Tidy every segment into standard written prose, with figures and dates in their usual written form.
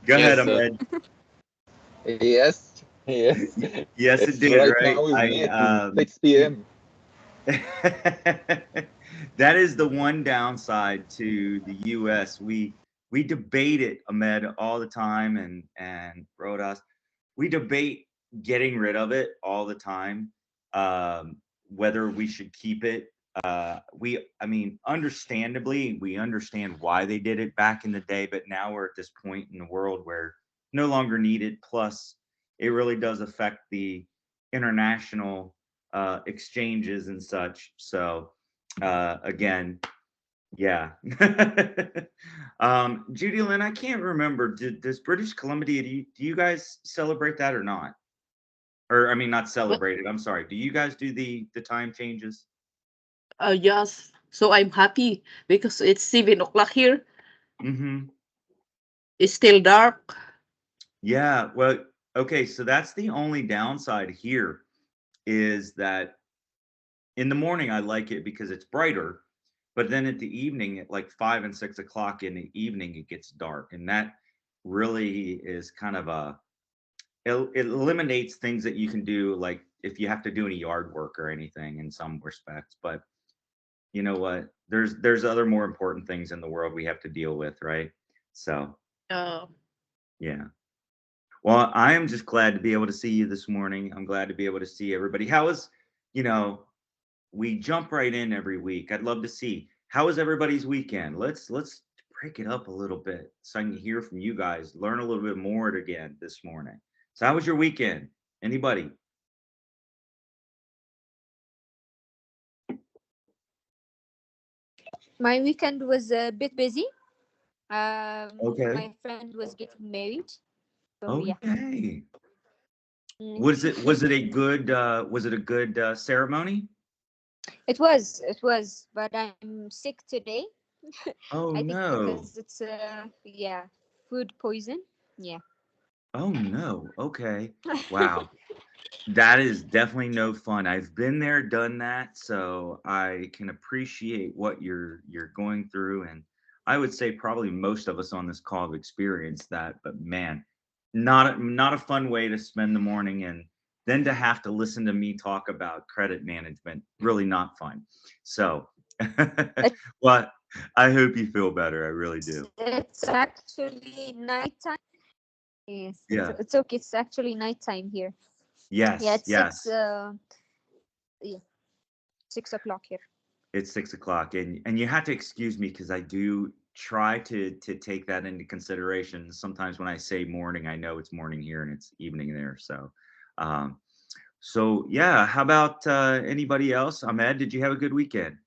Go ahead, Yes, sir. Ahmed. Yes, yes. Yes, it It's did, right right? now is I late. It's 6 p.m. that is the one downside to the US. We debate it, Ahmed, all the time, and Rodas. We debate getting rid of it all the time. Whether we should keep it. I mean, understandably, we understand why they did it back in the day, but now we're at this point in the world where no longer needed. Plus, it really does affect the international exchanges and such. So, again, yeah. Judy Lynn, I can't remember. Does British Columbia, do you guys celebrate that or not? Or I mean, not But celebrate it. I'm sorry. Do you guys do the time changes? yes, so I'm happy because it's 7 o'clock here. Mm-hmm. It's still dark. Yeah. Well, okay. So that's the only downside here is that in the morning I like it because it's brighter, but then at the evening at like 5 and 6 o'clock in the evening it gets dark, and that really is kind of it eliminates things that you can do, like if you have to do any yard work or anything in some respects. But you know what? There's other more important things in the world we have to deal with, right? So Uh, yeah. Well, I am just glad to be able to see you this morning. I'm glad to be able to see everybody. How is, you know, we jump right in every week. I'd love to see how was everybody's weekend. Let's break it up a little bit so I can hear from you guys, learn a little bit more again this morning. So how was your weekend? Anybody? My weekend was a bit busy. Okay. My friend was getting married, so Oh yeah. yay. Mm. Was it a good ceremony? It was, but I'm sick today. Oh I think because no. it's yeah, food poison. Yeah. Oh no. Okay. Wow. That is definitely no fun. I've been there, done that, so I can appreciate what you're going through, and I would say probably most of us on this call have experienced that. But man, not a fun way to spend the morning, and then to have to listen to me talk about credit management, really not fun. So, but I hope you feel better. I really do. It's actually nighttime. Yes, Yeah. it's okay. It's actually nighttime here. Yeah, Yes. it's six. Yes. Yeah, 6 o'clock here. It's 6 o'clock, and you have to excuse me because I do try to take that into consideration. Sometimes when I say morning, I know it's morning here and it's evening there. Um, so yeah. How about anybody else? Ahmed, did you have a good weekend?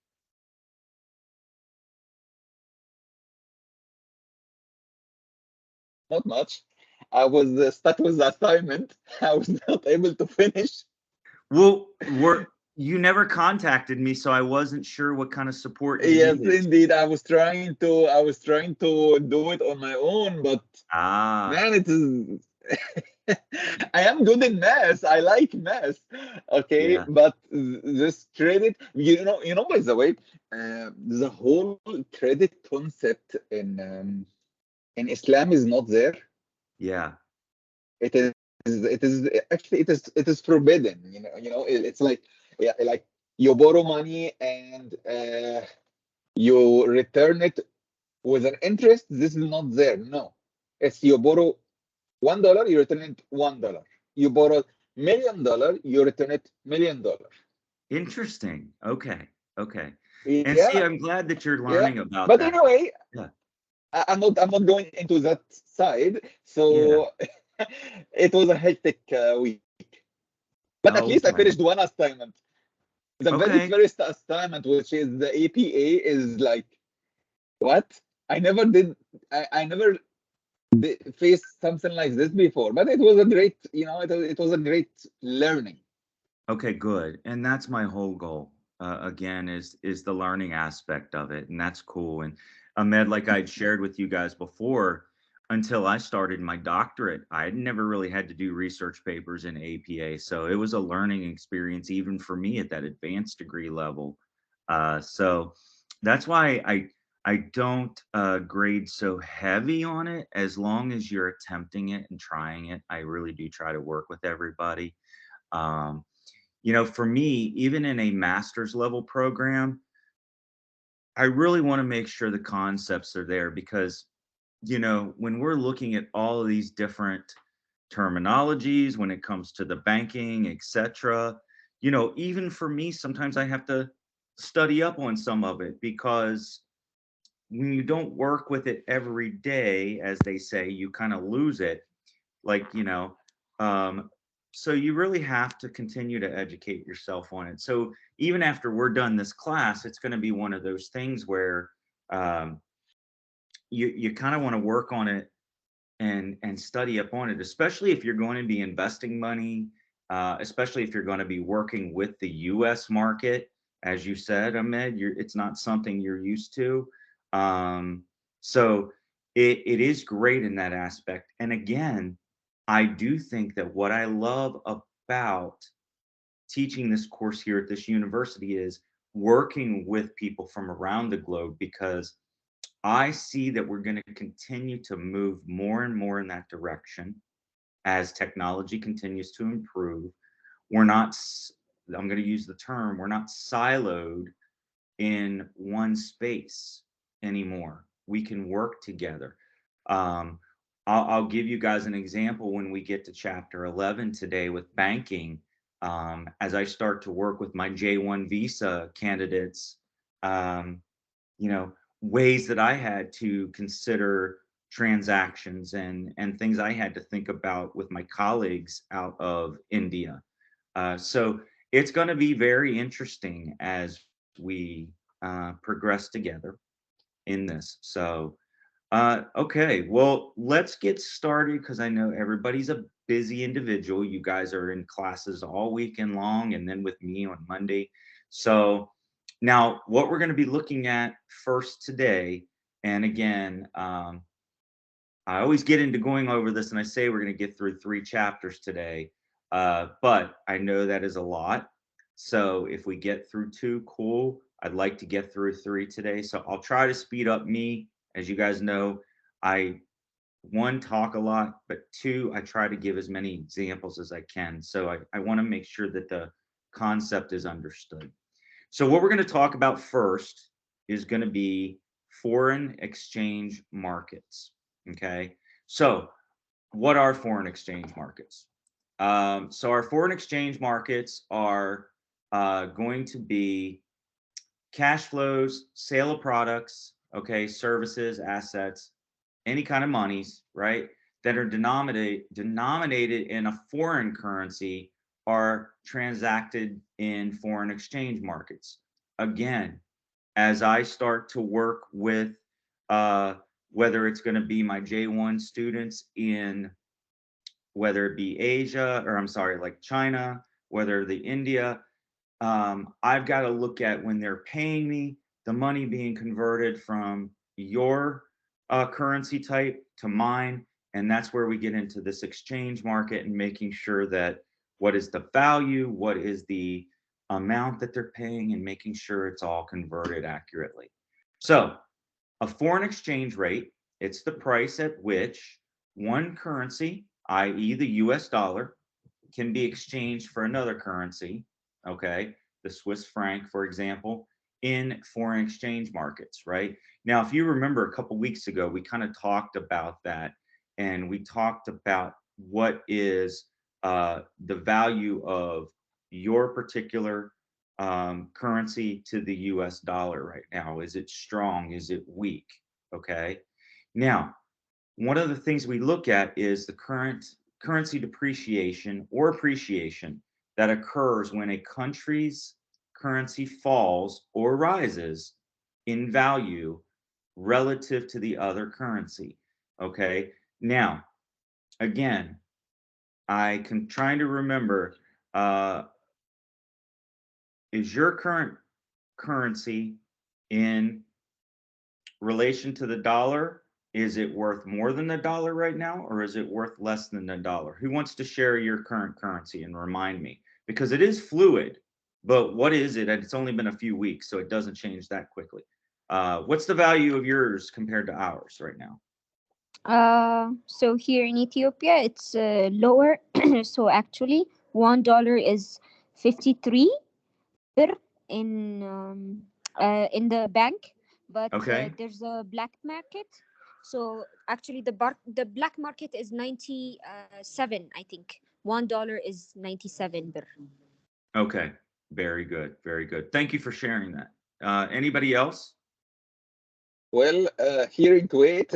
Not much. I was stuck with the assignment. I was not able to finish. Well, you never contacted me, so I wasn't sure what kind of support you Yes, needed. indeed. I was trying to do it on my own, but Ah, man, it is. I am good in math. I like math. Okay, yeah, but this credit, by the way, the whole credit concept in Islam is not there. yeah. It is forbidden. It's like, yeah, like you borrow money and you return it with an interest. This is not there. No, it's you borrow $1, you return it $1. You borrow $1 million, you return it $1 million. Interesting. Okay, okay. And Yeah, see, I'm glad that you're yeah. learning about But that. anyway, Yeah, I'm not going into that side. yeah. So it was a hectic week. But at least I finished Okay, one assignment. The very okay. first assignment, which is the APA, is like what? I never did. I never faced something like this before. But it was a great, it was a great learning. Okay, good. And that's my whole goal. Again, is the learning aspect of it, and that's cool. And Ahmed, like I'd shared with you guys before, until I started my doctorate, I had never really had to do research papers in APA, so it was a learning experience even for me at that advanced degree level. So that's why I I don't grade so heavy on it as long as you're attempting it and trying it. I really do try to work with everybody. Um, for me, even in a master's level program, I really want to make sure the concepts are there because, when we're looking at all of these different terminologies when it comes to the banking, etc., even for me, sometimes I have to study up on some of it because when you don't work with it every day, as they say, you kind of lose it. Like, um, so you really have to continue to educate yourself on it. So even after we're done this class, it's going to be one of those things where um, you kind of want to work on it and study up on it, especially if you're going to be investing money, especially if you're going to be working with the U.S. market, as you said, Ahmed. It's not something you're used to, so it is great in that aspect. And again, I do think that what I love about teaching this course here at this university is working with people from around the globe because I see that we're going to continue to move more and more in that direction as technology continues to improve. We're not, I'm going to use the term, we're not siloed in one space anymore. We can work together. Um, I'll give you guys an example when we get to chapter 11 today with banking. As I start to work with my J1 visa candidates, um, you know, ways that I had to consider transactions and things I had to think about with my colleagues out of India. So it's going to be very interesting as we progress together in this. So, okay, well, let's get started because I know everybody's a busy individual. You guys are in classes all weekend long and then with me on Monday. So, now what we're going to be looking at first today, and again, I always get into going over this and I say we're going to get through 3 chapters today, but I know that is a lot. So if we get through 2, cool. I'd like to get through 3 today. So I'll try to speed up me. As you guys know, I, one, talk a lot, but 2, I try to give as many examples as I can. So I want to make sure that the concept is understood. So what we're going to talk about first is going to be foreign exchange markets. Okay. So what are foreign exchange markets? So our foreign exchange markets are going to be cash flows, sale of products, okay, services, assets, any kind of monies, right, that are denominated in a foreign currency are transacted in foreign exchange markets. Again, as I start to work with uh, whether it's going to be my J1 students in whether it be Asia or I'm sorry, like China, whether the India, I've got to look at when they're paying me, the money being converted from your currency type to mine. And that's where we get into this exchange market and making sure that what is the value, what is the amount that they're paying, and making sure it's all converted accurately. So, a foreign exchange rate, it's the price at which one currency, i.e., the US dollar, can be exchanged for another currency, okay, the Swiss franc, for example, in foreign exchange markets, right? Now, if you remember a couple weeks ago, we kind of talked about that, and we talked about what is the value of your particular currency to the US dollar right now. Is it strong? Is it weak? Okay. Now, one of the things we look at is the current currency depreciation or appreciation that occurs when a country's currency falls or rises in value relative to the other currency. Okay. Now, again, I can trying to remember, uh, is your current currency in relation to the dollar? Is it worth more than the dollar right now, or is it worth less than the dollar? Who wants to share your current currency and remind me? Because it is fluid, but what is it? And it's only been a few weeks, so it doesn't change that quickly. What's the value of yours compared to ours right now? So here in Ethiopia, it's lower. So actually, $1 is 53 birr in the bank, but Okay. there's a black market. So actually, the black market is 97, I think. $1 is 97 birr. Okay. Very good. Very good. Thank you for sharing that. Anybody else? Well, here in Kuwait,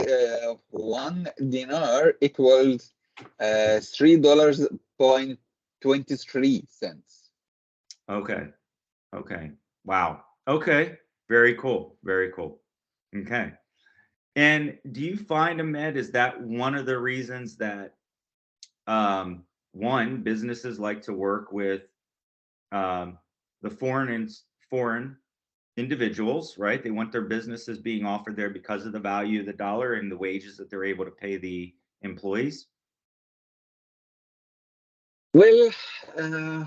1 dinar equals $3.23. Okay. Okay. Wow. Okay. Very cool. Very cool. Okay. And do you find, Ahmed, is that one of the reasons that one, businesses like to work with um, the foreign individuals, right? They want their businesses being offered there because of the value of the dollar and the wages that they're able to pay the employees. Well, uh,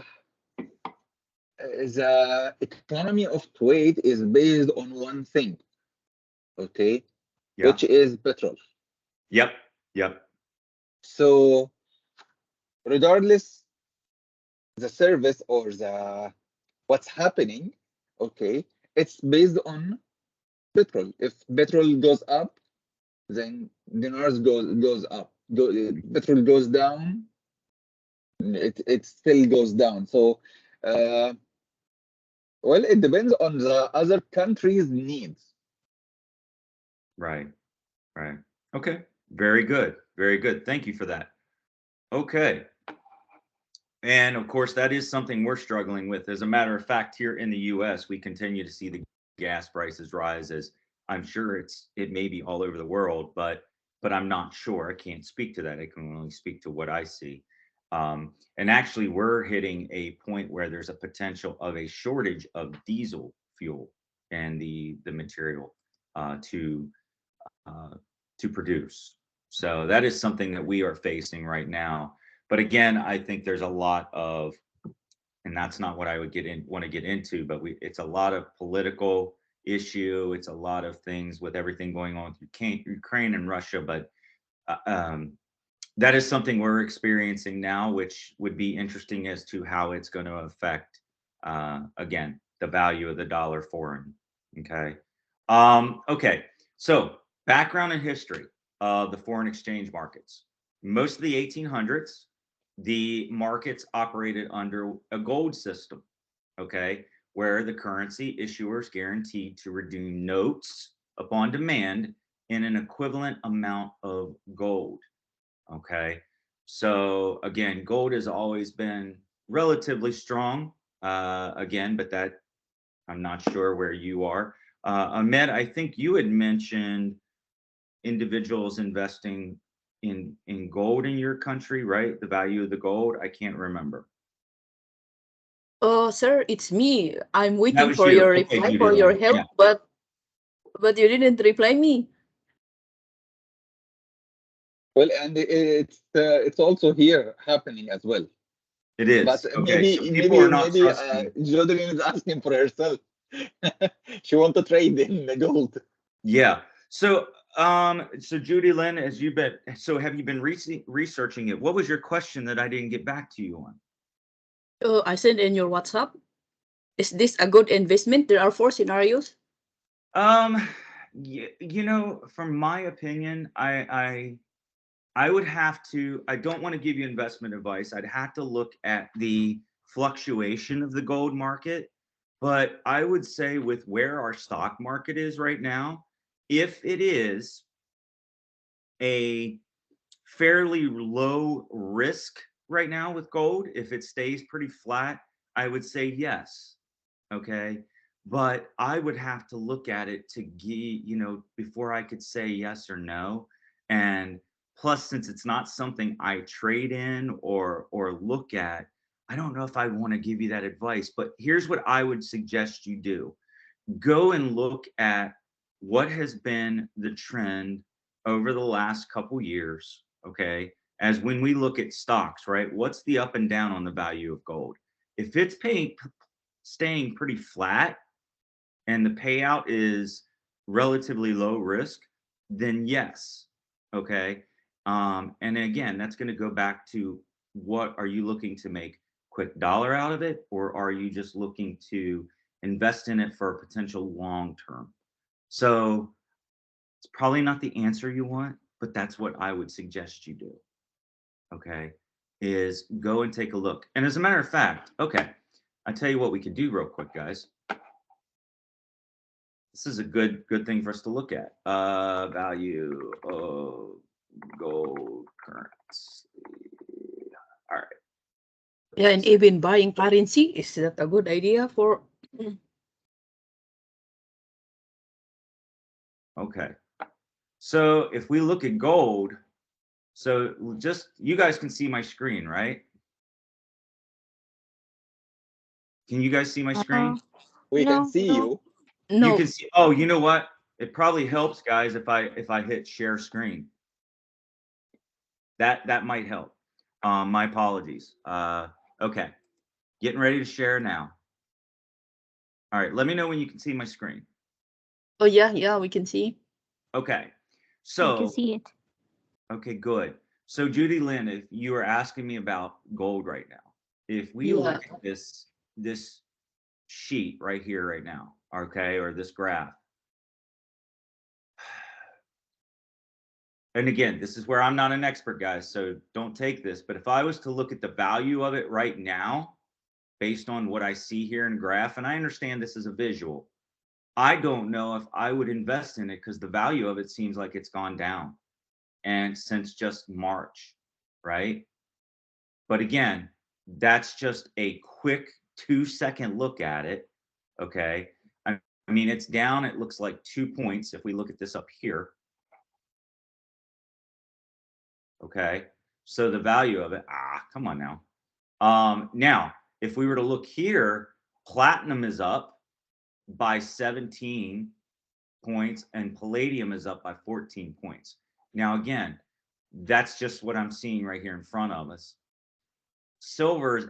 the economy of Kuwait is based on one thing, okay, Yeah. which is petrol. Yep. Yep. So regardless the service or the what's happening, okay, it's based on petrol. If petrol goes up, then dinars goes up. Petrol goes down, it still goes down. So uh, well, it depends on the other country's needs. Right. Right. Okay. Very good. Very good. Thank you for that. Okay. And of course, that is something we're struggling with. As a matter of fact, here in the US, we continue to see the gas prices rise, as I'm sure it may be all over the world, but I'm not sure. I can't speak to that. I can only speak to what I see. And actually, we're hitting a point where there's a potential of a shortage of diesel fuel and the material uh, to uh, to produce. So that is something that we are facing right now. But again, I think there's a lot of, and that's not what I would want to get into, but it's a lot of political issue. It's a lot of things with everything going on with Ukraine and Russia. But uh, um, that is something we're experiencing now, which would be interesting as to how it's going to affect, again, the value of the dollar foreign. Okay. Okay. So background and history of the foreign exchange markets. Most of the 1800s, the markets operated under a gold system, okay, where the currency issuers guaranteed to redeem notes upon demand in an equivalent amount of gold. Okay. So again, gold has always been relatively strong. Again, but that I'm not sure where you are. Ahmed, I think you had mentioned individuals investing in gold in your country, right? The value of the gold. I can't remember. Oh, sir, it's me. I'm That waiting was for you. your Okay, reply, Judy for your Lynn. help, Yeah, but you didn't reply me. Well, and it's also here happening as well. it But is. Okay, maybe so people are maybe not maybe trusting. Jodeline is asking for herself. She want to trade in the gold. Yeah. So Judy Lynn, have you been researching it? What was your question that I didn't get back to you on? Oh, I sent in your WhatsApp. Is this a good investment? There are 4 scenarios. Um, from my opinion, I would have to, I don't want to give you investment advice. I'd have to look at the fluctuation of the gold market. But I would say with where our stock market is right now, if it is a fairly low risk right now with gold, if it stays pretty flat, I would say yes. Okay. But I would have to look at it to before I could say yes or no. And plus, since it's not something I trade in or look at, I don't know if I want to give you that advice. But here's what I would suggest you do. Go and look at what has been the trend over the last couple years, okay? As when we look at stocks, right? What's the up and down on the value of gold? If it's staying pretty flat and the payout is relatively low risk, then yes. Okay. And again, that's going to go back to, what are you looking to make quick dollar out of it, or are you just looking to invest in it for a potential long term? So it's probably not the answer you want, but that's what I would suggest you do. Okay. Is go and take a look. And as a matter of fact, okay, I tell you what we can do real quick, guys. This is a good thing for us to look at. Value of gold currency. All right. Yeah, and even buying currency, is that a good idea for? Okay. So if we look at gold, so just, you guys can see my screen, right? Can you guys see my screen? We can No. see you. You No. can see. Oh, you know what? It probably helps, guys, if I hit share screen. That might help. My apologies. Okay, getting ready to share now. All right, let me know when you can see my screen. Oh yeah, we can see. Okay, I can so see it. okay, good. So Judy Lynn, if you are asking me about gold right now, if we Yeah. look at this sheet right here right now, okay, or this graph. And again, this is where I'm not an expert, guys, so don't take this. But if I was to look at the value of it right now, based on what I see here in graph, and I understand this is a visual, I don't know if I would invest in it, because the value of it seems like it's gone down, and since just March, right? But again, that's just a quick 2-second look at it. Okay. I mean, it's down, it looks like 2 points if we look at this up here. Okay. So the value of it, come on now. Now, if we were to look here, platinum is up by 17 points and palladium is up by 14 points. Now, again, that's just what I'm seeing right here in front of us. Silver's,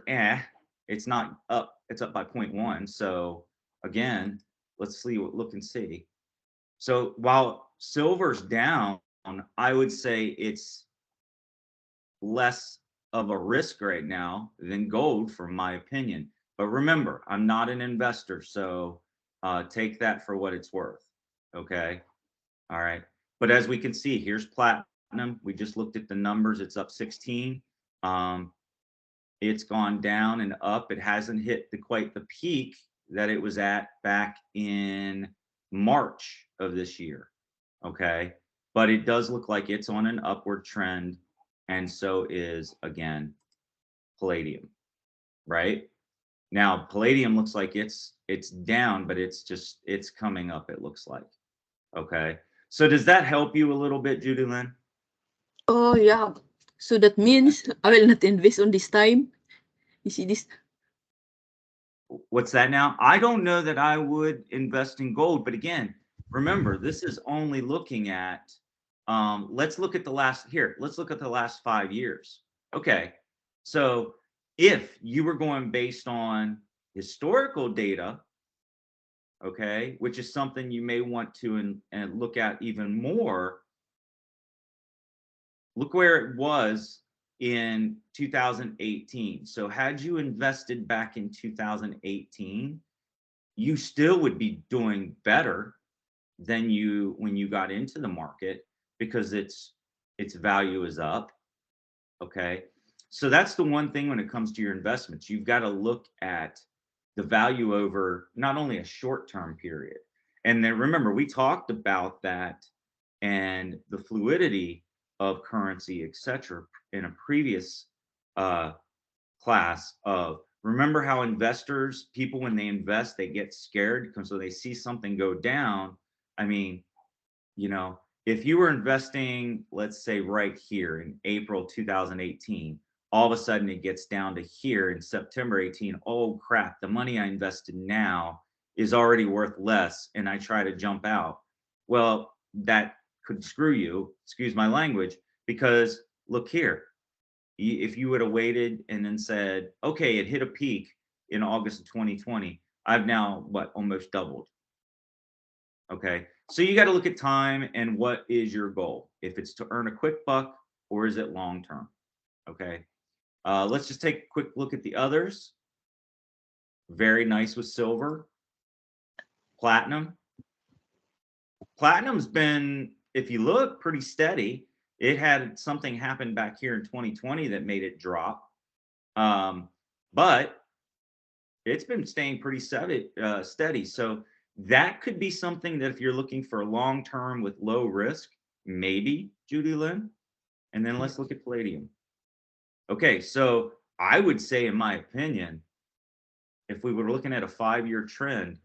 it's not up, it's up by 0.1. So again, let's see look and see. So while silver's down, I would say it's less of a risk right now than gold, from my opinion. But remember, I'm not an investor, so take that for what it's worth. Okay. All right. But as we can see, here's platinum. We just looked at the numbers. It's up 16. It's gone down and up. It hasn't hit quite the peak that it was at back in March of this year. Okay. But it does look like it's on an upward trend. And so is, again, palladium, right? Now, palladium looks like it's down, but it's coming up, it looks like. Okay. So does that help you a little bit, Judy Lynn? Oh yeah. So that means I will not invest on this time. You see this? What's that now? I don't know that I would invest in gold, but again, remember, this is only looking at, let's look at the last 5 years. Okay. So if you were going based on historical data, okay, which is something you may want to and look at even more, look where it was in 2018. So had you invested back in 2018, you still would be doing better than you when you got into the market, because its value is up. Okay. So that's the one thing when it comes to your investments. You've got to look at the value over not only a short-term period. And then remember, we talked about that and the fluidity of currency, etc., in a previous class of, remember how investors, people, when they invest, they get scared because so they see something go down. I mean, if you were investing, let's say right here in April 2018, all of a sudden it gets down to here in September 18. Oh crap, the money I invested now is already worth less, and I try to jump out. Well, that could screw you, excuse my language, because look here, if you would have waited and then said, okay, it hit a peak in August of 2020, I've now almost doubled. Okay. So you got to look at time and what is your goal. If it's to earn a quick buck or is it long term? Okay. Let's just take a quick look at the others. Very nice with silver. Platinum. Platinum's been, if you look, pretty steady. It had something happen back here in 2020 that made it drop. But it's been staying pretty steady. So that could be something that if you're looking for long term with low risk, maybe Judy Lynn. And then let's look at palladium. Okay, so I would say, in my opinion, if we were looking at a 5-year trend,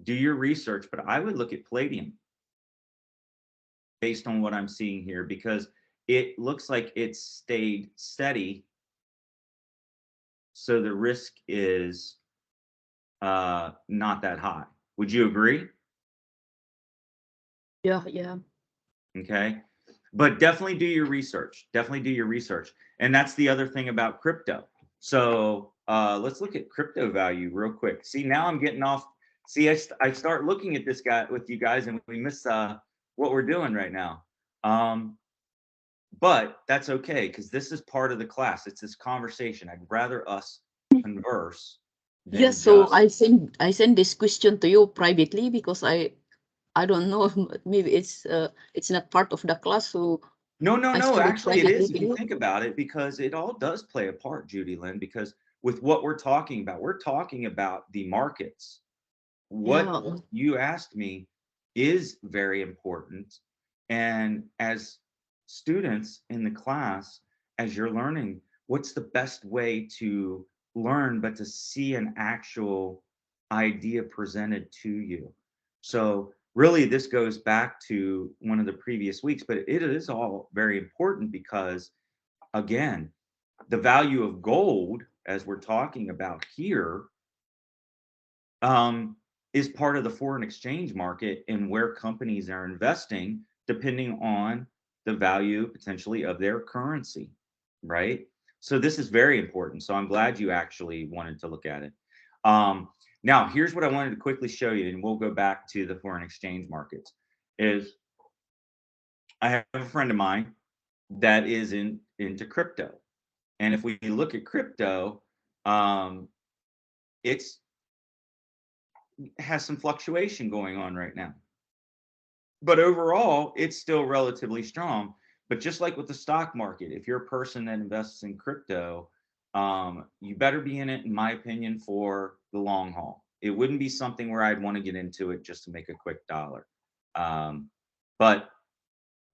do your research, but I would look at palladium based on what I'm seeing here, because it looks like it's stayed steady. So the risk is not that high. Would you agree? Yeah. Okay. But definitely do your research. Definitely do your research. And that's the other thing about crypto. So let's look at crypto value real quick. See, now I'm getting off. See, I start looking at this guy with you guys and we miss what we're doing right now. But that's okay, because this is part of the class. It's this conversation. I'd rather us converse than Yes, so just... I send this question to you privately because I don't know, maybe it's not part of the class, so No, I send it actually it privately is to if you you. think about it, because it all does play a part, Judy Lynn, because with what we're talking about the markets. What Yeah. you asked me is very important. And as students in the class, as you're learning, what's the best way to learn but to see an actual idea presented to you? So really this goes back to one of the previous weeks, but it is all very important because, again, the value of gold, as we're talking about here, is part of the foreign exchange market and where companies are investing depending on the value potentially of their currency, right? So this is very important. So I'm glad you actually wanted to look at it. Now, here's what I wanted to quickly show you, and we'll go back to the foreign exchange markets. Is I have a friend of mine that is into crypto, and if we look at crypto, it's has some fluctuation going on right now. But overall, it's still relatively strong. But just like with the stock market, if you're a person that invests in crypto, you better be in it, in my opinion, for the long haul. It wouldn't be something where I'd want to get into it just to make a quick dollar. But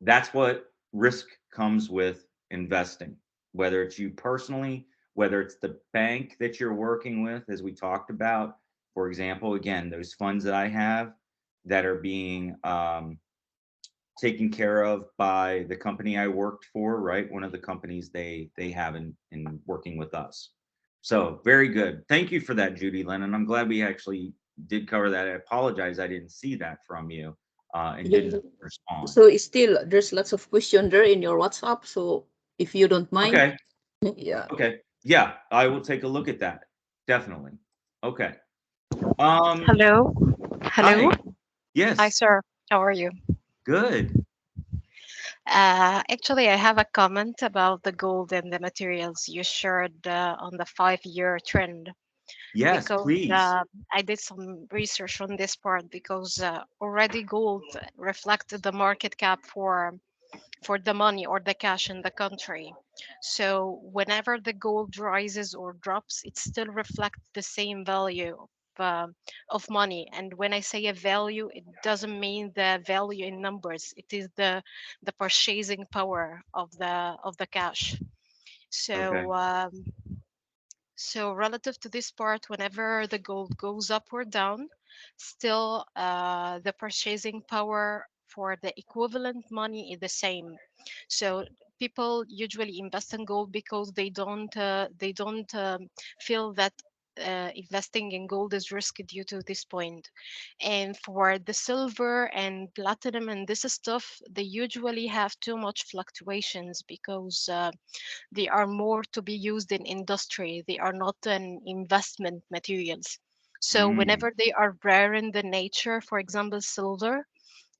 that's what risk comes with investing, whether it's you personally, whether it's the bank that you're working with, as we talked about. For example, again, those funds that I have that are being taken care of by the company I worked for, right? One of the companies they have in working with us. So very good. Thank you for that, Judy Lynn. And I'm glad we actually did cover that. I apologize I didn't see that from you and Yeah. didn't respond. So it's still, there's lots of questions there in your WhatsApp. So if you don't mind. Okay. Yeah. Okay. Yeah, I will take a look at that. Definitely. Okay. Hello. Hello. Hi. Yes. Hi, sir. How are you? Good. Actually, I have a comment about the gold and the materials you shared on the 5-year trend. Yes, Because please. I did some research on this part because already gold reflected the market cap for the money or the cash in the country. So whenever the gold rises or drops, it still reflects the same value of money. And when I say a value, it doesn't mean the value in numbers. It is the purchasing power of the cash. Okay. So relative to this part, whenever the gold goes up or down, still the purchasing power for the equivalent money is the same. So people usually invest in gold because they don't feel that investing in gold is risky due to this point. And for the silver and platinum and this stuff, they usually have too much fluctuations because they are more to be used in industry. They are not an investment materials. So Mm, whenever they are rare in the nature, for example, silver,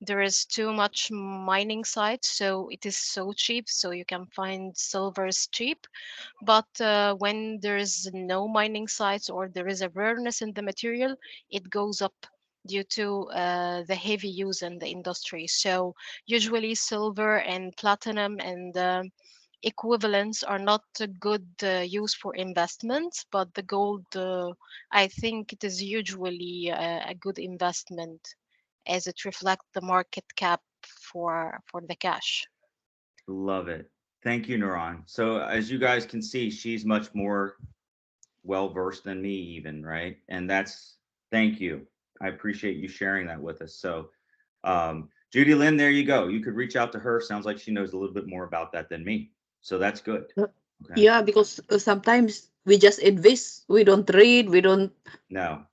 There is too much mining sites, so it is so cheap, so you can find silver is cheap. But when there is no mining sites or there is a rareness in the material, it goes up due to the heavy use in the industry. So usually silver and platinum and equivalents are not a good use for investments, but the gold, I think it is usually a good investment as it reflects the market cap for the cash. Love it. Thank you, Nuran. So as you guys can see, she's much more well-versed than me even, right? And that's, thank you. I appreciate you sharing that with us. So Judy Lynn, there you go. You could reach out to her. Sounds like she knows a little bit more about that than me. So that's good. Okay. Yeah, because sometimes we just invest, we don't read, we don't. No.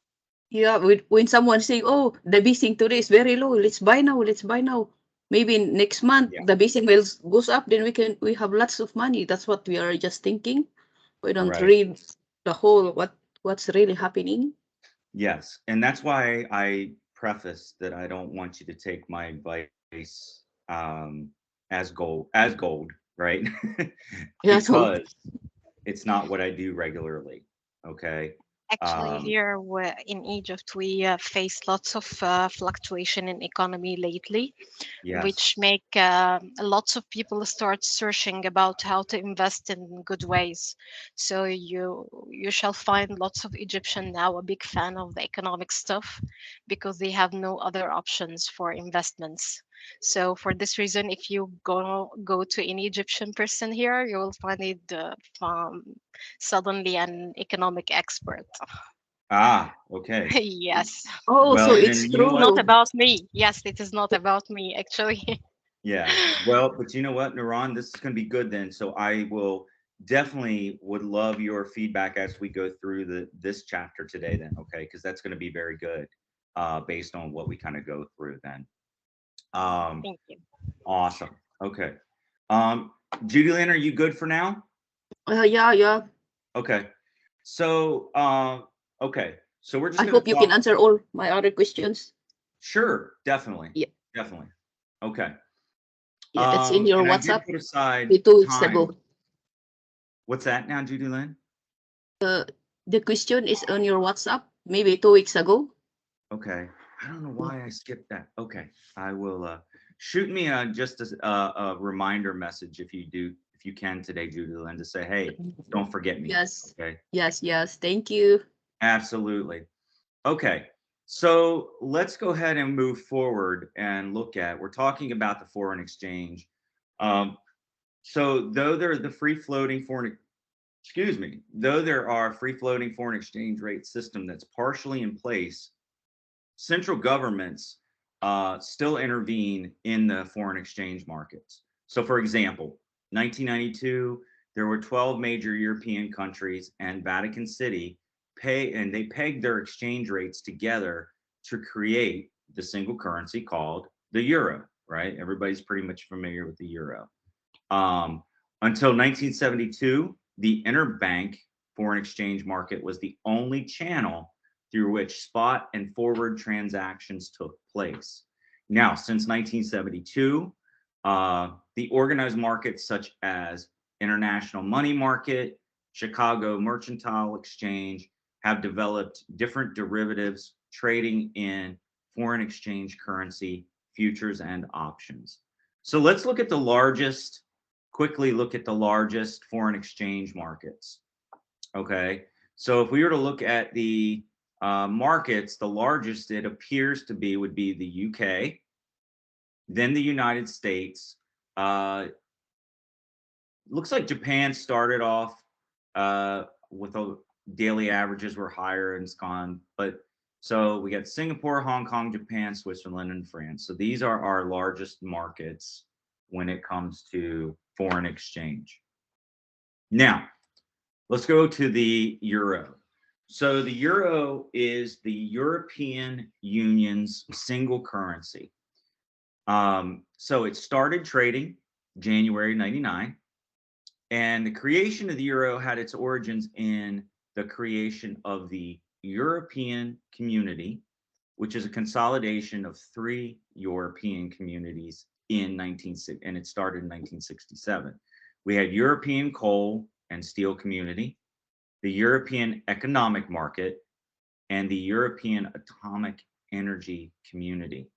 Yeah, when someone saying, "Oh, the bising today is very low, let's buy now, let's buy now." Maybe next month Yeah. the bising will goes up, then we have lots of money. That's what we are just thinking. We don't Right. read the whole what's really happening. Yes. And that's why I preface that I don't want you to take my advice as gold, right? Yeah, so Because it's not what I do regularly. Okay. Actually, here in Egypt, we face lots of fluctuation in economy lately, Yes. which make lots of people start searching about how to invest in good ways. So you shall find lots of Egyptian now a big fan of the economic stuff because they have no other options for investments. So for this reason, if you go to any Egyptian person here, you will find it suddenly an economic expert. Ah, okay. Yes. oh, Well, so It it's then you know is what? not true. about me. Yes, it is not about me, actually. Yeah. Well, but you know what, Nuran, this is going to be good then. So I will definitely would love your feedback as we go through this chapter today then, okay? Because that's going to be very good based on what we kind of go through then. Thank you. Awesome. Okay. Um, Judy Lynn, are you good for now? Yeah. Okay. So okay. So we're just I going to hope you can talk. answer all my other questions. Sure, definitely. Yeah, Definitely. Okay. yeah. It's in your And I did WhatsApp put aside 2 weeks time. ago. What's that now, Judy Lynn? The question is on your WhatsApp, maybe 2 weeks ago. Okay. I don't know Yeah. why I skipped that. Okay. I will shoot me just a reminder message if you can today, Judy Lynn, to say, hey, don't forget me. Yes, Okay. yes. Thank you. Absolutely. Okay. So let's go ahead and move forward and look at, we're talking about the foreign exchange. Um, so though there the free floating foreign, excuse me, though there are free floating foreign exchange rate system that's partially in place, central governments still intervene in the foreign exchange markets. So, for example, 1992, there were 12 major European countries and Vatican City they pegged their exchange rates together to create the single currency called the euro, right? Everybody's pretty much familiar with the euro. Um, until 1972, the interbank foreign exchange market was the only channel through which spot and forward transactions took place. Now, since 1972, the organized markets such as International Money Market, Chicago Mercantile Exchange have developed different derivatives trading in foreign exchange currency futures and options. So let's quickly look at the largest foreign exchange markets. Okay. So if we were to look at the markets, the largest it appears to be would be the UK, then the United States. Looks like Japan started off with a daily averages were higher and it's gone. But so we got Singapore, Hong Kong, Japan, Switzerland, and France. So these are our largest markets when it comes to foreign exchange. Now, let's go to the euro. So the euro is the European Union's single currency. So it started trading January 99, and the creation of the euro had its origins in the creation of the European Community, which is a consolidation of 3 European communities in and it started in 1967. We had European coal and steel community, the European economic market, and the European atomic energy community.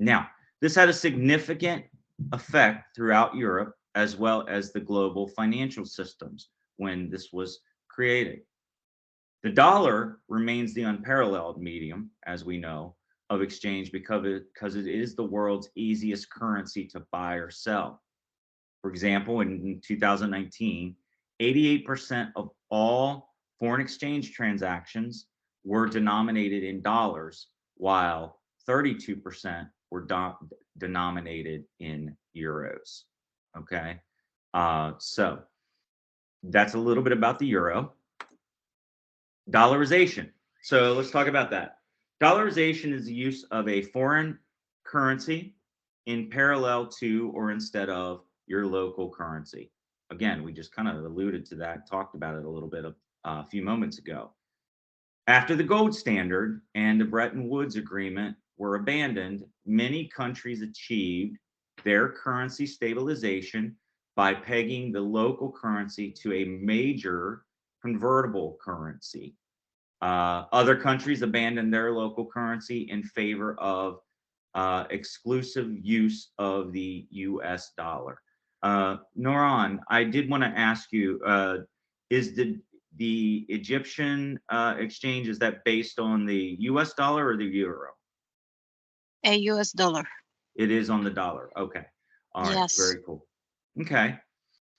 Now, this had a significant effect throughout Europe as well as the global financial systems when this was created. The dollar remains the unparalleled medium, as we know, of exchange because it is the world's easiest currency to buy or sell. For example, in 2019, 88% of all foreign exchange transactions were denominated in dollars, while 32% were denominated in euros. Okay, so that's a little bit about the euro. Dollarization. So let's talk about that. Dollarization is the use of a foreign currency in parallel to or instead of your local currency. Again, we just kind of alluded to that, talked about it a little bit a few moments ago. After the gold standard and the Bretton Woods Agreement were abandoned, many countries achieved their currency stabilization by pegging the local currency to a major convertible currency. Other countries abandoned their local currency in favor of exclusive use of the US dollar. Noran, I did want to ask you, is the Egyptian exchange, is that based on the US dollar or the euro? A US dollar. It is on the dollar. Okay. All right. Yes. Very cool. Okay.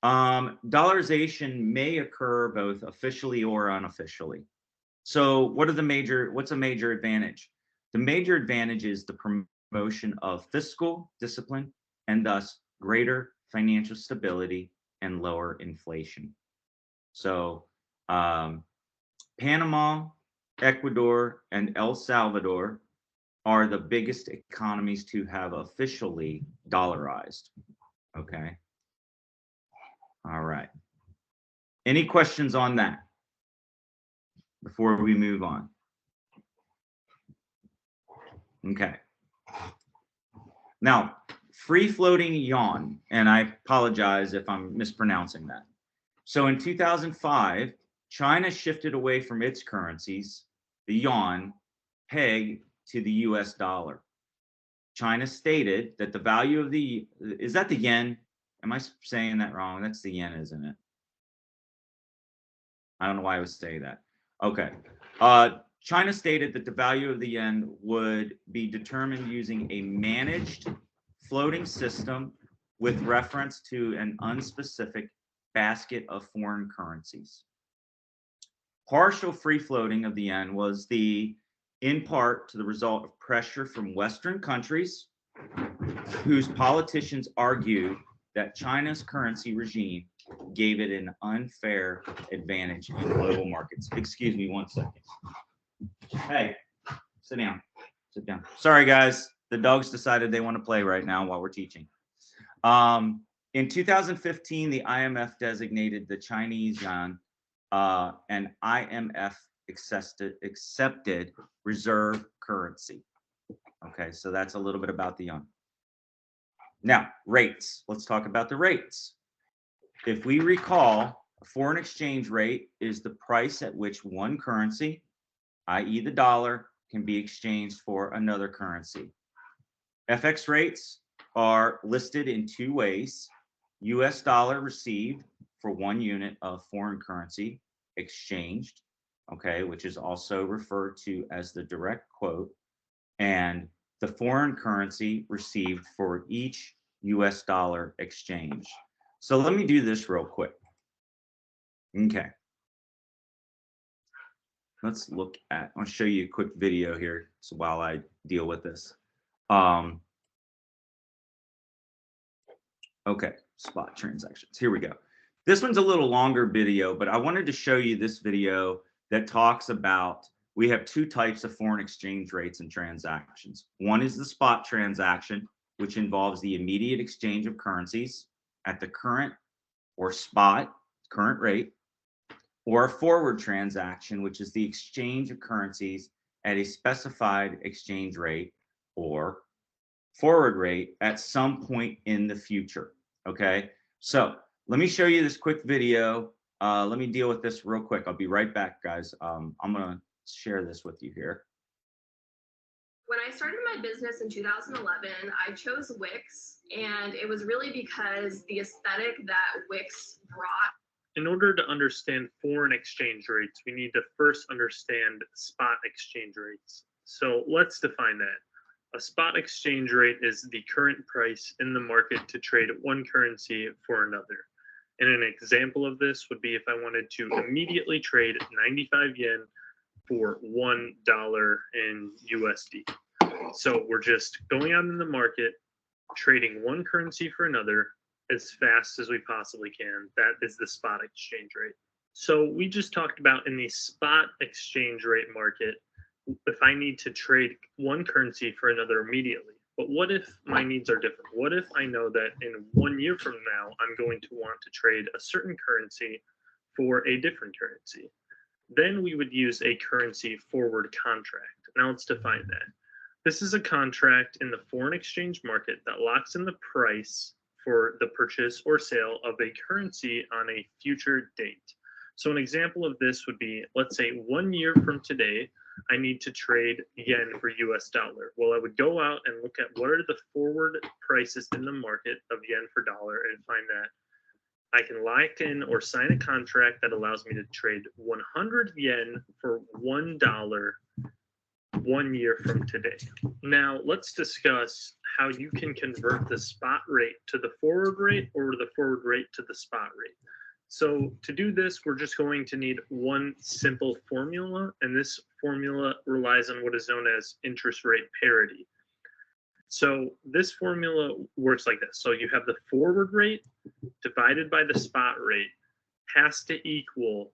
Dollarization may occur both officially or unofficially. So what's a major advantage? The major advantage is the promotion of fiscal discipline and thus greater financial stability and lower inflation. So Panama, Ecuador, and El Salvador are the biggest economies to have officially dollarized. Okay. All right. Any questions on that before we move on? Okay. Now, free floating yuan, and I apologize if I'm mispronouncing that. So in 2005, China shifted away from its currencies, the yuan, pegged to the US dollar. China stated that the value of is that the yen? Am I saying that wrong? That's the yen, isn't it? I don't know why I would say that. Okay. China stated that the value of the yen would be determined using a managed floating system with reference to an unspecific basket of foreign currencies. Partial free floating of the yen was in part to the result of pressure from Western countries whose politicians argued that China's currency regime gave it an unfair advantage in global markets. Excuse me 1 second. Hey, sit down. Sit down. Sorry, guys. The dogs decided they want to play right now while we're teaching. In 2015, the IMF designated the Chinese yuan an IMF accepted reserve currency. Okay, so that's a little bit about the yuan. Now, rates. Let's talk about the rates. If we recall, a foreign exchange rate is the price at which one currency, i.e. the dollar, can be exchanged for another currency. FX rates are listed in two ways: US dollar received for 1 unit of foreign currency exchanged, okay, which is also referred to as the direct quote, and the foreign currency received for each US dollar exchange. So let me do this real quick. Okay. Let's look at, I'll show you a quick video here so while I deal with this. Okay, spot transactions. Here we go. This one's a little longer video, but I wanted to show you this video that talks about, we have two types of foreign exchange rates and transactions. One is the spot transaction, which involves the immediate exchange of currencies at the current or spot current rate, or a forward transaction, which is the exchange of currencies at a specified exchange rate or forward rate at some point in the future. Okay, so let me show you this quick video. Let me deal with this real quick. I'll be right back, guys. I'm gonna share this with you here. When I started my business in 2011, I chose Wix, and it was really because the aesthetic that Wix brought. In order to understand foreign exchange rates, we need to first understand spot exchange rates. So let's define that. A spot exchange rate is the current price in the market to trade one currency for another. And an example of this would be if I wanted to immediately trade 95 yen for $1 in USD. So we're just going out in the market, trading one currency for another as fast as we possibly can. That is the spot exchange rate. So we just talked about in the spot exchange rate market, if I need to trade one currency for another immediately. But what if my needs are different? What if I know that in 1 year from now, I'm going to want to trade a certain currency for a different currency? Then we would use a currency forward contract. Now let's define that. This is a contract in the foreign exchange market that locks in the price for the purchase or sale of a currency on a future date. So an example of this would be, let's say 1 year from today, I need to trade yen for US dollar. Well, I would go out and look at what are the forward prices in the market of yen for dollar and find that I can lock in or sign a contract that allows me to trade 100 yen for $1 1 year from today. Now, let's discuss how you can convert the spot rate to the forward rate or the forward rate to the spot rate. So to do this, we're just going to need one simple formula, and this formula relies on what is known as interest rate parity. So this formula works like this. So you have the forward rate divided by the spot rate has to equal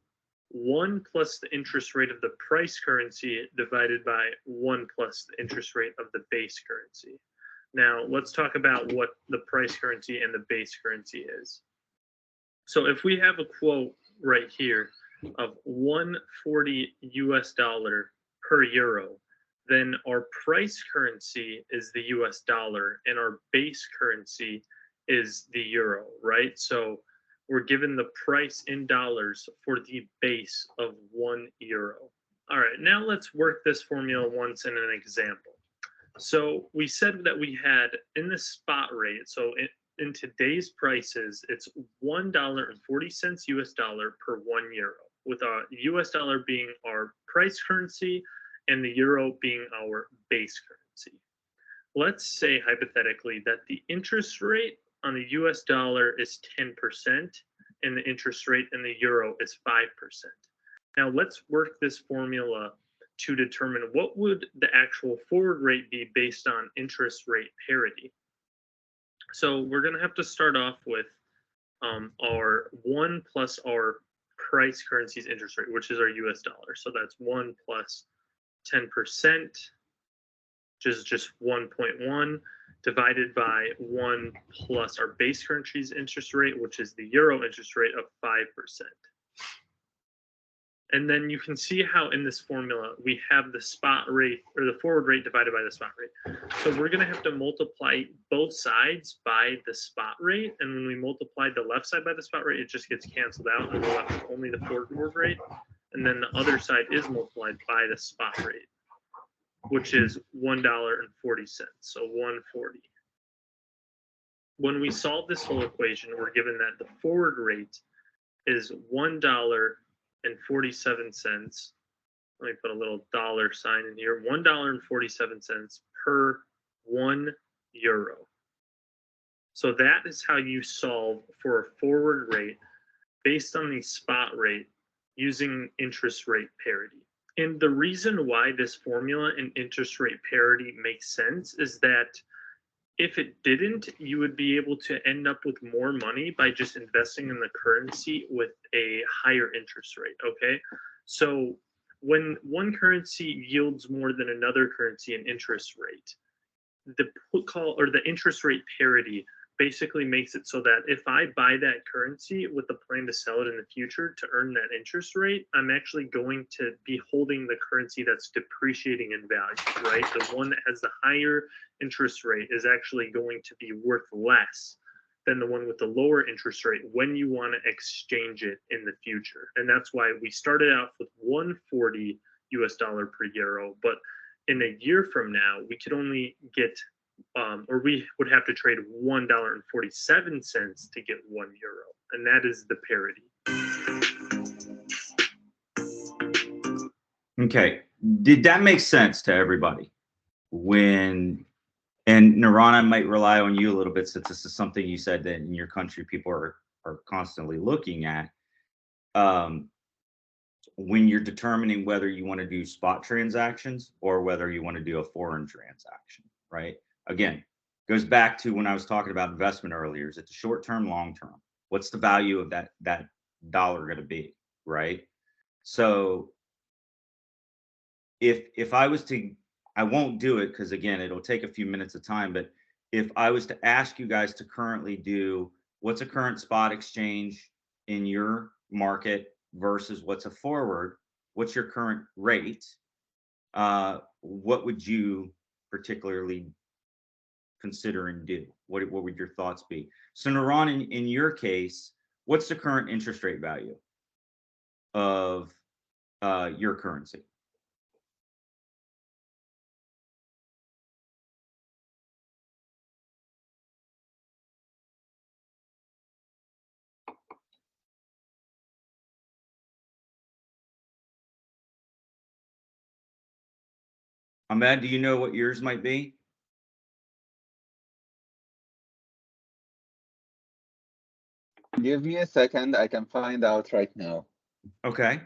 1 plus the interest rate of the price currency divided by 1 plus the interest rate of the base currency. Now, let's talk about what the price currency and the base currency is. So if we have a quote right here of 140 US dollar per euro, then our price currency is the US dollar and our base currency is the euro, right? So we're given the price in dollars for the base of 1 euro. All right, now let's work this formula once in an example. So we said that we had in the spot rate, so in today's prices, it's $1.40 US dollar per 1 euro, with our US dollar being our price currency and the euro being our base currency. Let's say hypothetically that the interest rate on the US dollar is 10% and the interest rate in the euro is 5%. Now let's work this formula to determine what would the actual forward rate be based on interest rate parity. So we're going to have to start off with our 1 plus our price currency's interest rate, which is our US dollar. So that's 1 plus 10%, which is just 1.1, divided by 1 plus our base currency's interest rate, which is the euro interest rate of 5%. And then you can see how in this formula we have the spot rate or the forward rate divided by the spot rate. So we're going to have to multiply both sides by the spot rate. And when we multiply the left side by the spot rate, it just gets canceled out and we're left with only the forward rate. And then the other side is multiplied by the spot rate, which is $1.40. So 140. When we solve this whole equation, we're given that the forward rate is $1.47. Let me put a little dollar sign in here. $1.47 per 1 euro. So that is how you solve for a forward rate based on the spot rate using interest rate parity. And the reason why this formula and interest rate parity makes sense is that if it didn't, you would be able to end up with more money by just investing in the currency with a higher interest rate, okay? So when one currency yields more than another currency in interest rate, the put call or the interest rate parity basically makes it so that if I buy that currency with the plan to sell it in the future to earn that interest rate, I'm actually going to be holding the currency that's depreciating in value, right? The one that has the higher interest rate is actually going to be worth less than the one with the lower interest rate when you want to exchange it in the future. And that's why we started out with 140 US dollar per euro, but in a year from now, we could only get or we would have to trade $1.47 to get €1, and that is the parity. Okay, did that make sense to everybody? And Naran, I might rely on you a little bit since this is something you said that in your country people are constantly looking at. When you're determining whether you want to do spot transactions or whether you want to do a foreign transaction, right? Again, goes back to when I was talking about investment earlier. Is it the short term, long term? What's the value of that dollar going to be, right? So if I was to, I won't do it because again, it'll take a few minutes of time, but if I was to ask you guys to currently do what's a current spot exchange in your market versus what's a forward, what's your current rate? What would you particularly consider and do? What would your thoughts be? So Naran, in your case, what's the current interest rate value of your currency? Ahmed, do you know what yours might be? Give me a second. I can find out right now. Okay.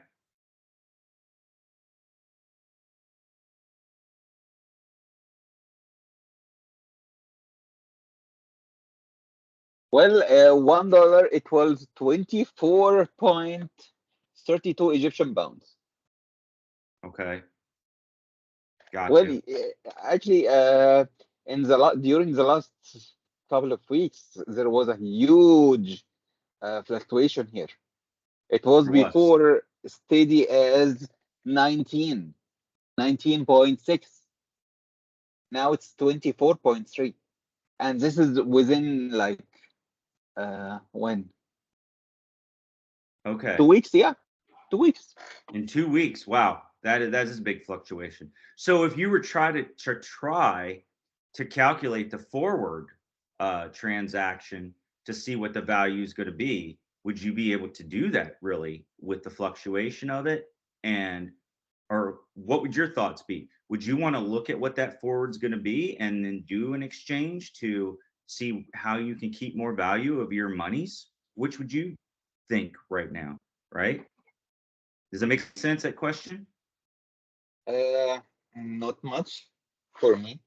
Well, $1 equals 24.32 Egyptian pounds. Okay. Gotcha. Well, actually, during the last couple of weeks, there was a huge fluctuation here. It was before steady as 19.6. Now it's 24.3. And this is within like when? Okay. 2 weeks, yeah. 2 weeks. In 2 weeks. Wow. That is a big fluctuation. So if you were try to calculate the forward transaction to see what the value is going to be, would you be able to do that really with the fluctuation of it? Or what would your thoughts be? Would you want to look at what that forward's going to be and then do an exchange to see how you can keep more value of your monies? Which would you think right now, right? Does that make sense, that question? Not much for me.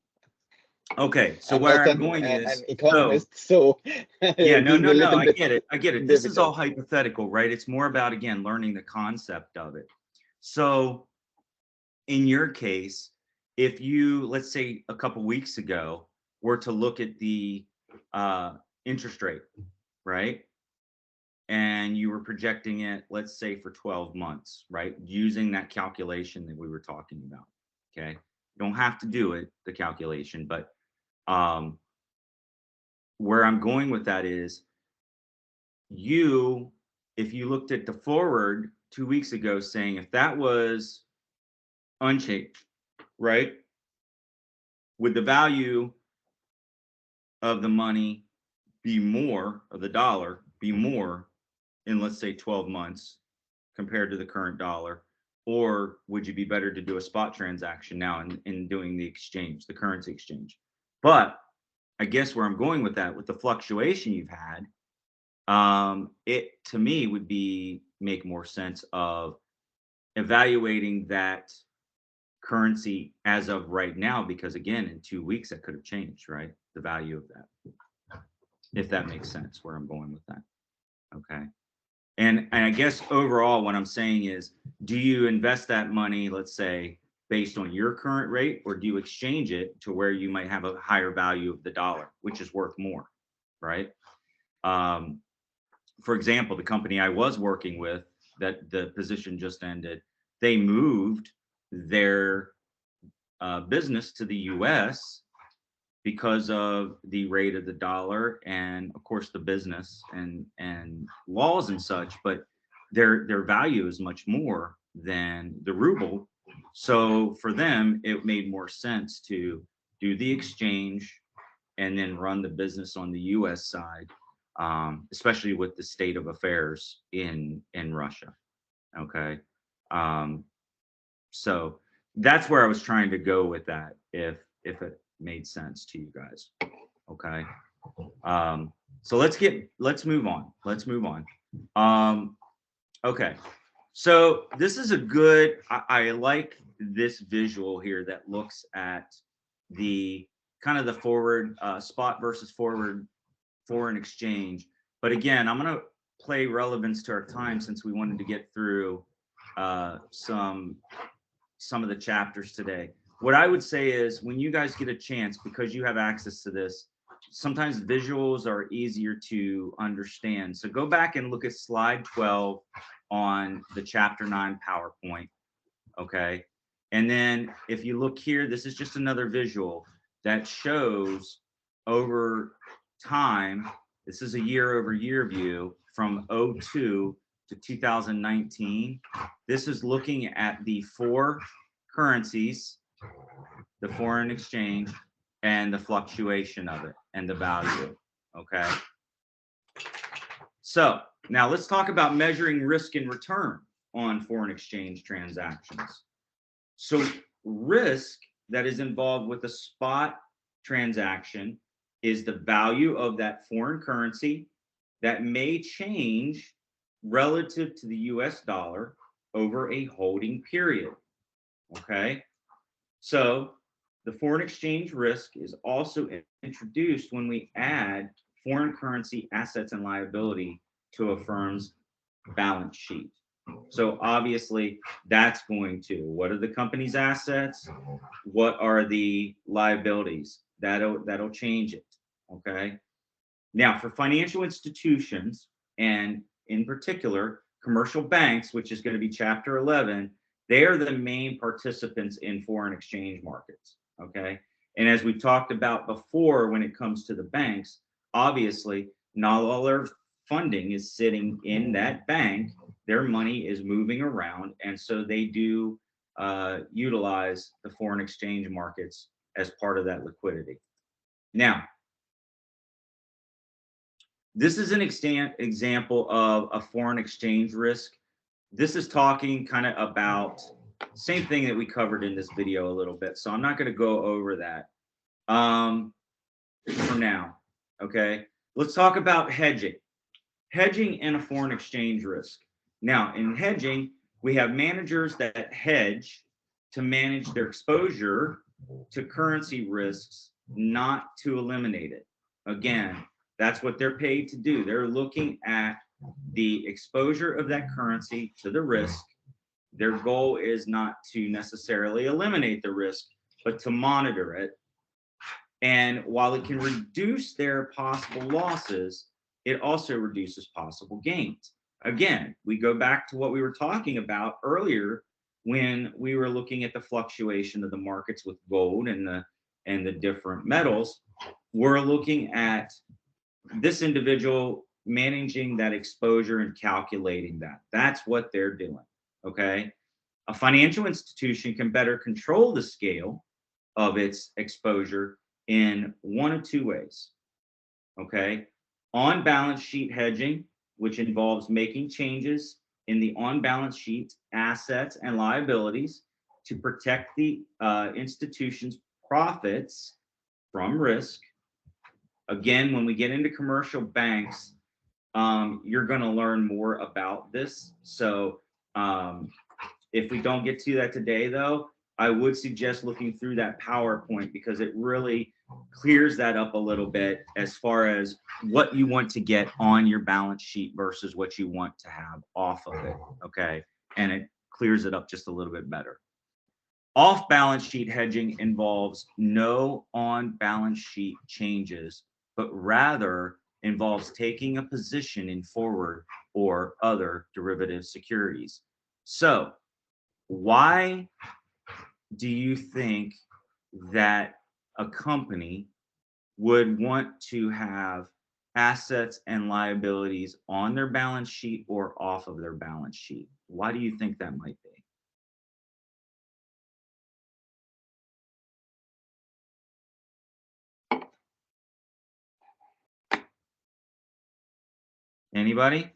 Okay, so I'm where not I'm going an is economist, so yeah, no, I bit get it. This is all difficult. hypothetical, right? It's more about, again, learning the concept of it. So in your case, if you, let's say a couple weeks ago, were to look at the interest rate, right? And you were projecting it, let's say for 12 months, right? Using that calculation that we were talking about, okay? You don't have to do it, the calculation, but where I'm going with that is if you looked at the forward 2 weeks ago saying if that was unchanged, right? Would the value of the money be more, of the dollar be more in, let's say, 12 months compared to the current dollar? Or would you be better to do a spot transaction now in doing the exchange, the currency exchange? But I guess where I'm going with that, with the fluctuation you've had, it to me would make more sense of evaluating that currency as of right now, because again, in 2 weeks that could have changed, right? The value of that, if that makes sense, where I'm going with that. Okay. And I guess overall, what I'm saying is, do you invest that money, let's say, based on your current rate, or do you exchange it to where you might have a higher value of the dollar, which is worth more? right? For example, the company I was working with, that the position just ended, they moved their business to the US because of the rate of the dollar and of course the business and laws and such, but their value is much more than the ruble. So for them, it made more sense to do the exchange and then run the business on the US side, especially with the state of affairs in Russia. Okay. So that's where I was trying to go with that, if it made sense to you guys. Okay. So let's move on. Okay. So this is a good, I like this visual here that looks at the kind of the forward spot versus forward foreign exchange. But again, I'm going to play relevance to our time since we wanted to get through some of the chapters today. What I would say is when you guys get a chance, because you have access to this, sometimes visuals are easier to understand. So go back and look at slide 12 on the chapter 9 PowerPoint. Okay. And then if you look here, this is just another visual that shows over time. This is a year-over-year view from 02 to 2019. This is looking at the 4 currencies, the foreign exchange, and the fluctuation of it and the value. Okay. So now let's talk about measuring risk and return on foreign exchange transactions. So risk that is involved with a spot transaction is the value of that foreign currency that may change relative to the US dollar over a holding period. Okay. So the foreign exchange risk is also introduced when we add foreign currency assets and liability to a firm's balance sheet. So obviously that's going to, what are the company's assets? What are the liabilities? That'll change it. Okay. Now for financial institutions, and in particular commercial banks, which is going to be chapter 11, they are the main participants in foreign exchange markets. Okay. And as we talked about before, when it comes to the banks, obviously not all their funding is sitting in that bank. Their money is moving around. And so they do utilize the foreign exchange markets as part of that liquidity. Now, this is an example of a foreign exchange risk. This is talking kind of about same thing that we covered in this video a little bit. So I'm not going to go over that for now. Okay. Let's talk about hedging. Hedging and a foreign exchange risk. Now, in hedging, we have managers that hedge to manage their exposure to currency risks, not to eliminate it. Again, that's what they're paid to do. They're looking at the exposure of that currency to the risk. Their goal is not to necessarily eliminate the risk, but to monitor it. And while it can reduce their possible losses, it also reduces possible gains. Again, we go back to what we were talking about earlier when we were looking at the fluctuation of the markets with gold and the different metals. We're looking at this individual managing that exposure and calculating that. That's what they're doing. Okay. A financial institution can better control the scale of its exposure in one of two ways. Okay. On balance sheet hedging, which involves making changes in the on balance sheet assets and liabilities to protect the institution's profits from risk. Again, when we get into commercial banks, you're going to learn more about this. So if we don't get to that today, though, I would suggest looking through that PowerPoint because it really clears that up a little bit as far as what you want to get on your balance sheet versus what you want to have off of it. Okay. And it clears it up just a little bit better. Off balance sheet hedging involves no on balance sheet changes, but rather involves taking a position in forward or other derivative securities. So why do you think that a company would want to have assets and liabilities on their balance sheet or off of their balance sheet? Why do you think that might be? Anybody?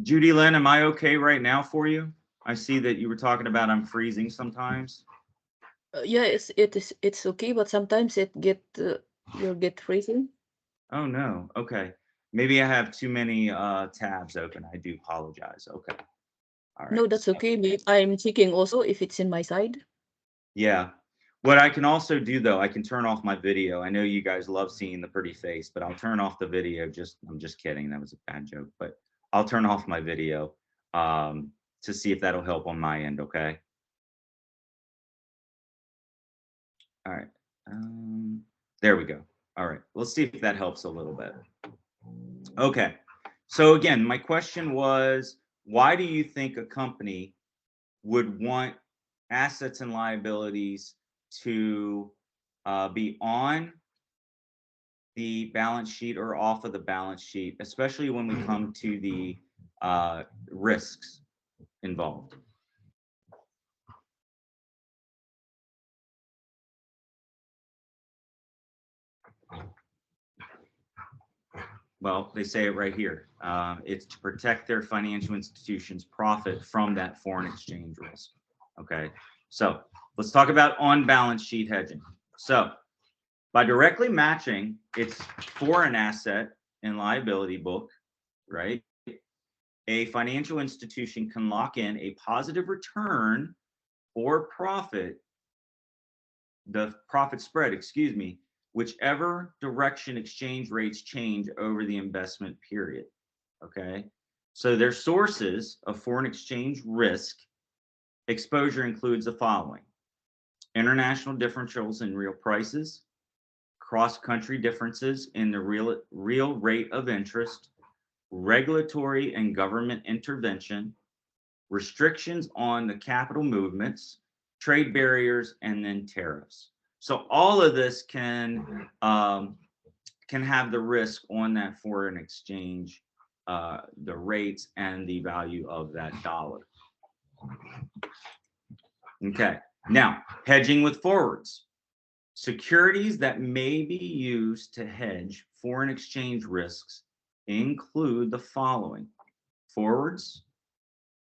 Judy Lynn, am I okay right now for you? I see that you were talking about I'm freezing sometimes. Yeah, it's okay, but sometimes you'll get freezing. Oh no, okay. Maybe I have too many tabs open. I do apologize. Okay. All right. No, that's okay. I'm checking also if it's in my side. Yeah. What I can also do though, I can turn off my video. I know you guys love seeing the pretty face, but I'll turn off the video. I'm just kidding. That was a bad joke, but I'll turn off my video to see if that'll help on my end. Okay. All right. There we go. All right. Let's see if that helps a little bit. Okay. So again, my question was, why do you think a company would want assets and liabilities to be on the balance sheet or off of the balance sheet, especially when we come to the risks involved? Well, they say it right here. It's to protect their financial institution's profit from that foreign exchange risk. Okay, so let's talk about on balance sheet hedging. So by directly matching its foreign asset and liability book, right, a financial institution can lock in a positive return or profit, the profit spread, excuse me, whichever direction exchange rates change over the investment period. Okay, so their sources of foreign exchange risk exposure includes the following: international differentials in real prices, cross-country differences in the real rate of interest, regulatory and government intervention, restrictions on the capital movements, trade barriers, and then tariffs. So all of this can have the risk on that foreign exchange, the rates and the value of that dollar. Okay, now hedging with forwards. Securities that may be used to hedge foreign exchange risks include the following: forwards,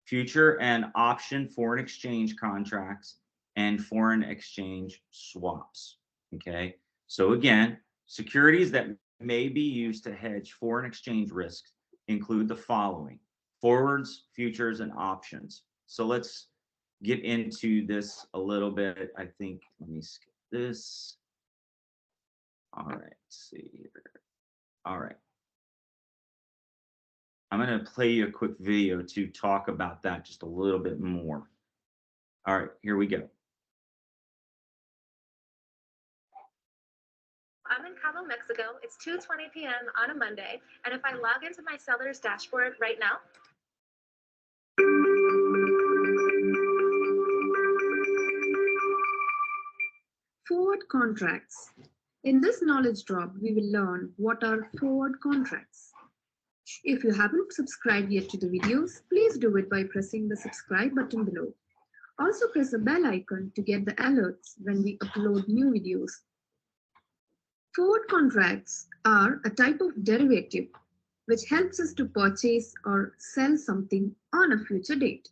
future and option foreign exchange contracts, and foreign exchange swaps. Okay, so again, securities that may be used to hedge foreign exchange risks include the following: forwards, futures, and options. So let's get into this a little bit. I think, let me skip this. All right, let's see here. All right. I'm going to play you a quick video to talk about that just a little bit more. All right, here we go. I'm in Cabo, Mexico. It's 2:20 p.m. on a Monday. And if I log into my seller's dashboard right now, forward contracts. In this knowledge drop, we will learn what are forward contracts. If you haven't subscribed yet to the videos, please do it by pressing the subscribe button below. Also press the bell icon to get the alerts when we upload new videos. Forward contracts are a type of derivative which helps us to purchase or sell something on a future date.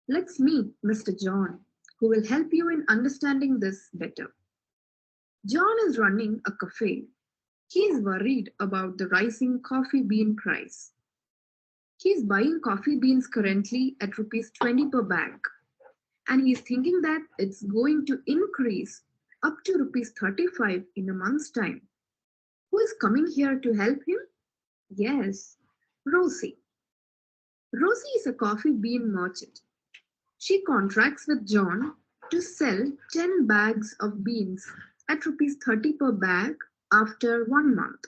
Let's meet Mr. John, who will help you in understanding this better. John is running a cafe. He is worried about the rising coffee bean price. He is buying coffee beans currently at rupees 20 per bag, and he is thinking that it's going to increase up to rupees 35 in a month's time. Who is coming here to help him? Yes, Rosie. Rosie is a coffee bean merchant. She contracts with John to sell 10 bags of beans at rupees 30 per bag after 1 month.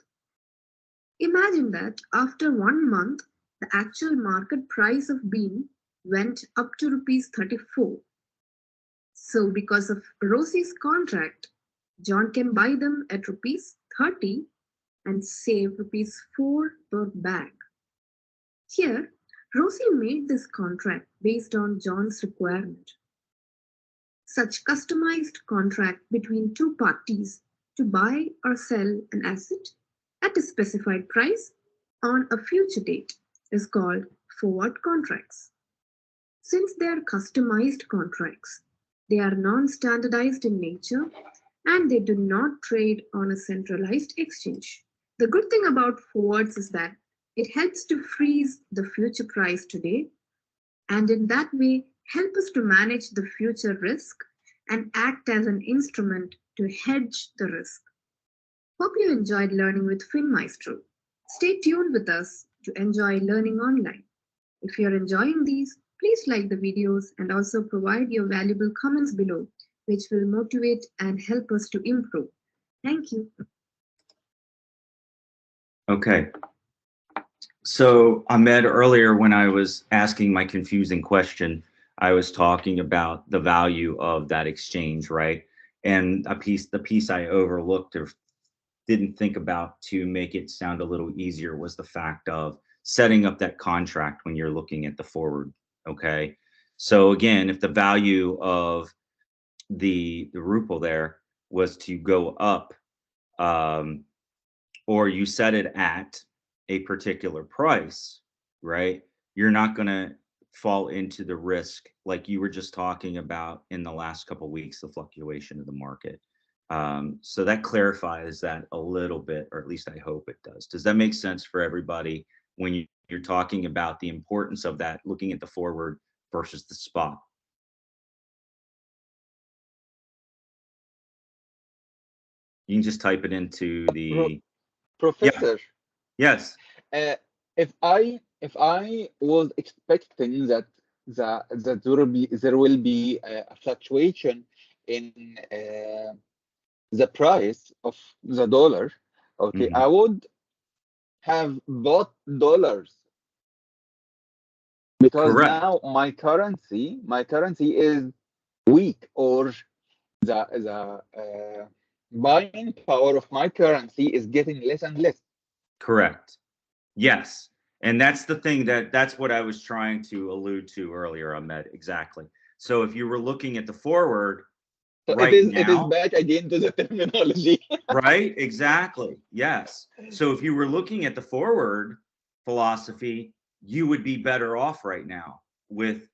Imagine that after 1 month, the actual market price of bean went up to rupees 34. So because of Rosie's contract, John can buy them at rupees 30 and save rupees 4 per bag. Here, Rosie made this contract based on John's requirement. Such customized contract between two parties to buy or sell an asset at a specified price on a future date is called forward contracts. Since they are customized contracts, they are non-standardized in nature and they do not trade on a centralized exchange. The good thing about forwards is that it helps to freeze the future price today and in that way help us to manage the future risk and act as an instrument to hedge the risk. Hope you enjoyed learning with FinMaestro. Stay tuned with us to enjoy learning online. If you're enjoying these, please like the videos and also provide your valuable comments below, which will motivate and help us to improve. Thank you. Okay. So Ahmed, earlier when I was asking my confusing question, I was talking about the value of that exchange, right? And the piece I overlooked or didn't think about to make it sound a little easier was the fact of setting up that contract when you're looking at the forward, okay? So again, if the value of the ruble there was to go up, or you set it at a particular price, right? You're not going to fall into the risk like you were just talking about in the last couple of weeks, the fluctuation of the market. So that clarifies that a little bit, or at least I hope it does. Does that make sense for everybody when you're talking about the importance of that, looking at the forward versus the spot? You can just type it into the Professor, yes. If I was expecting that there will be a fluctuation in the price of the dollar, okay, I would have bought dollars because Correct. now my currency is weak, or the buying power of my currency is getting less and less. Correct. Yes. And that's the thing that's what I was trying to allude to earlier, Ahmed. Exactly. So if you were looking at the forward So right it is now, back again to the terminology. right? Exactly. Yes. So if you were looking at the forward philosophy, you would be better off right now with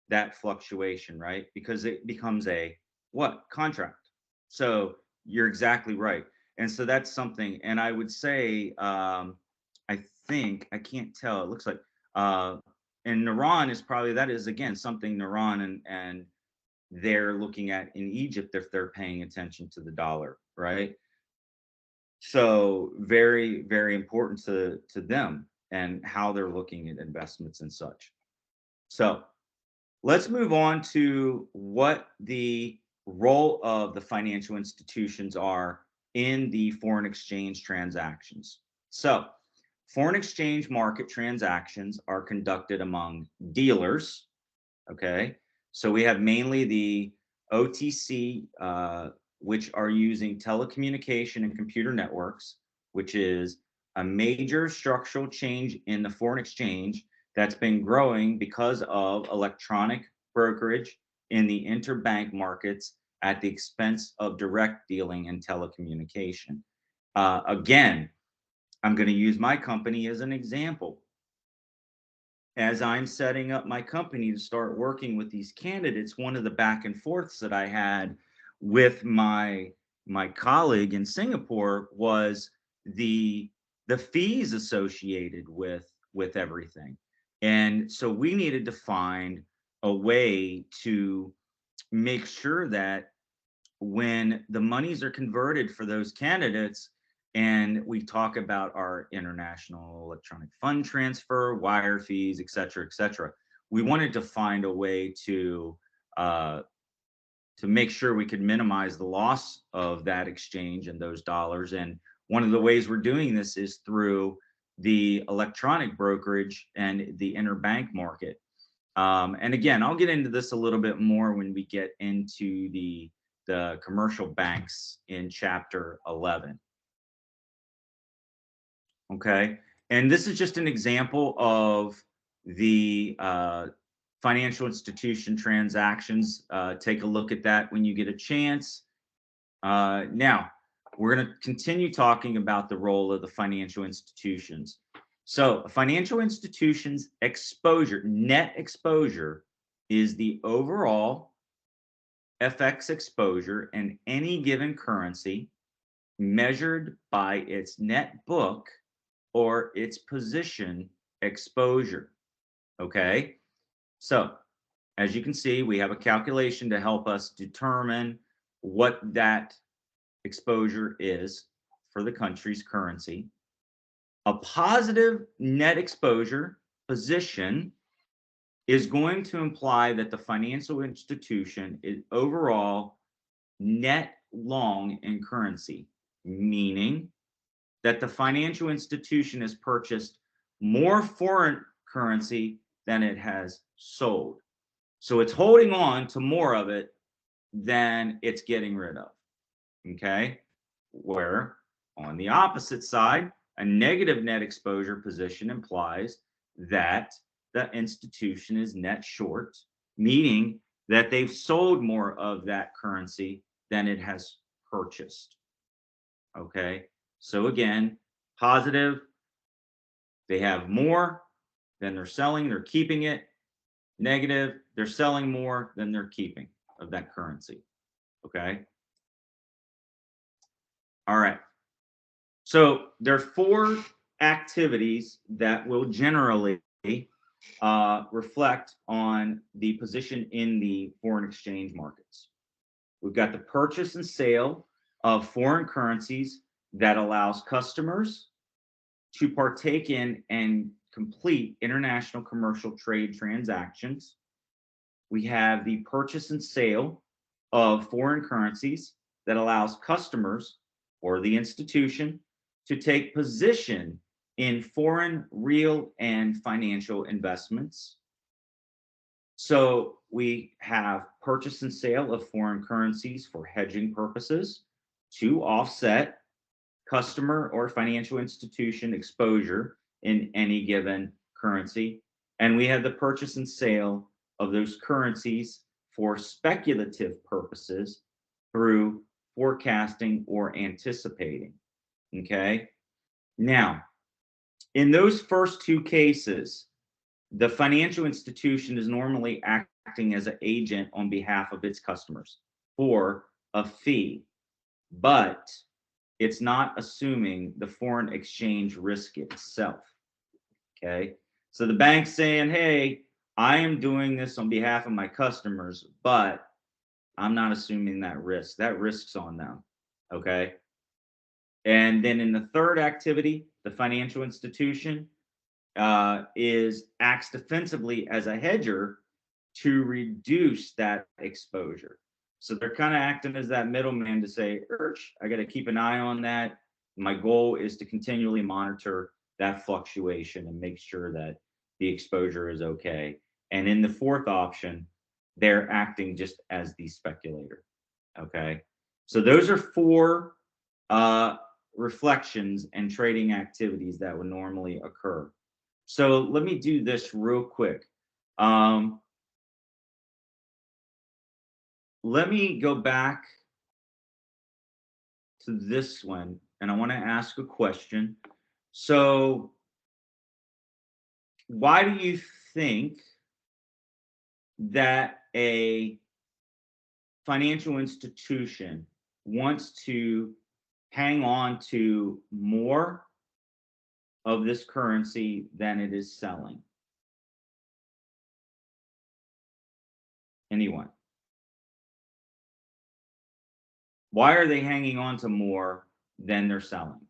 that fluctuation, right? Because it becomes a what? Contract. So you're exactly right. And so that's something. And I would say, I think, I can't tell, it looks like, and Iran is probably, that is again something Iran and they're looking at in Egypt if they're paying attention to the dollar, right? So very, very important to them and how they're looking at investments and such. So let's move on to what the role of the financial institutions are in the foreign exchange transactions. So foreign exchange market transactions are conducted among dealers, okay? So we have mainly the OTC, which are using telecommunication and computer networks, which is a major structural change in the foreign exchange that's been growing because of electronic brokerage in the interbank markets at the expense of direct dealing and telecommunication. Again, I'm going to use my company as an example. As I'm setting up my company to start working with these candidates, one of the back and forths that I had with my colleague in Singapore was the fees associated with everything. And so we needed to find a way to make sure that when the monies are converted for those candidates, and we talk about our international electronic fund transfer, wire fees, et cetera, et cetera. We wanted to find a way to make sure we could minimize the loss of that exchange and those dollars. And one of the ways we're doing this is through the electronic brokerage and the interbank market. And again, I'll get into this a little bit more when we get into the commercial banks in chapter 11. Okay, and this is just an example of the financial institution transactions. Take a look at that when you get a chance. Now, we're going to continue talking about the role of the financial institutions. So, a financial institution's exposure, net exposure, is the overall FX exposure in any given currency measured by its net book or its position exposure. Okay, so as you can see, we have a calculation to help us determine what that exposure is for the country's currency. A positive net exposure position is going to imply that the financial institution is overall net long in currency, meaning that the financial institution has purchased more foreign currency than it has sold. So it's holding on to more of it than it's getting rid of. Okay? Where on the opposite side, a negative net exposure position implies that the institution is net short, meaning that they've sold more of that currency than it has purchased. Okay? So again, positive, they have more than they're selling, they're keeping it. Negative, they're selling more than they're keeping of that currency. Okay. All right. So there are 4 activities that will generally reflect on the position in the foreign exchange markets. We've got the purchase and sale of foreign currencies that allows customers to partake in and complete international commercial trade transactions. We have the purchase and sale of foreign currencies that allows customers or the institution to take position in foreign real and financial investments. So we have purchase and sale of foreign currencies for hedging purposes to offset customer or financial institution exposure in any given currency. And we have the purchase and sale of those currencies for speculative purposes through forecasting or anticipating. Okay. Now, in those first 2 cases, the financial institution is normally acting as an agent on behalf of its customers for a fee, but it's not assuming the foreign exchange risk itself. Okay. So the bank's saying, hey, I am doing this on behalf of my customers, but I'm not assuming that risk. That risk's on them. Okay. And then in the third activity, the financial institution acts defensively as a hedger to reduce that exposure. So they're kind of acting as that middleman to say, I got to keep an eye on that. My goal is to continually monitor that fluctuation and make sure that the exposure is okay. And in the fourth option, they're acting just as the speculator. Okay. So those are 4 reflections and trading activities that would normally occur. So let me do this real quick. Let me go back to this one, and I want to ask a question. So why do you think that a financial institution wants to hang on to more of this currency than it is selling? Anyone? Why are they hanging on to more than they're selling?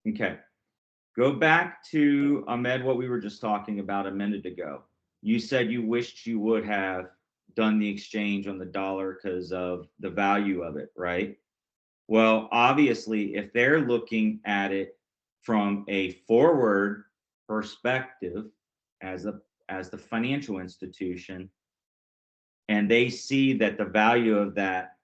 Okay. Go back to, Ahmed, what we were just talking about a minute ago. You said you wished you would have done the exchange on the dollar because of the value of it, right? Well, obviously, if they're looking at it from a forward perspective as the financial institution, and they see that the value of that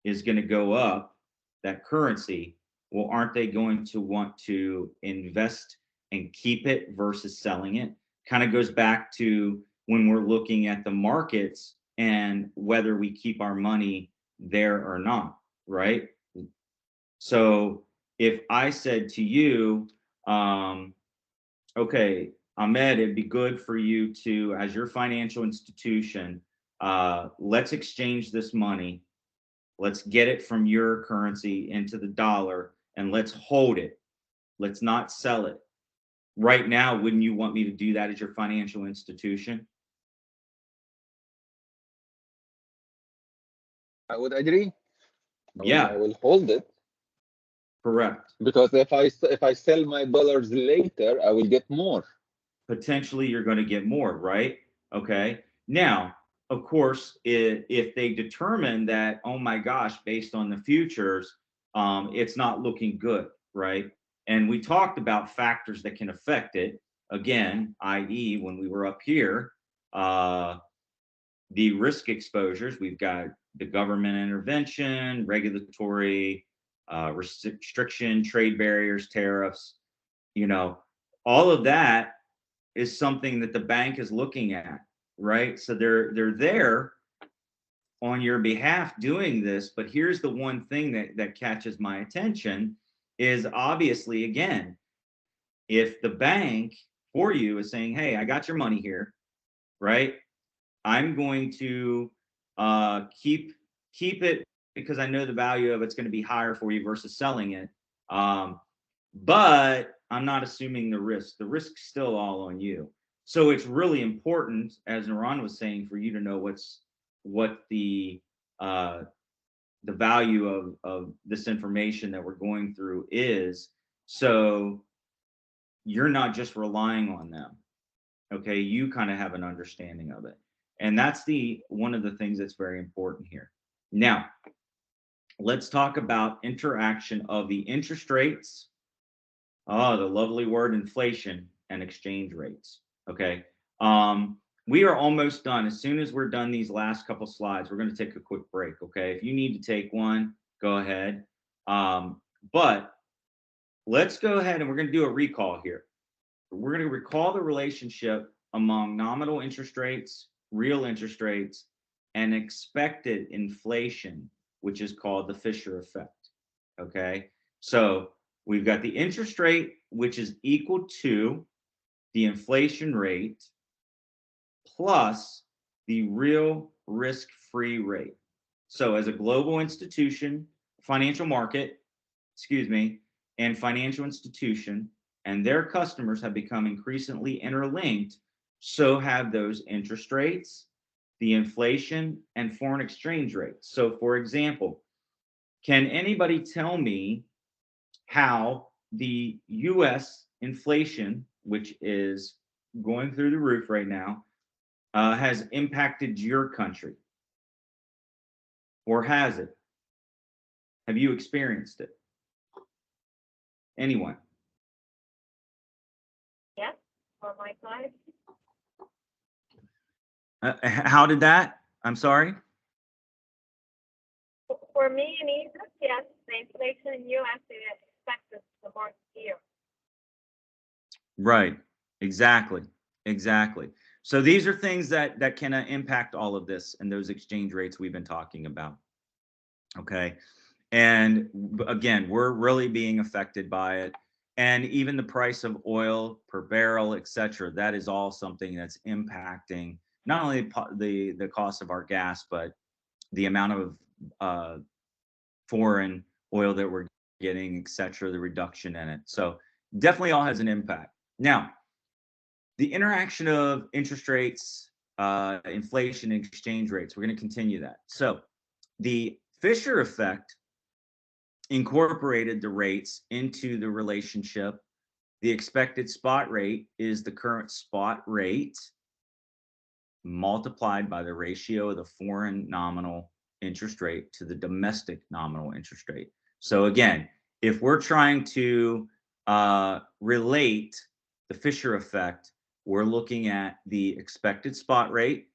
is going to go up, that currency, well, aren't they going to want to invest and keep it versus selling it? Kind of goes back to when we're looking at the markets and whether we keep our money there or not, right? So if I said to you, okay, Ahmed, it'd be good for you to, as your financial institution, let's exchange this money. Let's get it from your currency into the dollar and let's hold it. Let's not sell it. Right now, wouldn't you want me to do that as your financial institution? I would agree. Yeah, I will hold it correct. because if I sell my dollars later, I will get more. Potentially you're going to get more, right? Okay. Now, of course, if they determine that, oh my gosh, based on the futures, it's not looking good, right? And we talked about factors that can affect it. Again, i.e., when we were up here, the risk exposures, we've got the government intervention, regulatory restriction, trade barriers, tariffs, you know, all of that is something that the bank is looking at, right? So they're there on your behalf doing this. But here's the one thing that catches my attention is obviously, again, if the bank for you is saying, hey, I got your money here, right? I'm going to keep it because I know the value of it's going to be higher for you versus selling it. But I'm not assuming the risk. The risk's still all on you. So it's really important, as Naran was saying, for you to know what the value of this information that we're going through is. So you're not just relying on them. Okay, you kind of have an understanding of it. And that's one of the things that's very important here. Now, let's talk about interaction of the interest rates. Oh, the lovely word inflation and exchange rates. Okay. We are almost done. As soon as we're done these last couple slides, we're going to take a quick break. Okay. If you need to take one, go ahead. But let's go ahead and we're going to do a recall here. We're going to recall the relationship among nominal interest rates, real interest rates, and expected inflation, which is called the Fisher effect. Okay. So we've got the interest rate, which is equal to the inflation rate plus the real risk-free rate. So as a global institution, financial market, and financial institution and their customers have become increasingly interlinked, so have those interest rates, the inflation, and foreign exchange rates. So for example, can anybody tell me how the US inflation, which is going through the roof right now, has impacted your country? Or has it? Have you experienced it? Anyone? Yes, on my side. How did that? I'm sorry? For me in Egypt, yes, the inflation in US is expected the more year. Right. Exactly. So these are things that can impact all of this and those exchange rates we've been talking about. Okay. And again, we're really being affected by it. And even the price of oil per barrel, et cetera, that is all something that's impacting not only the cost of our gas, but the amount of foreign oil that we're getting, et cetera, the reduction in it. So definitely all has an impact. Now, the interaction of interest rates, inflation, and exchange rates, we're going to continue that. So the Fisher effect incorporated the rates into the relationship. The expected spot rate is the current spot rate multiplied by the ratio of the foreign nominal interest rate to the domestic nominal interest rate. So again, if we're trying to relate the Fisher effect, we're looking at the expected spot rate,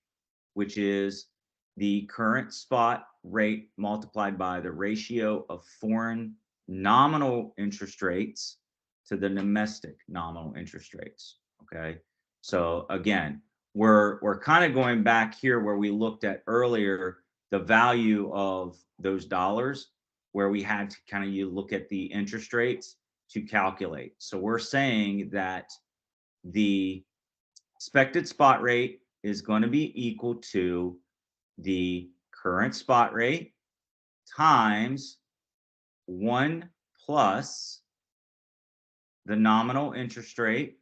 which is the current spot rate multiplied by the ratio of foreign nominal interest rates to the domestic nominal interest rates. Okay, so again, we're kind of going back here where we looked at earlier the value of those dollars, where we had to kind of you look at the interest rates to calculate. So we're saying that the expected spot rate is going to be equal to the current spot rate times 1 plus the nominal interest rate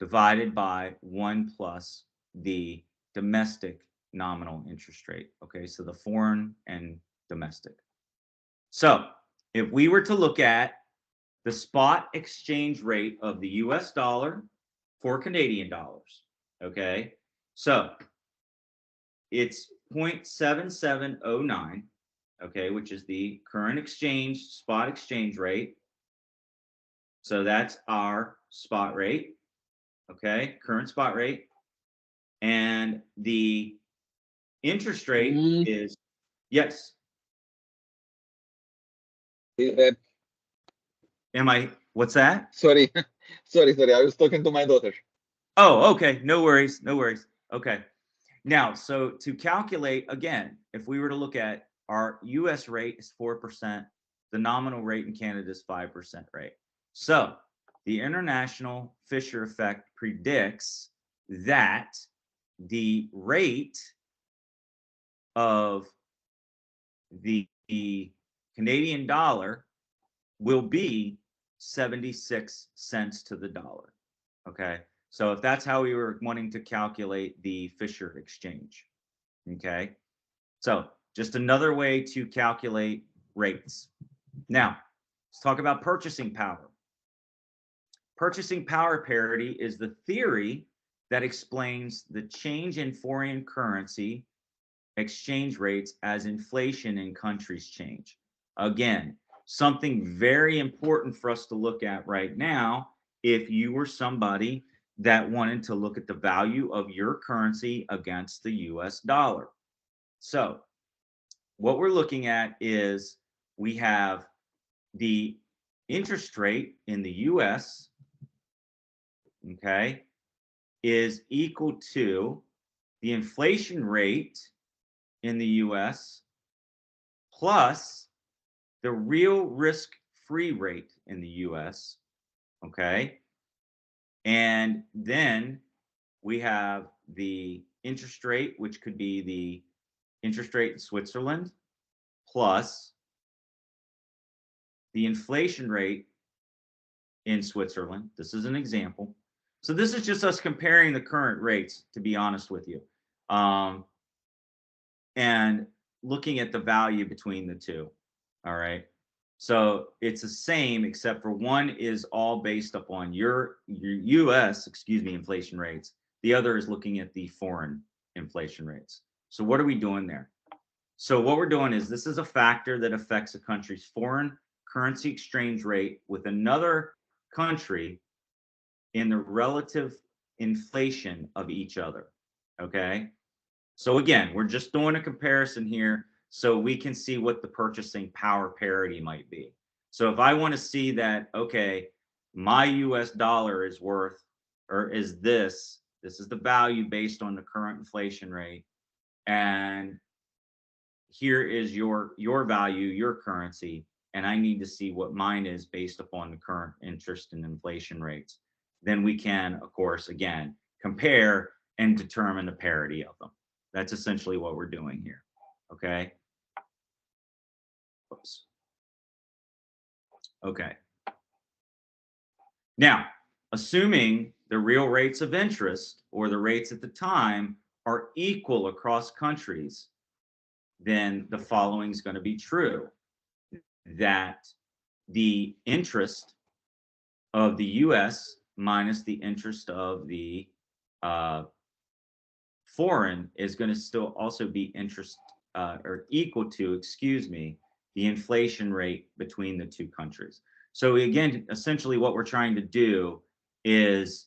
divided by 1 plus the domestic nominal interest rate. Okay, so the foreign and domestic. So if we were to look at the spot exchange rate of the US dollar for Canadian dollars, okay, so it's 0.7709, okay, which is the current spot exchange rate. So that's our spot rate, okay, current spot rate. And the interest rate is, yes. What's that? Sorry, sorry. I was talking to my daughter. Oh, okay. No worries. No worries. Okay. Now, so to calculate, again, if we were to look at our US rate is 4%, the nominal rate in Canada is 5% rate. So the international Fisher effect predicts that the rate of the Canadian dollar will be 76 cents to the dollar. Okay. So if that's how we were wanting to calculate the Fisher exchange. Okay. So just another way to calculate rates. Now, let's talk about purchasing power. Purchasing power parity is the theory that explains the change in foreign currency exchange rates as inflation in countries change. Again, something very important for us to look at right now if you were somebody that wanted to look at the value of your currency against the US dollar. So what we're looking at is we have the interest rate in the US, okay, is equal to the inflation rate in the US plus the real risk-free rate in the US, okay? And then we have the interest rate, which could be the interest rate in Switzerland, plus the inflation rate in Switzerland. This is an example. So this is just us comparing the current rates, to be honest with you, and looking at the value between the two. All right. So it's the same, except for one is all based upon your US, inflation rates. The other is looking at the foreign inflation rates. So what are we doing there? So what we're doing is this is a factor that affects a country's foreign currency exchange rate with another country in the relative inflation of each other. Okay. So again, we're just doing a comparison here so we can see what the purchasing power parity might be. So if I want to see that, okay, my US dollar is worth, or is this is the value based on the current inflation rate. And here is your value, your currency. And I need to see what mine is based upon the current interest and inflation rates. Then we can, of course, again, compare and determine the parity of them. That's essentially what we're doing here. Okay. Oops. Okay. Now, assuming the real rates of interest or the rates at the time are equal across countries, then the following is going to be true. that the interest of the US minus the interest of the foreign is going to still also be interest or equal to, excuse me, the inflation rate between the two countries. So again, essentially what we're trying to do is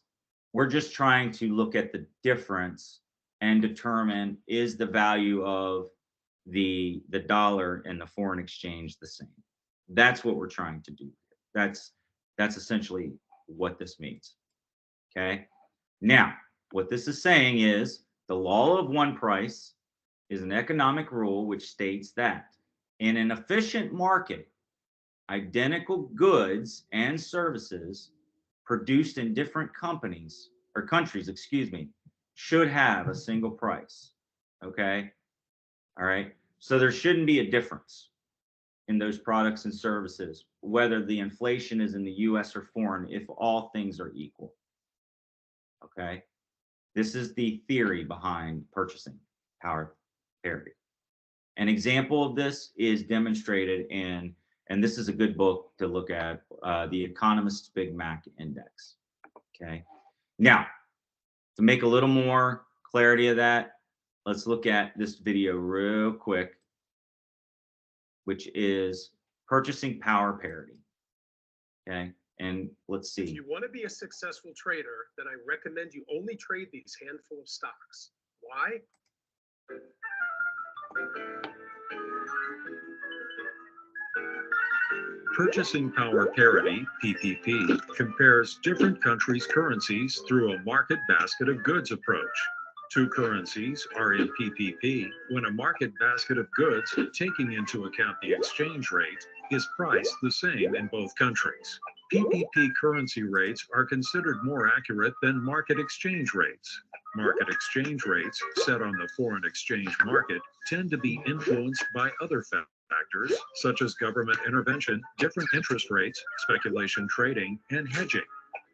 we're just trying to look at the difference and determine, is the value of the dollar and the foreign exchange the same? That's what we're trying to do. That's essentially what this means. Okay. Now, what this is saying is the law of one price is an economic rule which states that in an efficient market, identical goods and services produced in different companies or countries, excuse me, should have a single price. Okay. All right. So there shouldn't be a difference in those products and services, whether the inflation is in the US or foreign, if all things are equal. Okay. This is the theory behind purchasing power parity. An example of this is demonstrated in, and this is a good book to look at, The Economist's Big Mac Index. Okay. Now, to make a little more clarity of that, let's look at this video real quick, which is purchasing power parity. Okay. And let's see. If you want to be a successful trader, then I recommend you only trade these handful of stocks. Why? Purchasing Power Parity, PPP, compares different countries' currencies through a market basket of goods approach. Two currencies are in PPP when a market basket of goods, taking into account the exchange rate, is priced the same in both countries. PPP currency rates are considered more accurate than market exchange rates. Market exchange rates set on the foreign exchange market tend to be influenced by other factors such as government intervention, different interest rates, speculation trading, and hedging.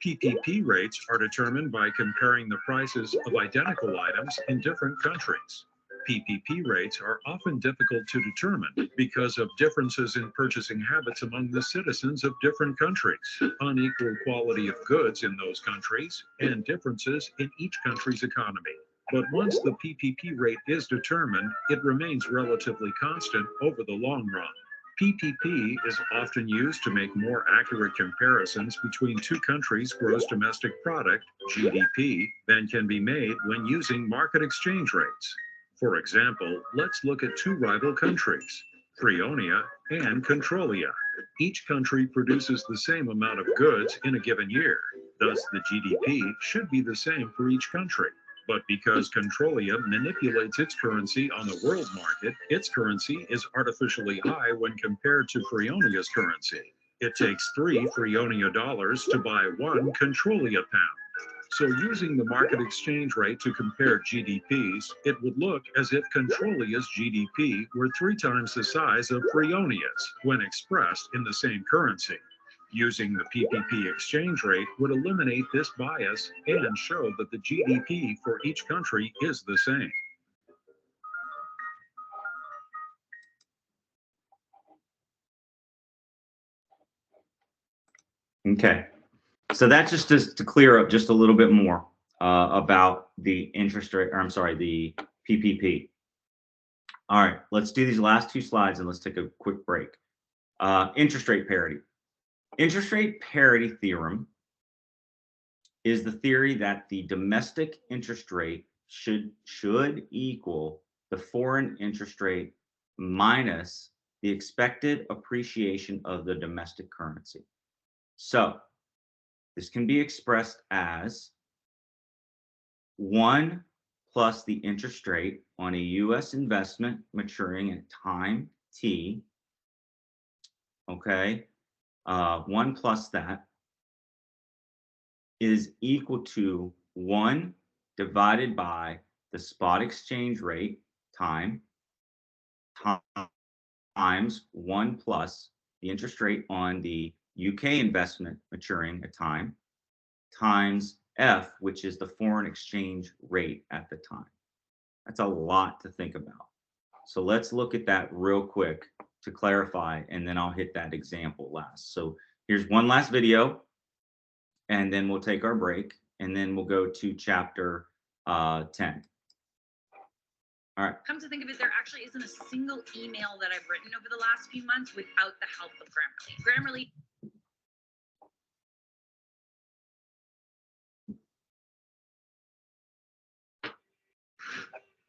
PPP rates are determined by comparing the prices of identical items in different countries. PPP rates are often difficult to determine because of differences in purchasing habits among the citizens of different countries, unequal quality of goods in those countries, and differences in each country's economy. But once the PPP rate is determined, it remains relatively constant over the long run. PPP is often used to make more accurate comparisons between two countries' gross domestic product, GDP, than can be made when using market exchange rates. For example, let's look at two rival countries, Freonia and Controlia. Each country produces the same amount of goods in a given year. Thus, the GDP should be the same for each country. But because Controlia manipulates its currency on the world market, its currency is artificially high when compared to Freonia's currency. It takes 3 Freonia dollars to buy 1 Controlia pound. So using the market exchange rate to compare GDPs, it would look as if Controlia's GDP were 3 times the size of Freonia's when expressed in the same currency. Using the PPP exchange rate would eliminate this bias and show that the GDP for each country is the same. Okay. So that's just to clear up just a little bit more about the interest rate, or I'm sorry, the PPP. All right, let's do these last 2 slides and let's take a quick break. Interest rate parity. Interest rate parity theorem is the theory that the domestic interest rate should equal the foreign interest rate minus the expected appreciation of the domestic currency. So this can be expressed as 1 plus the interest rate on a US investment maturing at time T, okay, 1 plus that is equal to 1 divided by the spot exchange rate times 1 plus the interest rate on the UK investment maturing at time times F, which is the foreign exchange rate at the time. That's a lot to think about. So let's look at that real quick to clarify, and then I'll hit that example last. So here's one last video, and then we'll take our break, and then we'll go to chapter 10. All right. Come to think of it, there actually isn't a single email that I've written over the last few months without the help of Grammarly. Grammarly.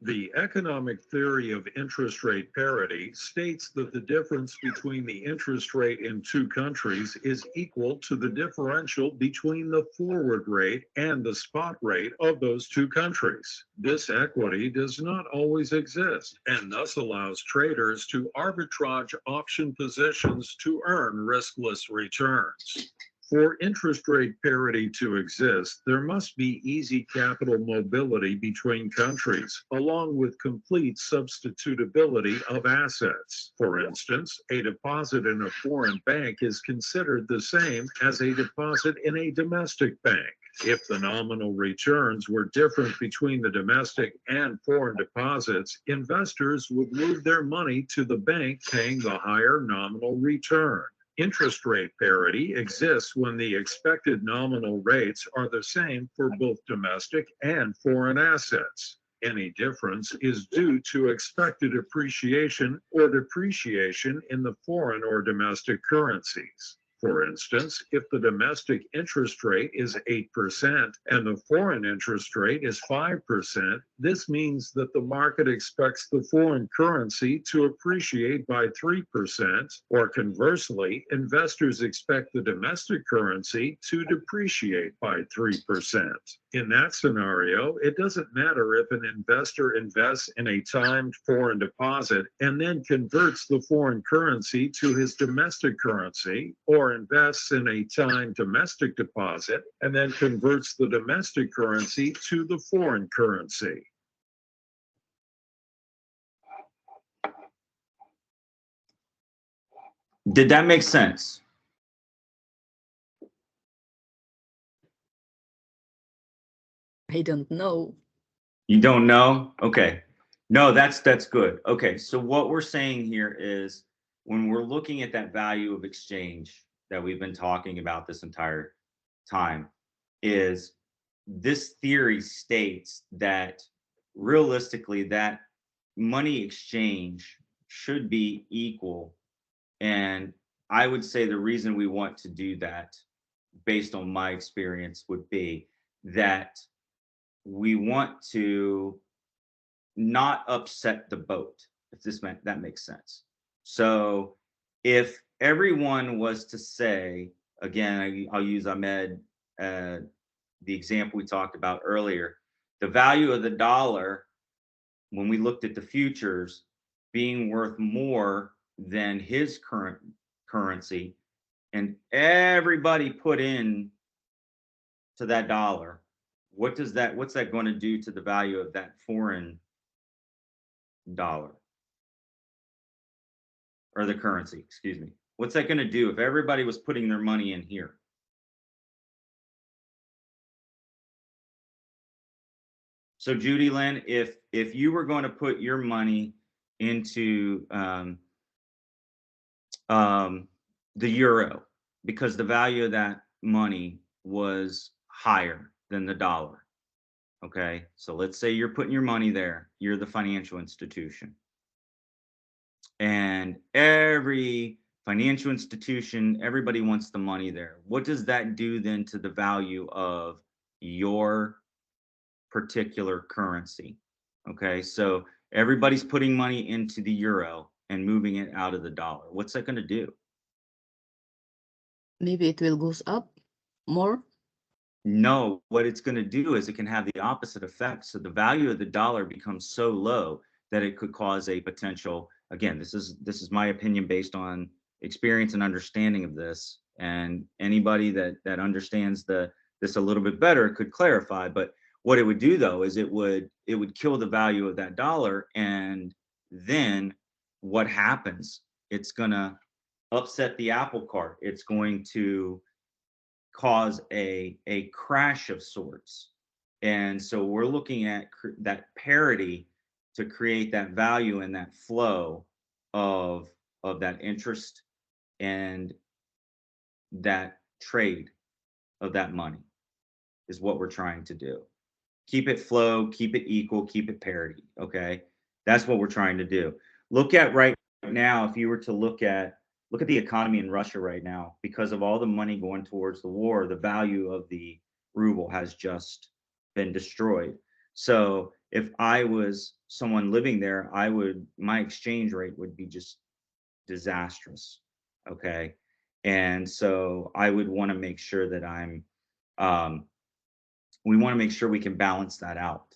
The economic theory of interest rate parity states that the difference between the interest rate in two countries is equal to the differential between the forward rate and the spot rate of those two countries. This equity does not always exist and thus allows traders to arbitrage option positions to earn riskless returns. For interest rate parity to exist, there must be easy capital mobility between countries, along with complete substitutability of assets. For instance, a deposit in a foreign bank is considered the same as a deposit in a domestic bank. If the nominal returns were different between the domestic and foreign deposits, investors would move their money to the bank paying the higher nominal return. Interest rate parity exists when the expected nominal rates are the same for both domestic and foreign assets. Any difference is due to expected appreciation or depreciation in the foreign or domestic currencies. For instance, if the domestic interest rate is 8% and the foreign interest rate is 5%, this means that the market expects the foreign currency to appreciate by 3%, or conversely, investors expect the domestic currency to depreciate by 3%. In that scenario, it doesn't matter if an investor invests in a timed foreign deposit and then converts the foreign currency to his domestic currency, or invests in a timed domestic deposit and then converts the domestic currency to the foreign currency. Did that make sense? I don't know. You don't know? Okay. No, that's good. Okay, so what we're saying here is when we're looking at that value of exchange that we've been talking about this entire time, is this theory states that realistically that money exchange should be equal. And I would say the reason we want to do that, based on my experience, would be that we want to not upset the boat, if that makes sense. So if everyone was to say, again, I'll use Ahmed, the example we talked about earlier, the value of the dollar, when we looked at the futures, being worth more than his current currency, and everybody put in to that dollar, what's that going to do to the value of that foreign dollar, or the currency, excuse me? What's that going to do if everybody was putting their money in here? So Judy Lynn, if you were going to put your money into the euro, because the value of that money was higher than the dollar, okay? So let's say you're putting your money there, you're the financial institution. And every financial institution, everybody wants the money there. What does that do then to the value of your particular currency? Okay, so everybody's putting money into the euro and moving it out of the dollar. What's that going to do? Maybe it will goes up more. No, what it's going to do is it can have the opposite effect. So the value of the dollar becomes so low that it could cause a potential, again, this is my opinion based on experience and understanding of this, and anybody that understands this a little bit better could clarify. But what it would do though is it would kill the value of that dollar, and then what happens? It's going to upset the apple cart. It's going to cause a crash of sorts. And so we're looking at that parity to create that value and that flow of of that interest and that trade of that money is what we're trying to do. Keep it flow, keep it equal, keep it parity. Okay. That's what we're trying to do. Look at right now, if you were to look at the economy in Russia right now, because of all the money going towards the war, the value of the ruble has just been destroyed. So if I was someone living there, my exchange rate would be just disastrous. Okay. And so I would want to make sure that we want to make sure we can balance that out.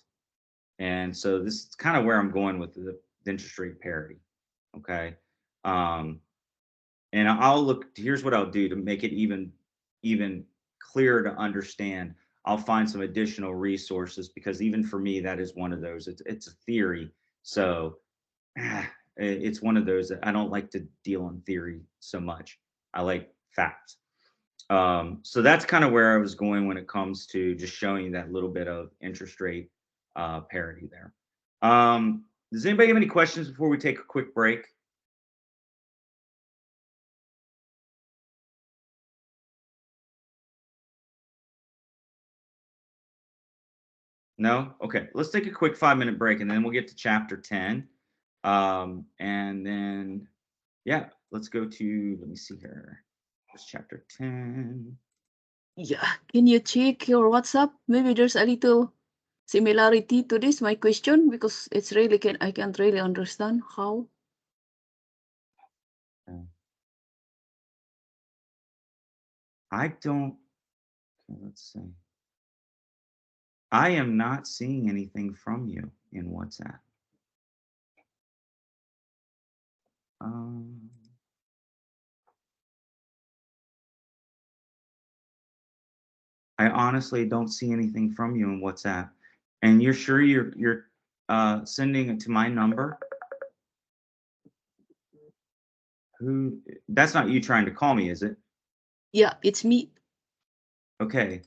And so this is kind of where I'm going with the interest rate parity. Okay. And here's what I'll do to make it even clearer to understand. I'll find some additional resources, because even for me, that is one of those. It's a theory. So it's one of those that I don't like to deal in theory so much. I like facts. So that's kind of where I was going when it comes to just showing you that little bit of interest rate parity there. Does anybody have any questions before we take a quick break? No? Okay, let's take a quick 5-minute break and then we'll get to chapter 10. And then, yeah, let's go to, let me see here. There's chapter 10. Yeah, can you check your WhatsApp? Maybe there's a little similarity to this, my question, because it's really I can't really understand how. I don't, let's see. I am not seeing anything from you in WhatsApp. I honestly don't see anything from you in WhatsApp. And you're sure you're sending it to my number? That's not you trying to call me, is it? Yeah, it's me. Okay.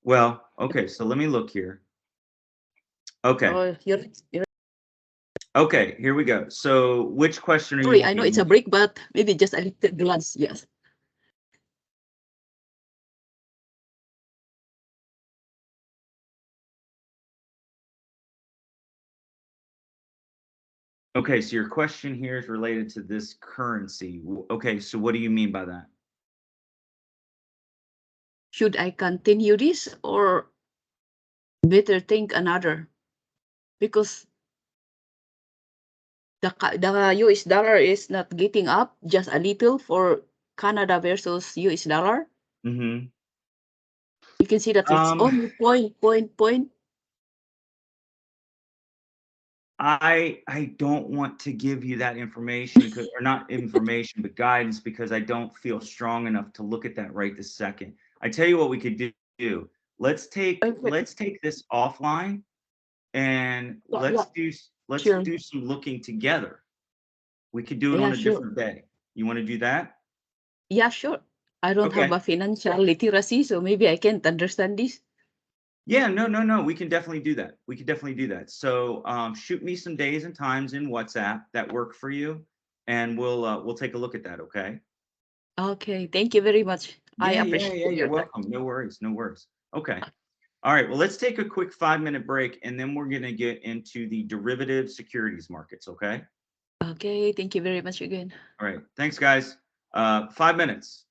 Well, okay, so let me look here. Okay. Oh, you're Okay, here we go. So which question are you sorry, I know it's a wanting? break, but maybe just a little glance. Yes. Okay, so your question here is related to this currency. Okay, so what do you mean by that? Should I continue this or better think another? Because the US dollar is not getting up just a little for Canada versus US dollar. Mm-hmm. You can see that it's only point. I don't want to give you that information, or not information, but guidance, because I don't feel strong enough to look at that right this second. I tell you what we could do. Let's take this offline, and let's Sure. do some looking together. We could do it Yeah, on a sure. different day. You want to do that? Yeah, sure. I don't have Okay. a financial literacy, so maybe I can't understand this. Yeah, no. We can definitely do that. We can definitely do that. So shoot me some days and times in WhatsApp that work for you, and we'll take a look at that. Okay. Okay, thank you very much. I Yeah. appreciate You're your time. welcome. No worries. Okay. All right. Well, let's take a quick 5-minute break, and then we're gonna get into the derivative securities markets. Okay. Okay, thank you very much again. All right. Thanks, guys. 5 minutes.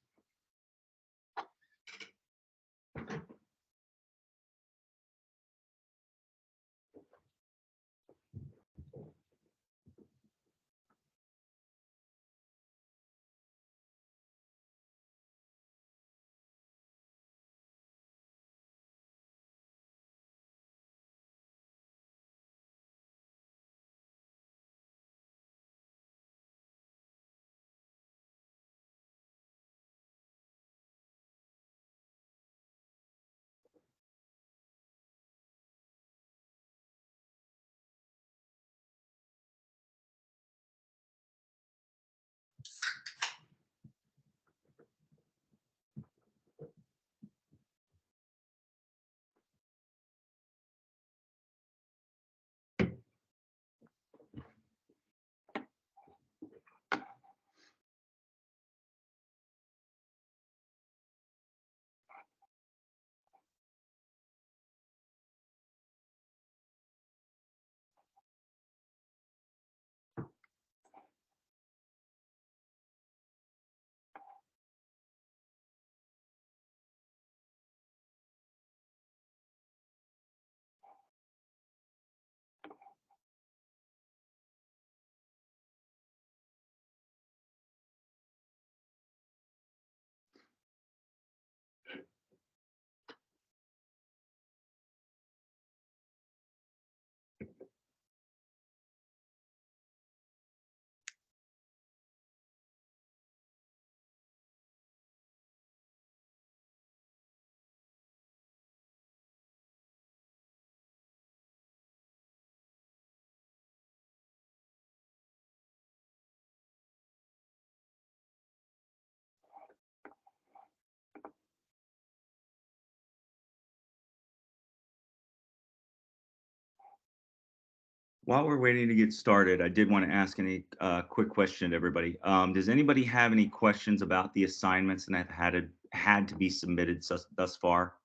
While we're waiting to get started, I did want to ask any quick question to everybody. Does anybody have any questions about the assignments that have had to be submitted thus far?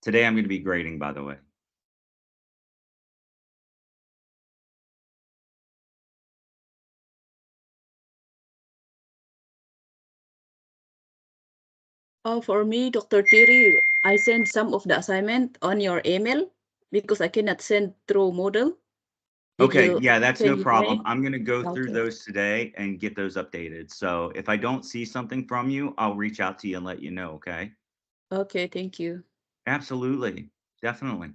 Today I'm going to be grading, by the way. Oh, for me, Dr. Thierry, I send some of the assignment on your email because I cannot send through Moodle. Okay, yeah, that's no Can you problem. try? I'm going to go through Okay. those today and get those updated. So if I don't see something from you, I'll reach out to you and let you know, okay? Okay, thank you. Absolutely. Definitely.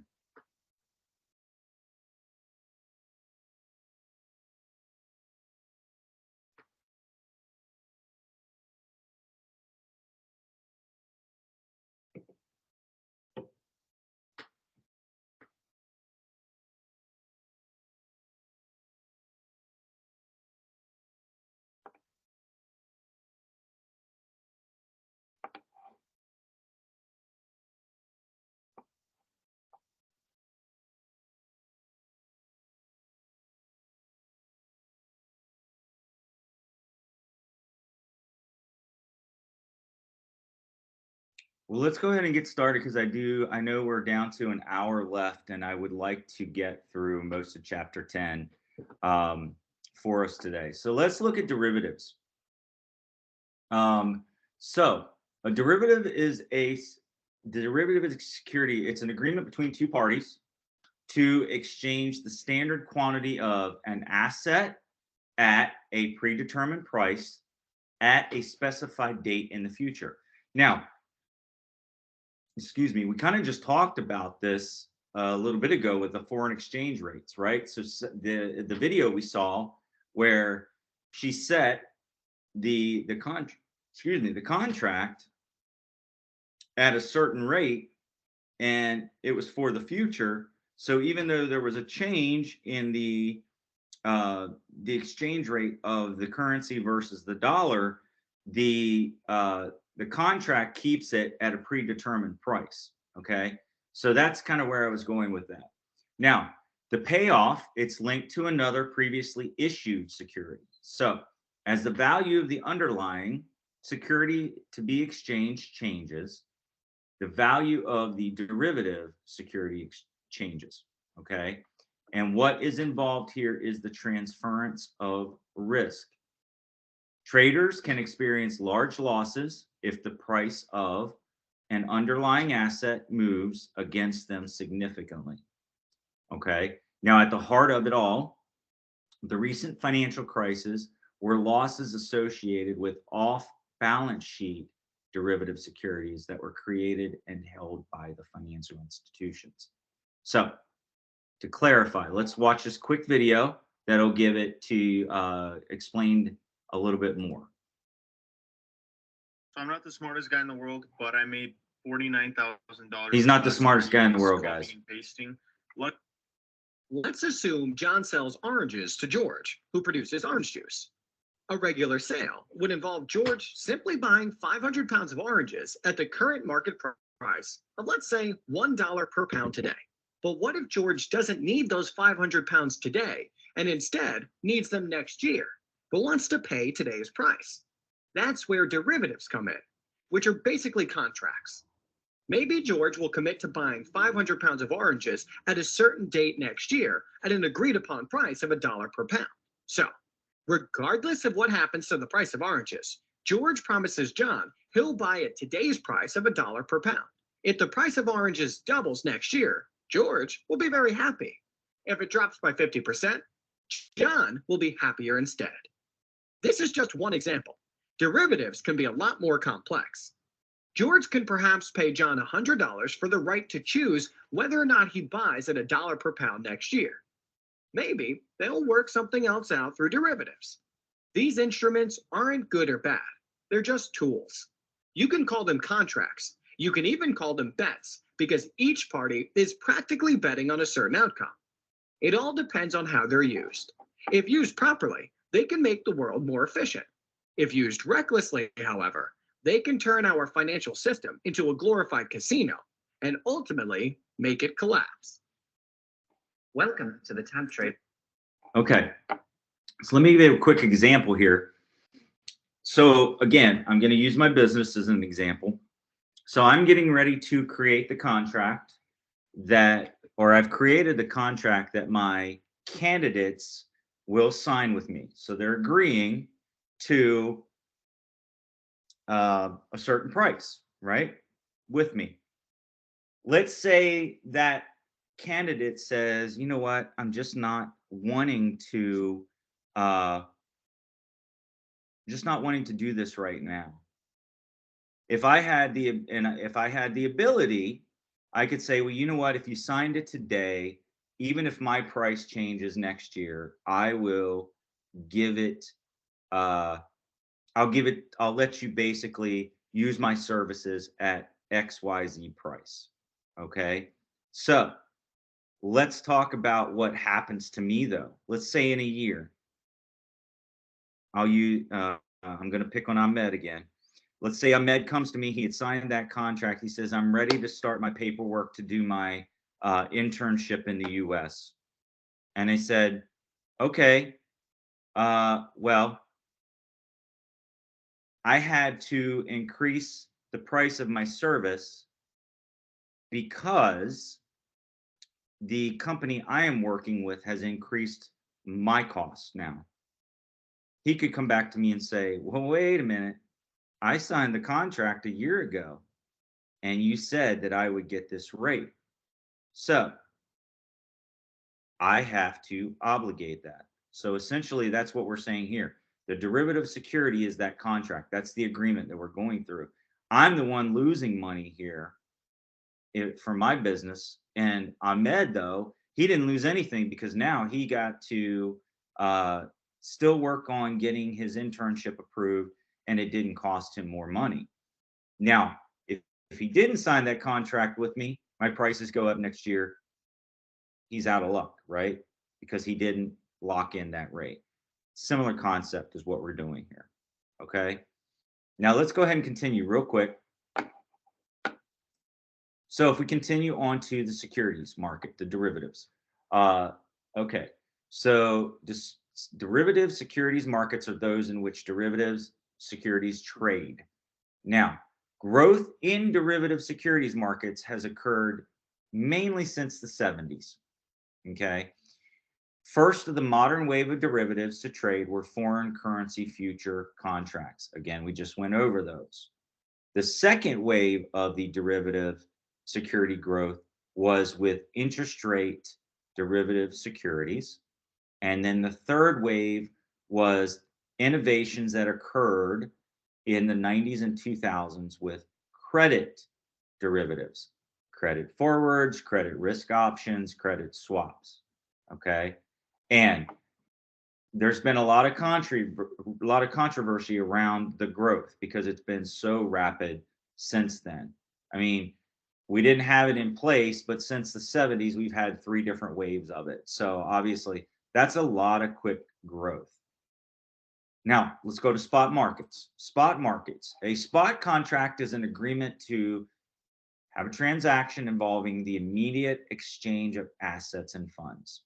Well, let's go ahead and get started because I know we're down to an hour left and I would like to get through most of chapter 10 for us today. So let's look at derivatives. So a derivative is a security. It's an agreement between two parties to exchange the standard quantity of an asset at a predetermined price at a specified date in the future. Now, excuse me, we kind of just talked about this a little bit ago with the foreign exchange rates, right? So the video we saw where she set the contract at a certain rate and it was for the future. So even though there was a change in the exchange rate of the currency versus the dollar, the contract keeps it at a predetermined price. Okay, so that's kind of where I was going with that. Now, the payoff, it's linked to another previously issued security. So as the value of the underlying security to be exchanged changes, the value of the derivative security changes. Okay. And what is involved here is the transference of risk. Traders can experience large losses if the price of an underlying asset moves against them significantly. Okay. Now, at the heart of it all, the recent financial crisis were losses associated with off-balance sheet derivative securities that were created and held by the financial institutions. So, to clarify, let's watch this quick video that'll give it to explained a little bit more. So I'm not the smartest guy in the world, but I made $49,000. He's not the smartest guy in the world, guys. And pasting. Let's assume John sells oranges to George, who produces orange juice. A regular sale would involve George simply buying 500 pounds of oranges at the current market price of, let's say, $1 per pound today. But what if George doesn't need those 500 pounds today and instead needs them next year, but wants to pay today's price? That's where derivatives come in, which are basically contracts. Maybe George will commit to buying 500 pounds of oranges at a certain date next year at an agreed upon price of $1 per pound. So, regardless of what happens to the price of oranges, George promises John he'll buy at today's price of $1 per pound. If the price of oranges doubles next year, George will be very happy. If it drops by 50%, John will be happier instead. This is just one example. Derivatives can be a lot more complex. George can perhaps pay John $100 for the right to choose whether or not he buys at $1 per pound next year. Maybe they'll work something else out through derivatives. These instruments aren't good or bad. They're just tools. You can call them contracts. You can even call them bets because each party is practically betting on a certain outcome. It all depends on how they're used. If used properly, they can make the world more efficient. If used recklessly, however, they can turn our financial system into a glorified casino and ultimately make it collapse. Welcome to the temp trade. Okay, so let me give you a quick example here. So again, I'm going to use my business as an example. So I'm getting ready to create the contract that, or I've created the contract that my candidates will sign with me. So they're agreeing to a certain price, right, with me. Let's say that candidate says, you know what, I'm just not wanting to do this right now. If I had the ability, I could say, well, you know what, if you signed it today, even if my price changes next year, I will give it, I'll let you basically use my services at XYZ price. Okay. So let's talk about what happens to me though. Let's say in a year, I'm going to pick on Ahmed again. Let's say Ahmed comes to me, he had signed that contract. He says, I'm ready to start my paperwork to do my internship in the US. And I said, okay, well, I had to increase the price of my service because the company I am working with has increased my costs now. He could come back to me and say, well, wait a minute. I signed the contract a year ago and you said that I would get this rate. So I have to obligate that. So essentially that's what we're saying here. The derivative security is that contract. That's the agreement that we're going through. I'm the one losing money here for my business. And Ahmed, though, he didn't lose anything because now he got to still work on getting his internship approved, and it didn't cost him more money. Now, if he didn't sign that contract with me, my prices go up next year. He's out of luck, right? Because he didn't lock in that rate. Similar concept is what we're doing here. Okay. Now let's go ahead and continue real quick. So if we continue on to the securities market, the derivatives. Okay. So this derivative securities markets are those in which derivatives securities trade. Now, growth in derivative securities markets has occurred mainly since the 70s. Okay. First of the modern wave of derivatives to trade were foreign currency future contracts. Again, we just went over those. The second wave of the derivative security growth was with interest rate derivative securities. And then the third wave was innovations that occurred in the 90s and 2000s with credit derivatives, credit forwards, credit risk options, credit swaps. Okay. And there's been a lot of controversy around the growth because it's been so rapid since then. I mean, we didn't have it in place, but since the 70s, we've had 3 different waves of it. So obviously, that's a lot of quick growth. Now, let's go to spot markets. Spot markets. A spot contract is an agreement to have a transaction involving the immediate exchange of assets and funds.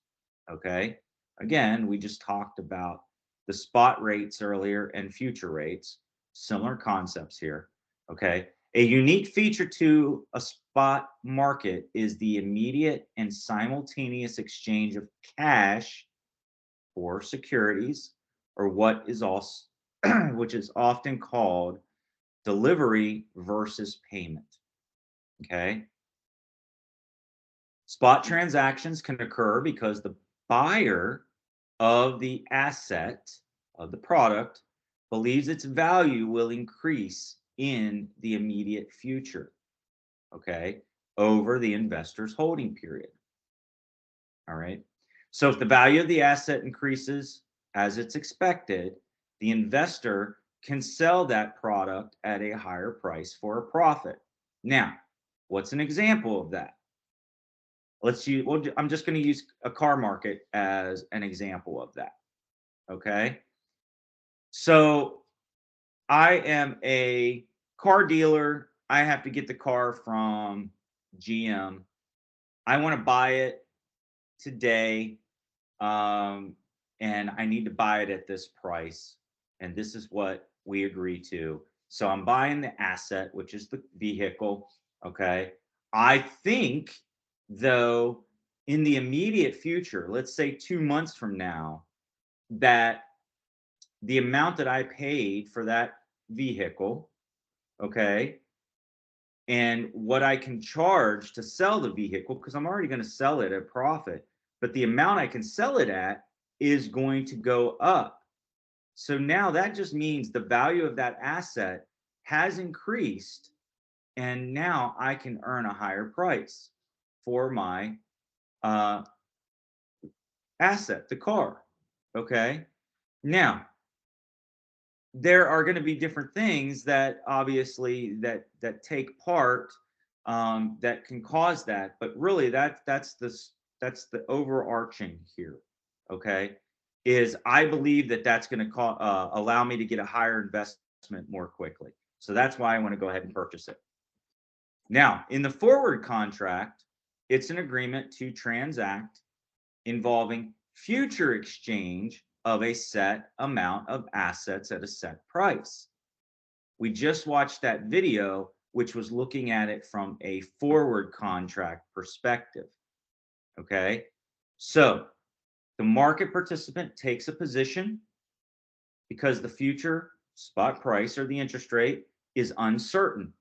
Okay. Again, we just talked about the spot rates earlier and future rates, similar concepts here. Okay. A unique feature to a spot market is the immediate and simultaneous exchange of cash for securities, or what is also, which is often called delivery versus payment. Okay. Spot transactions can occur because the buyer of the asset, of the product, believes its value will increase in the immediate future, okay, over the investor's holding period. All right. So if the value of the asset increases as it's expected, the investor can sell that product at a higher price for a profit. Now, what's an example of that? I'm just going to use a car market as an example of that. Okay. So I am a car dealer. I have to get the car from GM. I want to buy it today, and I need to buy it at this price, and this is what we agree to. So I'm buying the asset, which is the vehicle. Okay. I think, though, in the immediate future, let's say 2 months from now, that the amount that I paid for that vehicle, okay, and what I can charge to sell the vehicle, because I'm already going to sell it at profit, but the amount I can sell it at is going to go up. So now that just means the value of that asset has increased, and now I can earn a higher price for my asset, the car. Okay. Now, there are going to be different things that obviously that take part that can cause that, but really that's the overarching here. Okay, is I believe that that's going to allow me to get a higher investment more quickly. So that's why I want to go ahead and purchase it. Now, in the forward contract, it's an agreement to transact involving future exchange of a set amount of assets at a set price. We just watched that video, which was looking at it from a forward contract perspective. Okay, so the market participant takes a position because the future spot price or the interest rate is uncertain.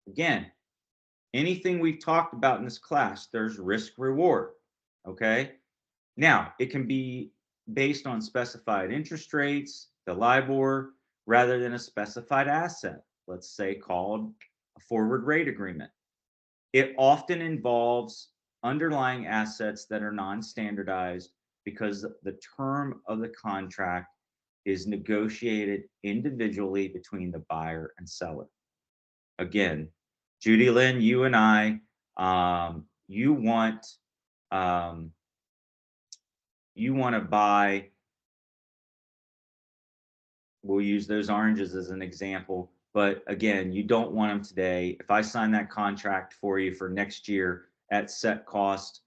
Again, anything we've talked about in this class, there's risk reward. Okay, now it can be based on specified interest rates, the LIBOR, rather than a specified asset, let's say called a forward rate agreement. It often involves underlying assets that are non-standardized because the term of the contract is negotiated individually between the buyer and seller. Again, Judy Lynn, you and I, you want to buy, we'll use those oranges as an example, but again, you don't want them today. If I sign that contract for you for next year at set cost,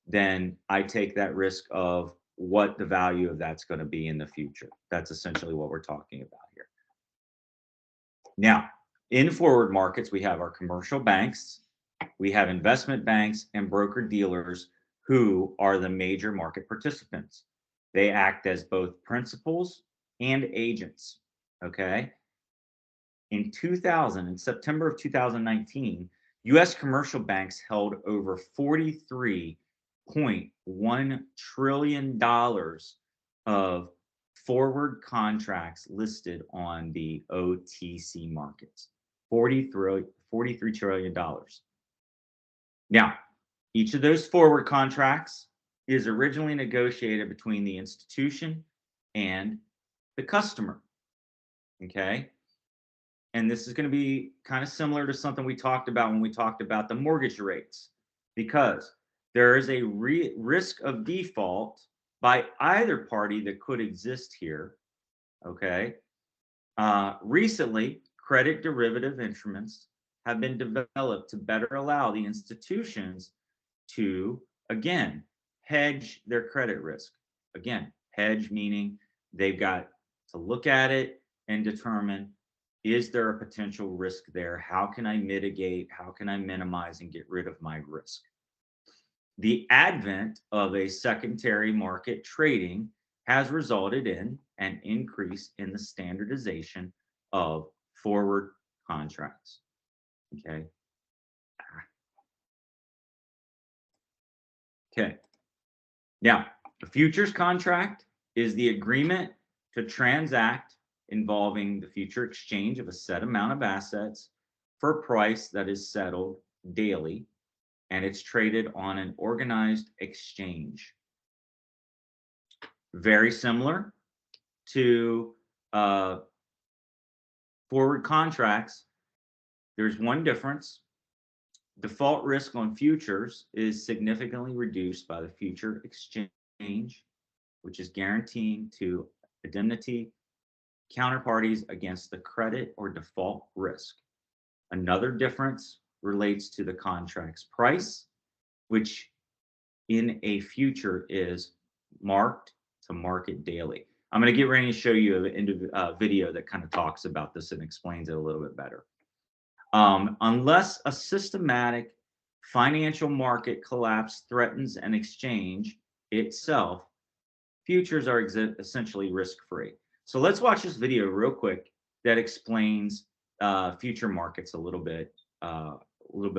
then I take that risk of what the value of that's going to be in the future. That's essentially what we're talking about here. Now, in forward markets, we have our commercial banks, we have investment banks and broker dealers who are the major market participants. They act as both principals and agents. Okay. In September of 2019, US commercial banks held over $43.1 trillion of forward contracts listed on the OTC markets. $43 trillion. Now, each of those forward contracts is originally negotiated between the institution and the customer. Okay. And this is going to be kind of similar to something we talked about when we talked about the mortgage rates, because there is a risk of default by either party that could exist here. Okay. Recently, credit derivative instruments have been developed to better allow the institutions to, again, hedge their credit risk. Again, hedge meaning they've got to look at it and determine, is there a potential risk there? How can I mitigate? How can I minimize and get rid of my risk? The advent of a secondary market trading has resulted in an increase in the standardization of forward contracts. Okay. Okay. Now, a futures contract is the agreement to transact involving the future exchange of a set amount of assets for a price that is settled daily, and it's traded on an organized exchange. Very similar to forward contracts. There's one difference. Default risk on futures is significantly reduced by the future exchange, which is guaranteeing to indemnity counterparties against the credit or default risk. Another difference relates to the contract's price. which in a future is marked to market daily. I'm going to get ready to show you a video that kind of talks about this and explains it a little bit better. Unless a systematic financial market collapse threatens an exchange itself, futures are essentially risk-free. So let's watch this video real quick that explains future markets a little bit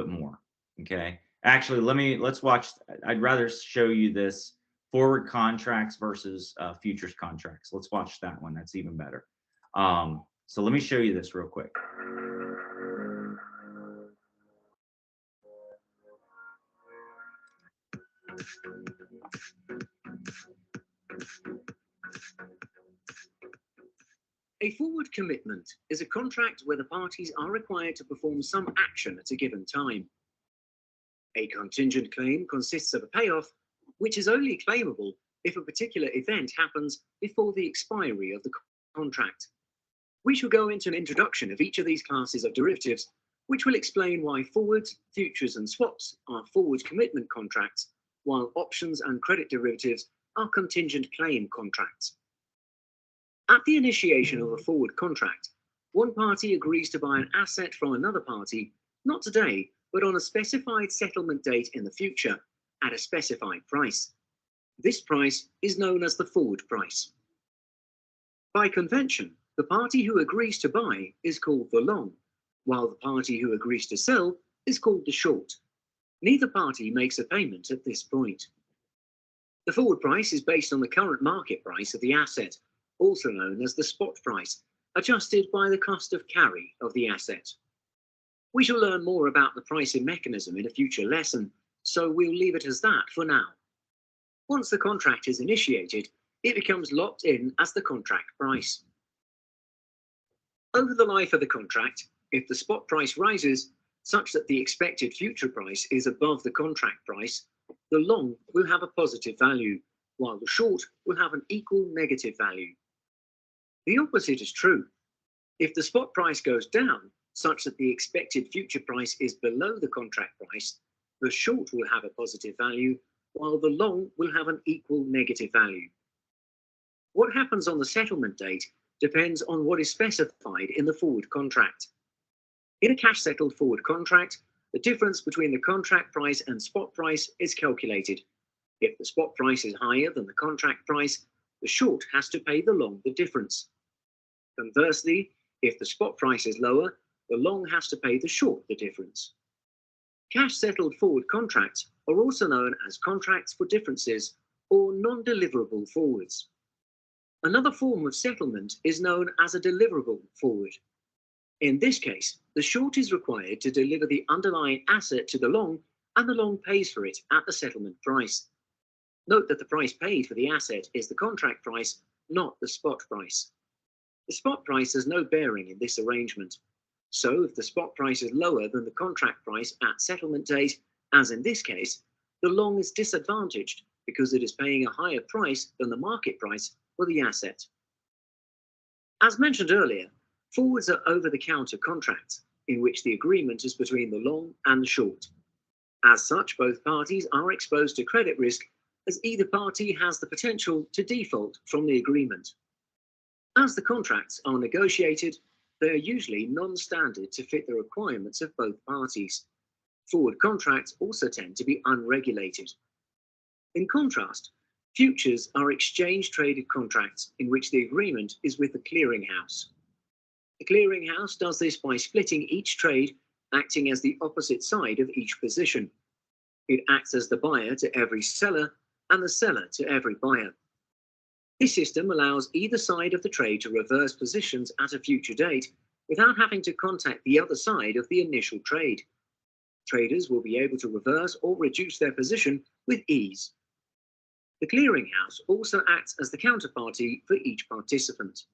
more. Okay. Actually, let's watch. I'd rather show you this forward contracts versus futures contracts. Let's watch that one. That's even better. So let me show you this real quick. A forward commitment is a contract where the parties are required to perform some action at a given time. A contingent claim consists of a payoff, which is only claimable if a particular event happens before the expiry of the contract. We shall go into an introduction of each of these classes of derivatives, which will explain why forwards, futures, and swaps are forward commitment contracts, while options and credit derivatives are contingent claim contracts. At the initiation of a forward contract, one party agrees to buy an asset from another party, not today, but on a specified settlement date in the future, at a specified price. This price is known as the forward price. By convention, the party who agrees to buy is called the long, while the party who agrees to sell is called the short. Neither party makes a payment at this point. The forward price is based on the current market price of the asset, also known as the spot price, adjusted by the cost of carry of the asset. We shall learn more about the pricing mechanism in a future lesson, so we'll leave it as that for now. Once the contract is initiated, it becomes locked in as the contract price. Over the life of the contract, if the spot price rises such that the expected future price is above the contract price, the long will have a positive value, while the short will have an equal negative value. The opposite is true. If the spot price goes down such that the expected future price is below the contract price, the short will have a positive value, while the long will have an equal negative value. What happens on the settlement date depends on what is specified in the forward contract. In a cash-settled forward contract, the difference between the contract price and spot price is calculated. If the spot price is higher than the contract price, the short has to pay the long the difference. Conversely, if the spot price is lower, the long has to pay the short the difference. Cash-settled forward contracts are also known as contracts for differences or non-deliverable forwards. Another form of settlement is known as a deliverable forward. In this case, the short is required to deliver the underlying asset to the long, and the long pays for it at the settlement price. Note that the price paid for the asset is the contract price, not the spot price. The spot price has no bearing in this arrangement. So if the spot price is lower than the contract price at settlement date, as in this case, the long is disadvantaged because it is paying a higher price than the market price for the asset. As mentioned earlier, forwards are over-the-counter contracts in which the agreement is between the long and the short. As such, both parties are exposed to credit risk as either party has the potential to default from the agreement. As the contracts are negotiated, they are usually non-standard to fit the requirements of both parties. Forward contracts also tend to be unregulated. In contrast, futures are exchange-traded contracts in which the agreement is with the clearinghouse. The clearinghouse does this by splitting each trade, acting as the opposite side of each position. It acts as the buyer to every seller and the seller to every buyer. This system allows either side of the trade to reverse positions at a future date without having to contact the other side of the initial trade. Traders will be able to reverse or reduce their position with ease. The clearinghouse also acts as the counterparty for each participant.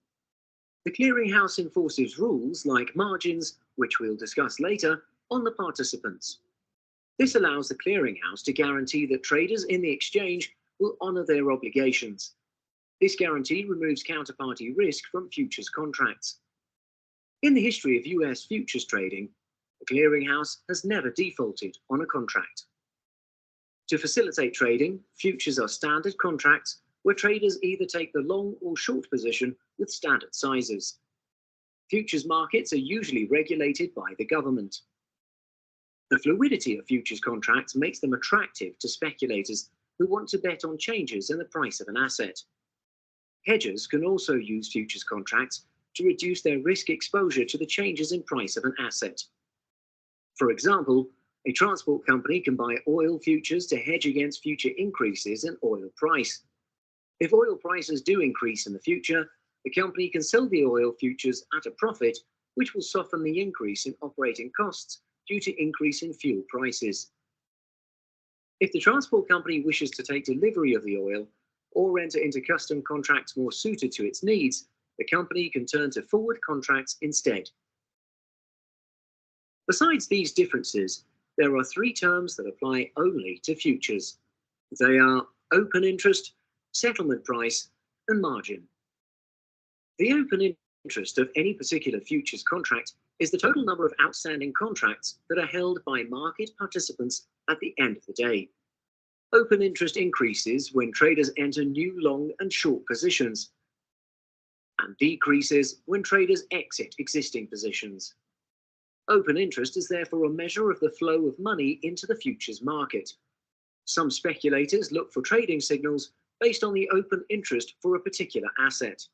The clearinghouse enforces rules like margins, which we'll discuss later, on the participants. This allows the clearinghouse to guarantee that traders in the exchange will honor their obligations. This guarantee removes counterparty risk from futures contracts. In the history of US futures trading, the clearinghouse has never defaulted on a contract. To facilitate trading, futures are standard contracts where traders either take the long or short position with standard sizes. Futures markets are usually regulated by the government. The fluidity of futures contracts makes them attractive to speculators who want to bet on changes in the price of an asset. Hedgers can also use futures contracts to reduce their risk exposure to the changes in price of an asset. For example, a transport company can buy oil futures to hedge against future increases in oil price. If oil prices do increase in the future, the company can sell the oil futures at a profit, which will soften the increase in operating costs due to increase in fuel prices. If the transport company wishes to take delivery of the oil or enter into custom contracts more suited to its needs, the company can turn to forward contracts instead. Besides these differences, there are three terms that apply only to futures. They are open interest, settlement price, and margin. The open interest of any particular futures contract is the total number of outstanding contracts that are held by market participants at the end of the day. Open interest increases when traders enter new long and short positions, and decreases when traders exit existing positions. Open interest is therefore a measure of the flow of money into the futures market. Some speculators look for trading signals based on the open interest for a particular asset.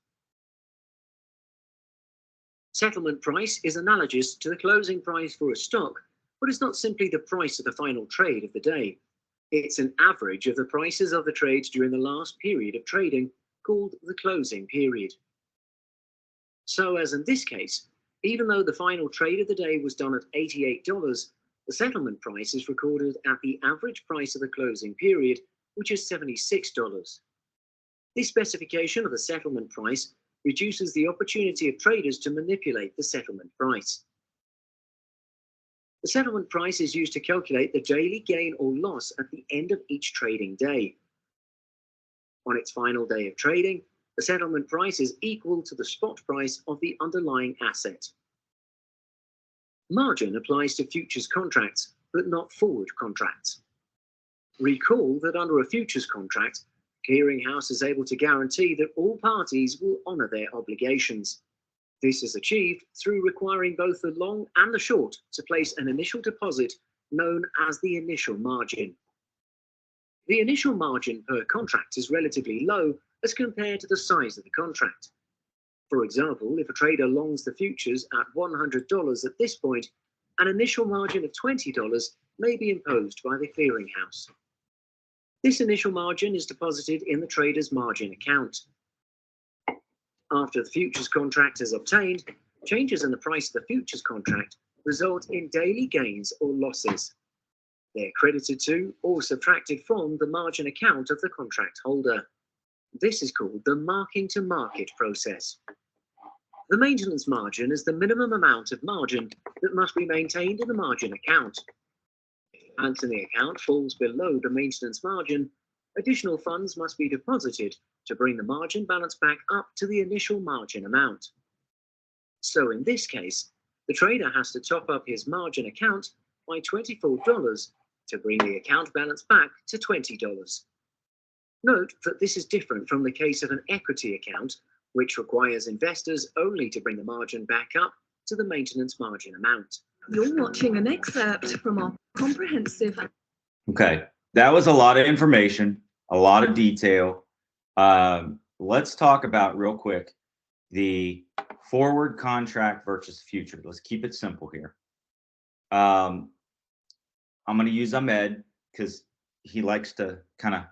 Settlement price is analogous to the closing price for a stock, but it's not simply the price of the final trade of the day. It's an average of the prices of the trades during the last period of trading, called the closing period. So as in this case, even though the final trade of the day was done at $88, the settlement price is recorded at the average price of the closing period, which is $76. This specification of the settlement price reduces the opportunity of traders to manipulate the settlement price. The settlement price is used to calculate the daily gain or loss at the end of each trading day. On its final day of trading, the settlement price is equal to the spot price of the underlying asset. Margin applies to futures contracts, but not forward contracts. Recall that under a futures contract, the clearinghouse is able to guarantee that all parties will honour their obligations. This is achieved through requiring both the long and the short to place an initial deposit known as the initial margin. The initial margin per contract is relatively low as compared to the size of the contract. For example, if a trader longs the futures at $100 at this point, an initial margin of $20 may be imposed by the clearinghouse. This initial margin is deposited in the trader's margin account. After the futures contract is obtained, changes in the price of the futures contract result in daily gains or losses. They're credited to or subtracted from the margin account of the contract holder. This is called the marking to market process. The maintenance margin is the minimum amount of margin that must be maintained in the margin account. If the balance in the account falls below the maintenance margin, additional funds must be deposited to bring the margin balance back up to the initial margin amount. So in this case, the trader has to top up his margin account by $24 to bring the account balance back to $20. Note that this is different from the case of an equity account, which requires investors only to bring the margin back up to the maintenance margin amount. You're watching an excerpt from our comprehensive. Okay, that was a lot of information, a lot of detail. Let's talk about real quick the forward contract versus future. Let's keep it simple here. I'm going to use Ahmed because he likes to kind of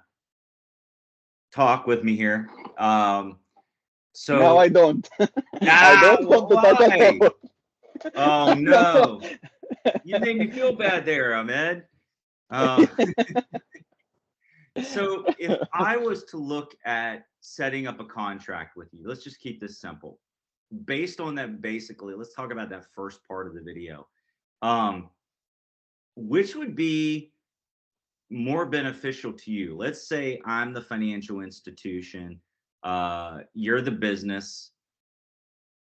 talk with me here. So no, I don't. I don't want to talk about. Oh no, you made me feel bad there, Ahmed. So if I was to look at setting up a contract with you, let's just keep this simple. Based on that, basically, let's talk about that first part of the video. Which would be more beneficial to you? Let's say I'm the financial institution, you're the business.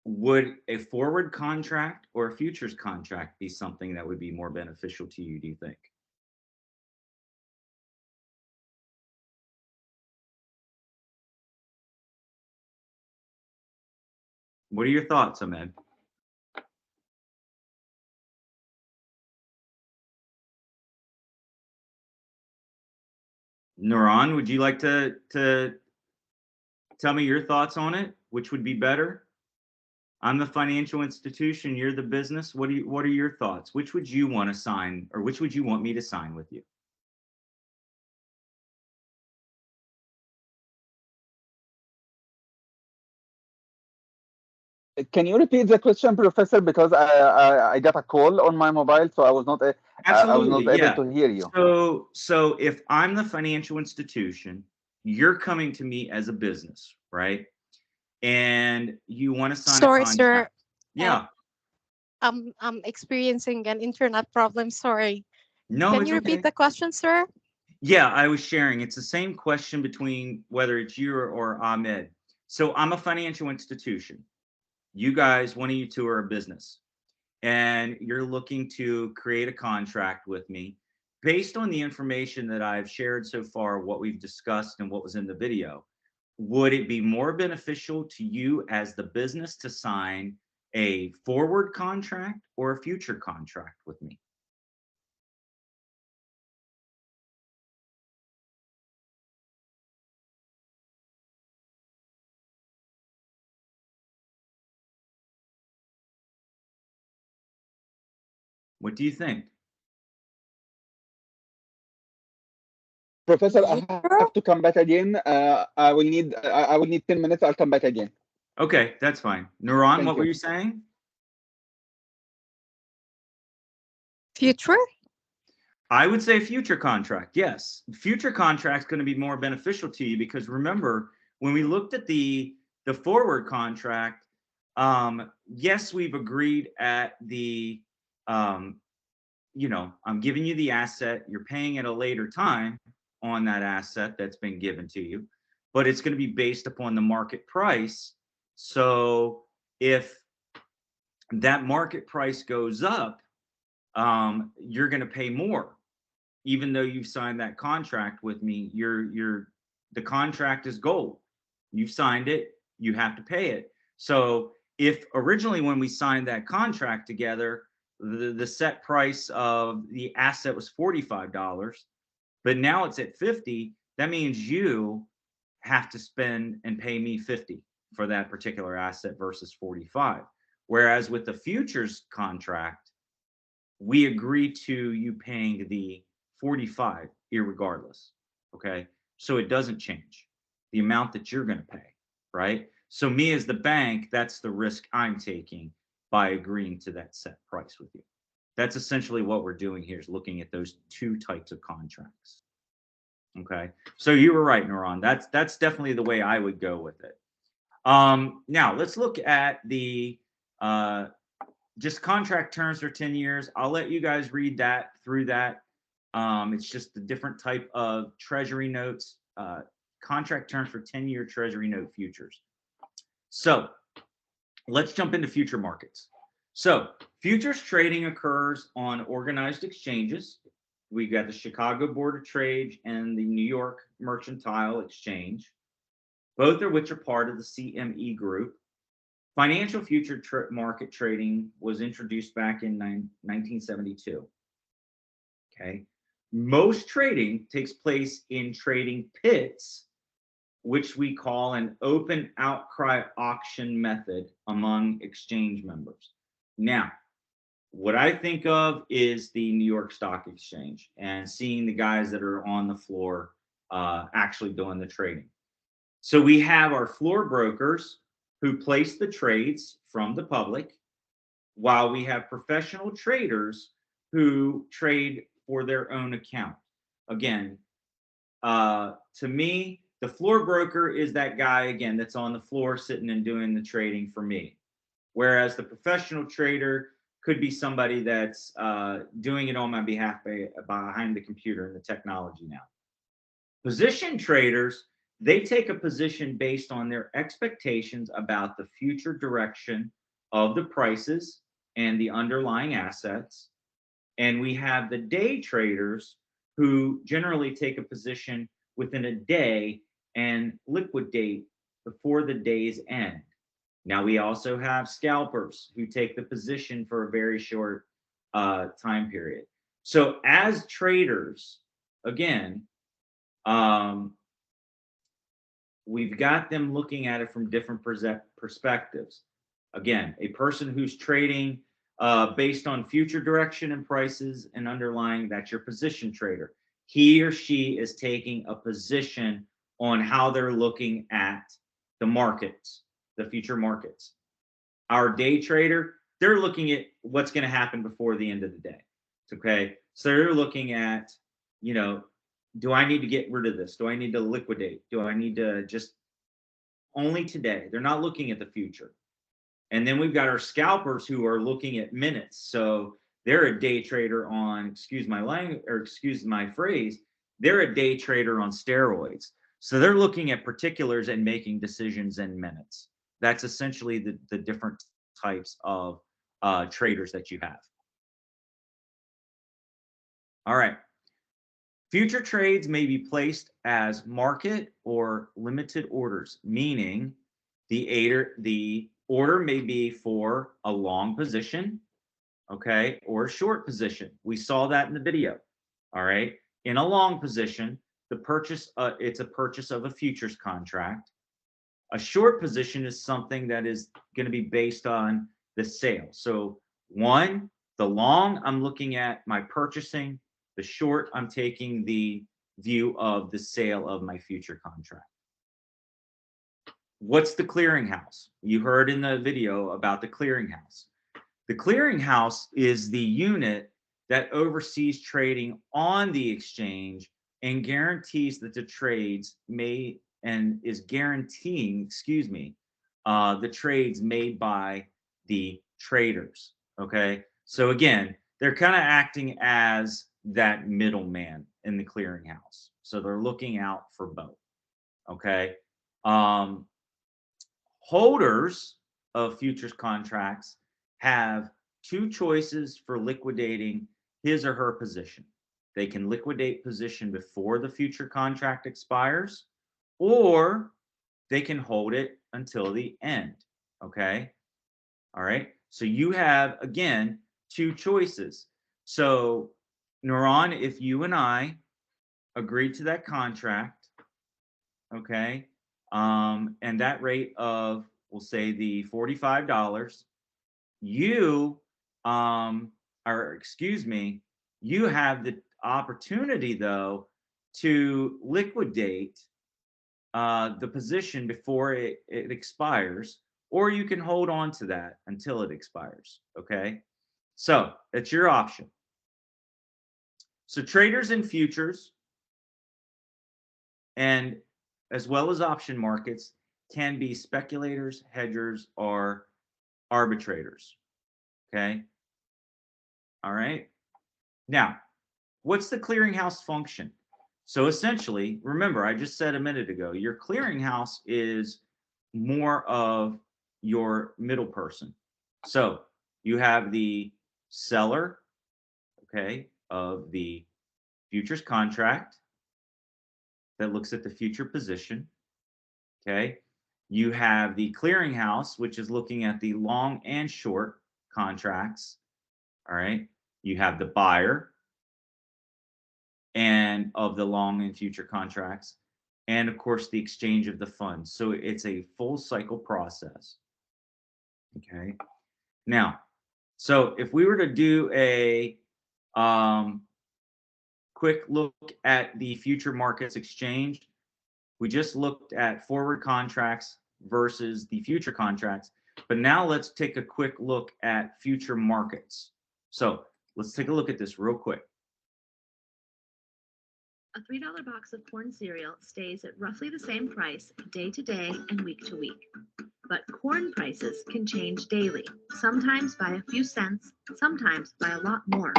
Would a forward contract or a futures contract be something that would be more beneficial to you, do you think? What are your thoughts, Ahmed? Nuran, would you like to tell me your thoughts on it? Which would be better? I'm the financial institution, you're the business. What are your thoughts? Which would you want to sign, or which would you want me to sign with you? Can you repeat the question, Professor? Because I got a call on my mobile, so I was not Absolutely, able yeah. to hear you. So if I'm the financial institution, you're coming to me as a business, right? And you want to sign a Sorry, contract. sir. Yeah. I'm experiencing an internet problem. Sorry. No, Can it's you repeat okay. the question, sir? Yeah, I was sharing. It's the same question between whether it's you or Ahmed. So I'm a financial institution. You guys, one of you two are a business, and you're looking to create a contract with me based on the information that I've shared so far, what we've discussed and what was in the video. Would it be more beneficial to you as the business to sign a forward contract or a future contract with me? What do you think? Professor, I have to come back again. I will need 10 minutes. I'll come back again. Okay, that's fine. Nuran, Thank what you. were you saying? Future? I would say future contract. Yes, future contract's going to be more beneficial to you because remember when we looked at the forward contract, yes, we've agreed at the, you know, I'm giving you the asset, you're paying at a later time on that asset that's been given to you, but it's going to be based upon the market price. So if that market price goes up, you're going to pay more, even though you've signed that contract with me. The contract is gold. You've signed it, you have to pay it. So if originally when we signed that contract together, the set price of the asset was $45, but now it's at 50, that means you have to spend and pay me 50 for that particular asset versus 45. Whereas with the futures contract, we agree to you paying the 45 irregardless. Okay. So it doesn't change the amount that you're going to pay. Right. So me as the bank, that's the risk I'm taking by agreeing to that set price with you. That's essentially what we're doing here, is looking at those two types of contracts. Okay. So you were right, Nuran. That's definitely the way I would go with it. Now let's look at the, just contract terms for 10 years. I'll let you guys read that through that. It's just a different type of treasury notes, contract terms for 10-year treasury note futures. So let's jump into future markets. So futures trading occurs on organized exchanges. We got the Chicago Board of Trade and the New York Mercantile Exchange, both of which are part of the CME group. Financial future market trading was introduced back in 1972. Okay. Most trading takes place in trading pits, which we call an open outcry auction method among exchange members. Now, what I think of is the New York Stock Exchange and seeing the guys that are on the floor actually doing the trading. So we have our floor brokers who place the trades from the public, while we have professional traders who trade for their own account. Again, to me, the floor broker is that guy, again, that's on the floor sitting and doing the trading for me. Whereas the professional trader could be somebody that's doing it on my behalf behind the computer and the technology now. Position traders, they take a position based on their expectations about the future direction of the prices and the underlying assets. And we have the day traders who generally take a position within a day and liquidate before the day's end. Now we also have scalpers who take the position for a very short time period. So as traders, again, we've got them looking at it from different perspectives. Again, a person who's trading based on future direction and prices and underlying, that's your position trader. He or she is taking a position on how they're looking at the markets, the future markets. Our day trader, they're looking at what's going to happen before the end of the day. Okay. So they're looking at, you know, do I need to get rid of this? Do I need to liquidate? Do I need to just only today? They're not looking at the future. And then we've got our scalpers who are looking at minutes. So they're a day trader on, excuse my language, or excuse my phrase, they're a day trader on steroids. So they're looking at particulars and making decisions in minutes. That's essentially the different types of traders that you have. All right. Future trades may be placed as market or limited orders, meaning the order may be for a long position, okay, or a short position. We saw that in the video. All right. In a long position, the purchase, it's a purchase of a futures contract. A short position is something that is going to be based on the sale. So one, the long, I'm looking at my purchasing. The short, I'm taking the view of the sale of my future contract. What's the clearinghouse? You heard in the video about the clearinghouse. The clearinghouse is the unit that oversees trading on the exchange and guarantees that the trades may and is guaranteeing, excuse me, the trades made by the traders. Okay. So again, they're kind of acting as that middleman in the clearinghouse. So they're looking out for both. Okay. Holders of futures contracts have two choices for liquidating his or her position. They can liquidate position before the future contract expires, or they can hold it until the end. Okay. All right. So you have, again, two choices. So Nuran, if you and I agree to that contract, okay, and that rate of, we'll say the $45, you, or excuse me, you have the opportunity though to liquidate the position before it expires, or you can hold on to that until it expires. Okay, so that's your option. So traders in futures and as well as option markets can be speculators, hedgers, or arbitrators. Okay. All right. Now, what's the clearinghouse function? So essentially, remember, I just said a minute ago, your clearinghouse is more of your middle person. So you have the seller, okay, of the futures contract that looks at the future position. Okay. You have the clearinghouse, which is looking at the long and short contracts. All right. You have the buyer and of the long and future contracts, and of course the exchange of the funds. So it's a full cycle process. Okay. Now, so if we were to do a quick look at the future markets exchanged, we just looked at forward contracts versus the future contracts, but now let's take a quick look at future markets. So let's take a look at this real quick. A $3 box of corn cereal stays at roughly the same price day to day and week to week. But corn prices can change daily, sometimes by a few cents, sometimes by a lot more.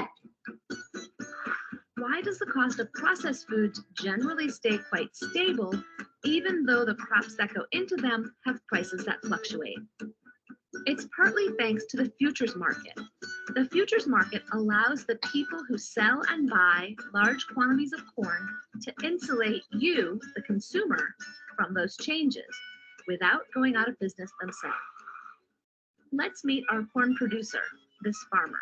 Why does the cost of processed foods generally stay quite stable, even though the crops that go into them have prices that fluctuate? It's partly thanks to the futures market. The futures market allows the people who sell and buy large quantities of corn to insulate you, the consumer, from those changes without going out of business themselves. Let's meet our corn producer, this farmer.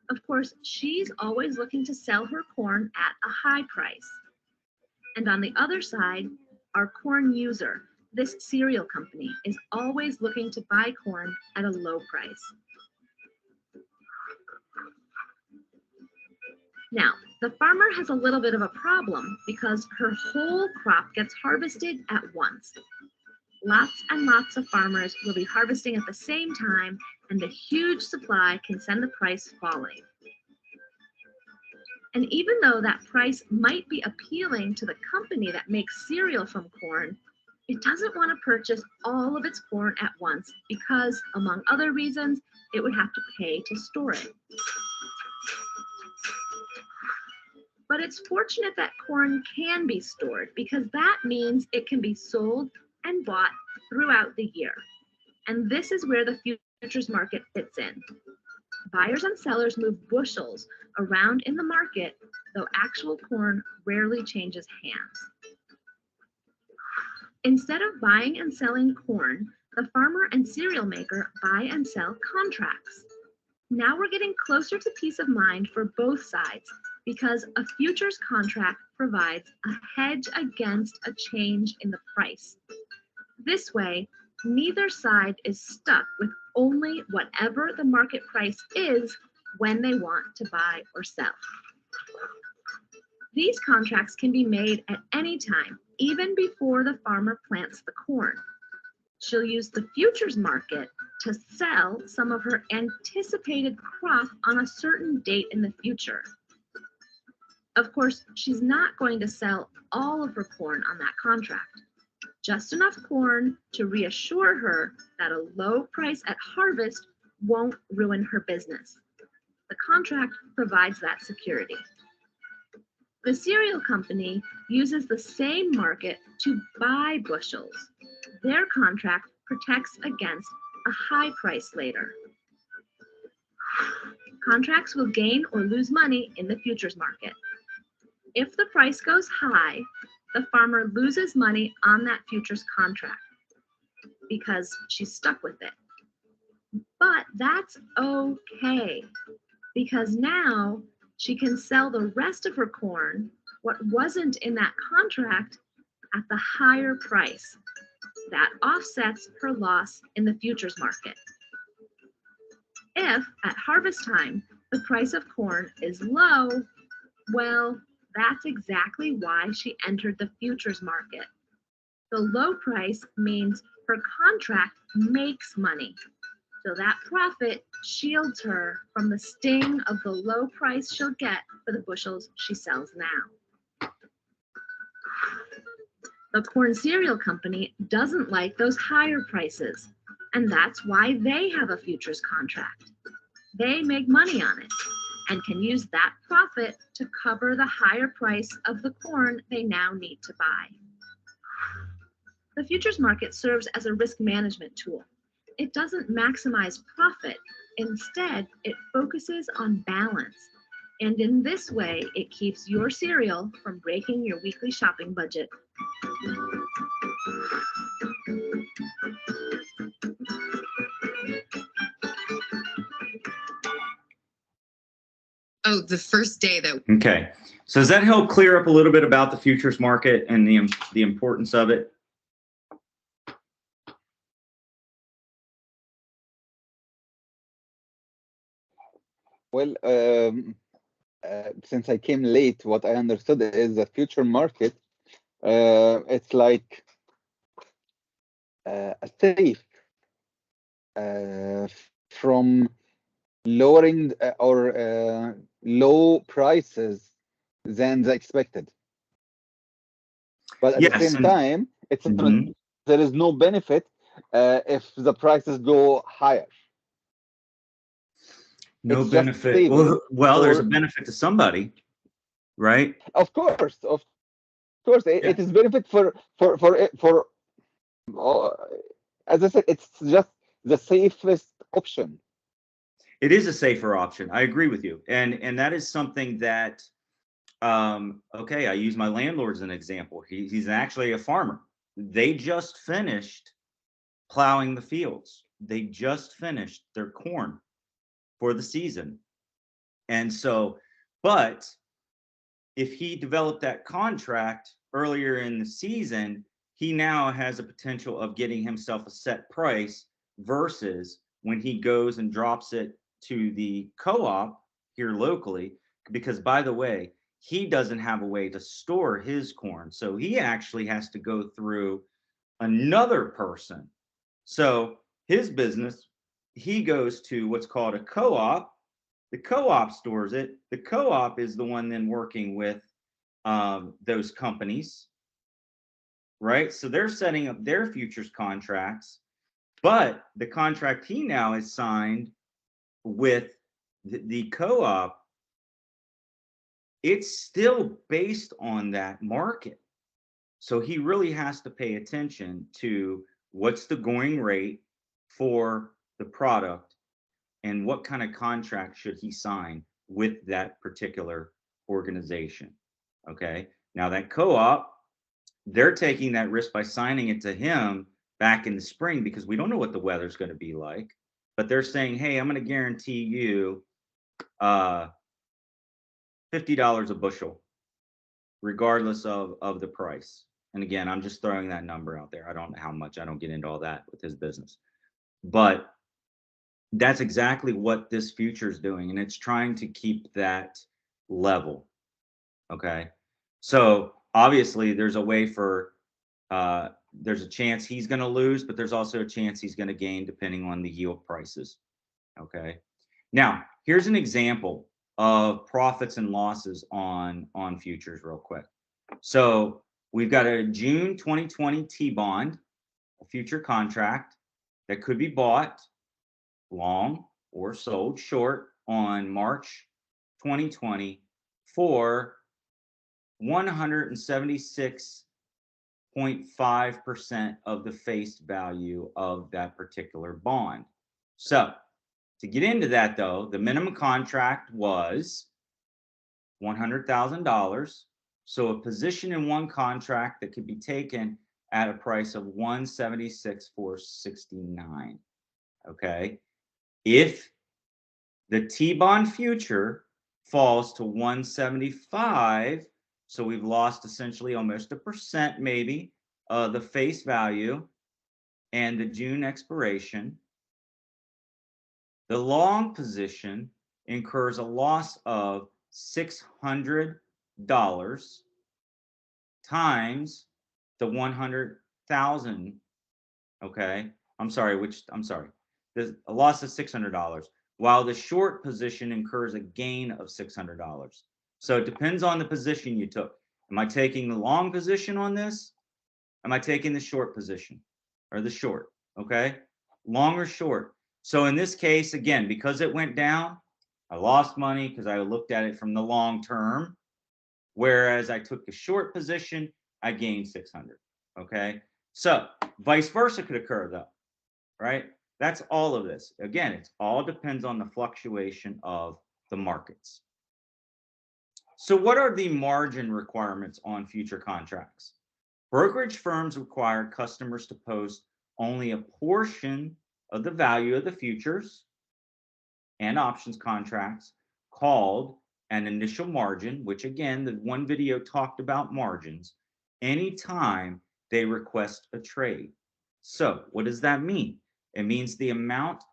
Of course, she's always looking to sell her corn at a high price. And on the other side, our corn user, this cereal company, is always looking to buy corn at a low price. Now, the farmer has a little bit of a problem because her whole crop gets harvested at once. Lots and lots of farmers will be harvesting at the same time, and the huge supply can send the price falling. And even though that price might be appealing to the company that makes cereal from corn, it doesn't want to purchase all of its corn at once because, among other reasons, it would have to pay to store it. But it's fortunate that corn can be stored because that means it can be sold and bought throughout the year. And this is where the futures market fits in. Buyers and sellers move bushels around in the market, though actual corn rarely changes hands. Instead of buying and selling corn, the farmer and cereal maker buy and sell contracts. Now we're getting closer to peace of mind for both sides because a futures contract provides a hedge against a change in the price. This way, neither side is stuck with only whatever the market price is when they want to buy or sell. These contracts can be made at any time, even before the farmer plants the corn. She'll use the futures market to sell some of her anticipated crop on a certain date in the future. Of course, she's not going to sell all of her corn on that contract. Just enough corn to reassure her that a low price at harvest won't ruin her business. The contract provides that security. The cereal company uses the same market to buy bushels. Their contract protects against a high price later. Contracts will gain or lose money in the futures market. If the price goes high, the farmer loses money on that futures contract because she's stuck with it. But that's okay, because now she can sell the rest of her corn, what wasn't in that contract, at the higher price. That offsets her loss in the futures market. If at harvest time the price of corn is low, well, that's exactly why she entered the futures market. The low price means her contract makes money. So that profit shields her from the sting of the low price she'll get for the bushels she sells now. The corn cereal company doesn't like those higher prices, and that's why they have a futures contract. They make money on it and can use that profit to cover the higher price of the corn they now need to buy. The futures market serves as a risk management tool. It doesn't maximize profit. Instead, it focuses on balance. And in this way, it keeps your cereal from breaking your weekly shopping budget. Oh, the first day that. Okay. So does that help clear up a little bit about the futures market and the importance of it? Well, since I came late, what I understood is the future market, it's like a safe from lowering or low prices than the expected. But at the same time, it's there is no benefit if the prices go higher. No benefit. Well, there's a benefit to somebody, right? Of course, it is benefit for as I said, it's just the safest option. It is a safer option. I agree with you, and that is something that okay, I use my landlord as an example. He's actually a farmer. They just finished plowing the fields. they just finished their corn for the season. And so, but if he developed that contract earlier in the season, he now has a potential of getting himself a set price versus when he goes and drops it to the co-op here locally, because by the way, he doesn't have a way to store his corn. So he actually has to go through another person. So his business, he goes to what's called a co-op. The co-op stores it. The co-op is the one then working with those companies, right? So they're setting up their futures contracts, but the contract he now is signed with the co-op, it's still based on that market. So he really has to pay attention to what's the going rate for the product and what kind of contract should he sign with that particular organization. Okay. Now that co-op, they're taking that risk by signing it to him back in the spring because we don't know what the weather's going to be like. But they're saying, hey, I'm going to guarantee you $50 a bushel, regardless of the price. And again, I'm just throwing that number out there. I don't know how much. I don't get into all that with his business. But that's exactly what this future is doing. And it's trying to keep that level. Okay. So obviously there's a way for, there's a chance he's going to lose, but there's also a chance he's going to gain depending on the yield prices. Okay. Now, here's an example of profits and losses on futures real quick. So we've got a June 2020 T-bond, a future contract that could be bought long or sold short on March 2020 for 176.5% of the face value of that particular bond. So to get into that though, the minimum contract was $100,000. So a position in one contract that could be taken at a price of 176,469. Okay. If the T-bond future falls to 175, so we've lost essentially almost 1% maybe the face value and the June expiration, the long position incurs a loss of $600 times the 100,000. Okay. I'm sorry. There's a loss of $600, while the short position incurs a gain of $600. So it depends on the position you took. Am I taking the long position on this? Am I taking the short position or the short? Okay. Long or short. So in this case, again, because it went down, I lost money because I looked at it from the long term. Whereas I took the short position, I gained 600. Okay. So vice versa could occur though, right? That's all of this. Again, it all depends on the fluctuation of the markets. So what are the margin requirements on future contracts? Brokerage firms require customers to post only a portion of the value of the futures and options contracts called an initial margin, which again, the one video talked about margins, anytime they request a trade. So what does that mean? It means the amount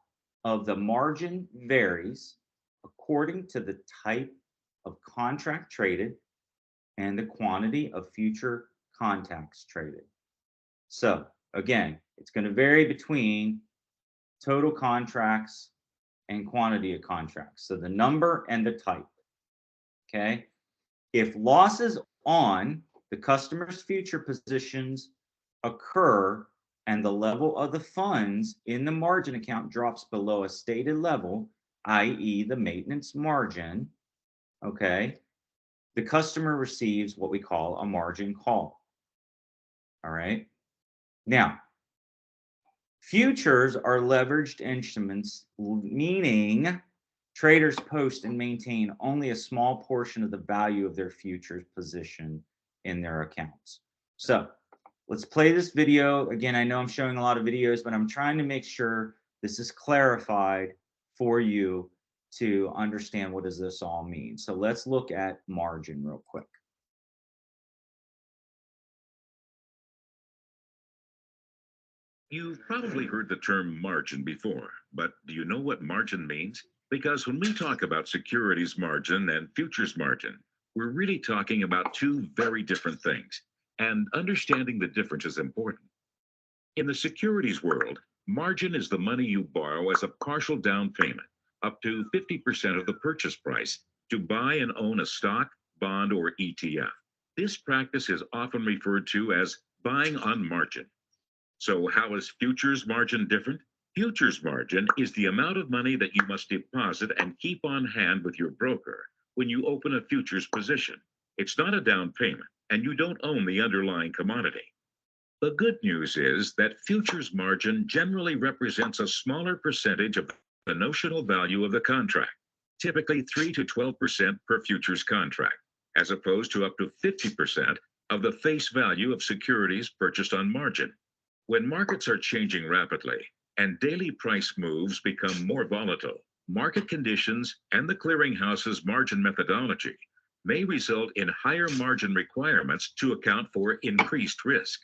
of the margin varies according to the type of contract traded and the quantity of future contracts traded. So again, it's going to vary between total contracts and quantity of contracts. So the number and the type. Okay. If losses on the customer's future positions occur and the level of the funds in the margin account drops below a stated level, i.e. the maintenance margin, okay, the customer receives what we call a margin call. All right. Now, futures are leveraged instruments, meaning traders post and maintain only a small portion of the value of their futures position in their accounts. So let's play this video. Again, I know I'm showing a lot of videos, but I'm trying to make sure This is clarified for you to understand what does this all mean. So let's look at margin real quick. You've probably heard the term margin before, but do you know what margin means? Because when we talk about securities margin and futures margin, we're really talking about two very different things, and understanding the difference is important. In the securities world, margin is the money you borrow as a partial down payment, up to 50% of the purchase price, to buy and own a stock, bond, or ETF. This practice is often referred to as buying on margin. So how is futures margin different? Futures margin is the amount of money that you must deposit and keep on hand with your broker when you open a futures position. It's not a down payment, and you don't own the underlying commodity. The good news is that futures margin generally represents a smaller percentage of the notional value of the contract, typically 3 to 12% per futures contract, as opposed to up to 50% of the face value of securities purchased on margin. When markets are changing rapidly and daily price moves become more volatile, market conditions and the clearinghouse's margin methodology may result in higher margin requirements to account for increased risk.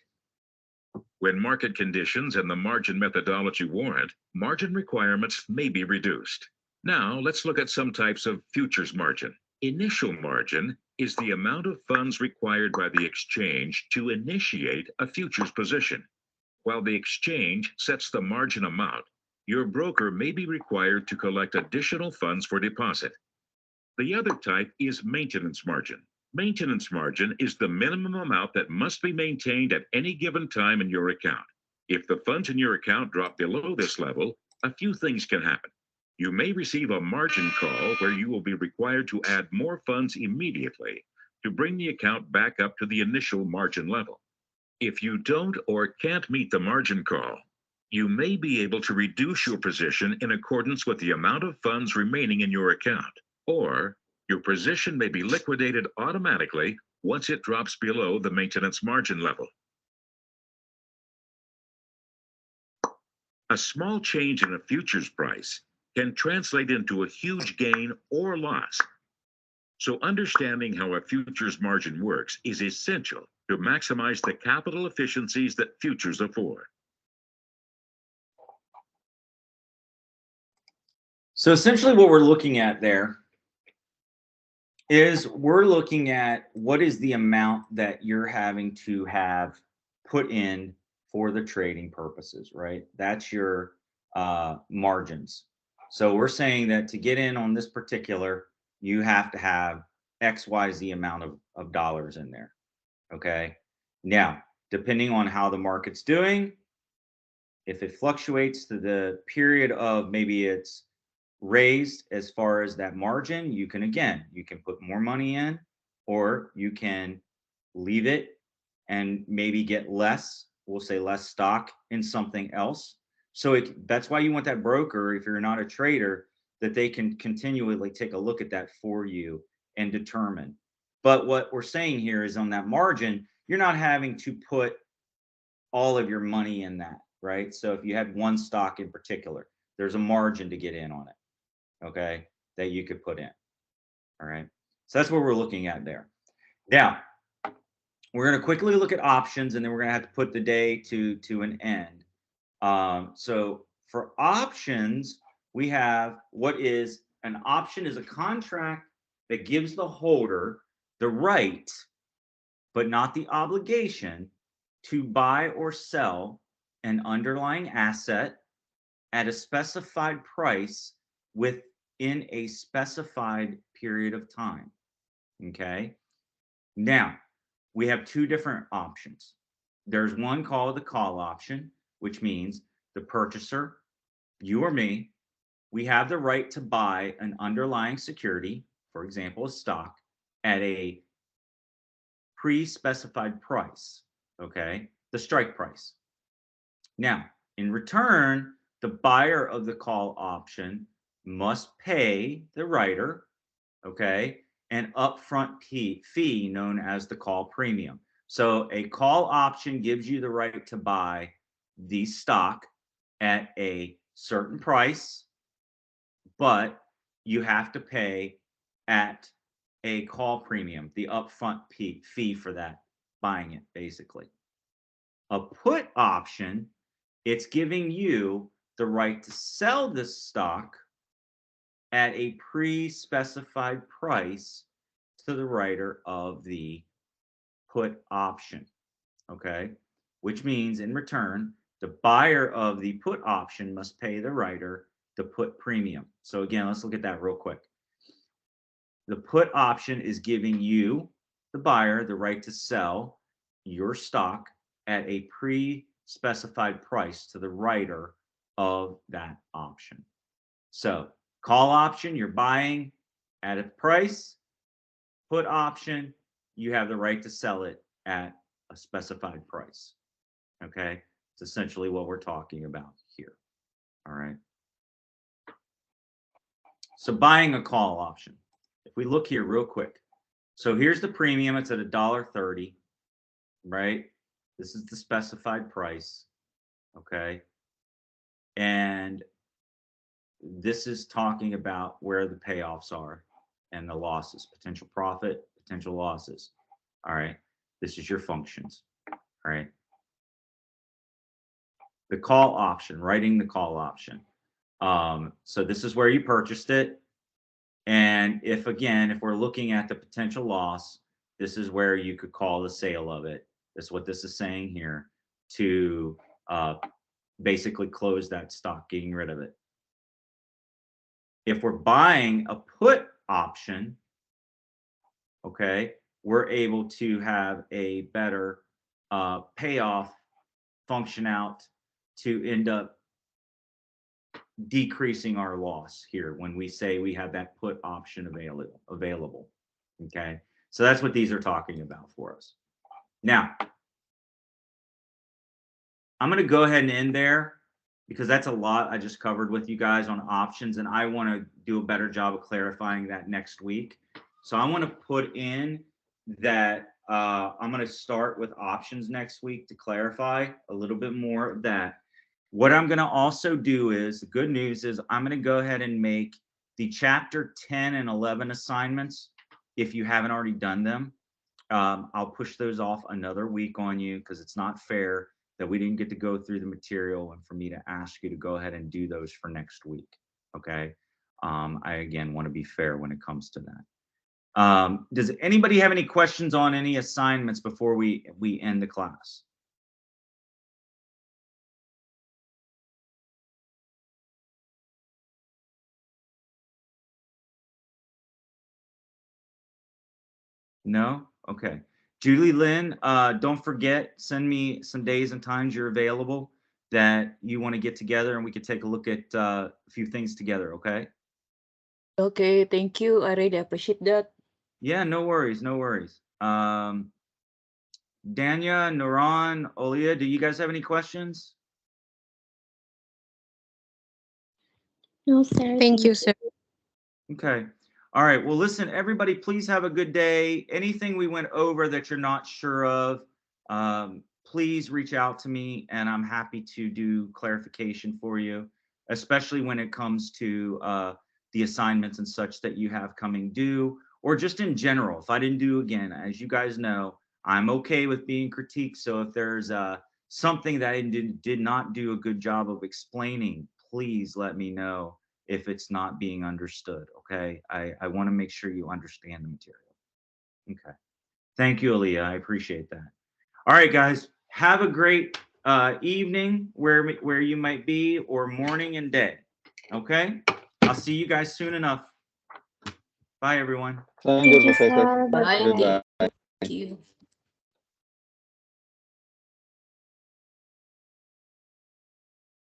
When market conditions and the margin methodology warrant, margin requirements may be reduced. Now, let's look at some types of futures margin. Initial margin is the amount of funds required by the exchange to initiate a futures position. While the exchange sets the margin amount, your broker may be required to collect additional funds for deposit. The other type is maintenance margin. Maintenance margin is the minimum amount that must be maintained at any given time in your account. If the funds in your account drop below this level, a few things can happen. You may receive a margin call where you will be required to add more funds immediately to bring the account back up to the initial margin level. If you don't or can't meet the margin call, you may be able to reduce your position in accordance with the amount of funds remaining in your account, or your position may be liquidated automatically once it drops below the maintenance margin level. A small change in a futures price can translate into a huge gain or loss. So understanding how a futures margin works is essential to maximize the capital efficiencies that futures afford. So essentially what we're looking at there is we're looking at what is the amount that you're having to have put in for the trading purposes, right? That's your margins. So we're saying that to get in on this particular, you have to have XYZ amount of dollars in there. Okay. Now, depending on how the market's doing, if it fluctuates to the period of maybe it's raised as far as that margin, you can put more money in, or you can leave it and maybe get less, we'll say less stock in something else. So that's why you want that broker, if you're not a trader, that they can continually take a look at that for you and determine. But what we're saying here is on that margin, you're not having to put all of your money in that, right? So if you had one stock in particular, there's a margin to get in on it, okay, that you could put in. All right. So that's what we're looking at there. Now, we're going to quickly look at options, and then we're going to have to put the day to an end. So for options, we have what is an option is a contract that gives the holder the right, but not the obligation, to buy or sell an underlying asset at a specified price within a specified period of time. Okay. Now, we have two different options. There's one called the call option, which means the purchaser, you or me, we have the right to buy an underlying security, for example, a stock, at a pre-specified price, okay, the strike price. Now, in return, the buyer of the call option must pay the writer, okay, an upfront fee known as the call premium. So a call option gives you the right to buy the stock at a certain price, but you have to pay at a call premium, the upfront fee for that, buying it, basically. A put option, it's giving you the right to sell the stock at a pre-specified price to the writer of the put option, okay? Which means in return, the buyer of the put option must pay the writer the put premium. So again, let's look at that real quick. The put option is giving you, the buyer, the right to sell your stock at a pre-specified price to the writer of that option. So call option, you're buying at a price. Put option, you have the right to sell it at a specified price. Okay, it's essentially what we're talking about here. All right. So buying a call option. If we look here real quick. So here's the premium, it's at $1.30, right? This is the specified price. Okay. And this is talking about where the payoffs are and the losses, potential profit, potential losses. All right. This is your functions. All right. The call option, writing the call option. So this is where you purchased it. And if we're looking at the potential loss, this is where you could call the sale of it. That's what this is saying here, to basically close that stock, getting rid of it. If we're buying a put option, okay, we're able to have a better payoff function out to end up decreasing our loss here when we say we have that put option available. Okay, so that's what these are talking about for us. Now, I'm going to go ahead and end there because that's a lot I just covered with you guys on options, and I want to do a better job of clarifying that next week. So I want to put in that I'm going to start with options next week to clarify a little bit more of that. What I'm going to also do is, the good news is I'm going to go ahead and make the chapter 10 and 11 assignments. If you haven't already done them, I'll push those off another week on you because it's not fair that we didn't get to go through the material and for me to ask you to go ahead and do those for next week. Okay. I, again, want to be fair when it comes to that. Does anybody have any questions on any assignments before we end the class? No? Okay. Julie Lynn, don't forget, send me some days and times you're available that you want to get together and we could take a look at a few things together, okay? Okay, thank you. I really appreciate that. Yeah, no worries, no worries. Danya, Nuran, Olia, do you guys have any questions? No, sir. Thank you, sir. Okay. All right. Well, listen, everybody, please have a good day. Anything we went over that you're not sure of, please reach out to me and I'm happy to do clarification for you, especially when it comes to the assignments and such that you have coming due, or just in general. If I didn't do, again, as you guys know, I'm okay with being critiqued. So if there's something that I did not do a good job of explaining, please let me know if it's not being understood, okay? I want to make sure you understand the material. Okay. Thank you, Aaliyah. I appreciate that. All right, guys. Have a great evening where you might be, or morning and day, okay? I'll see you guys soon enough. Bye, everyone. Thank you, Thank you, Professor. sir. Bye. Goodbye. Thank you.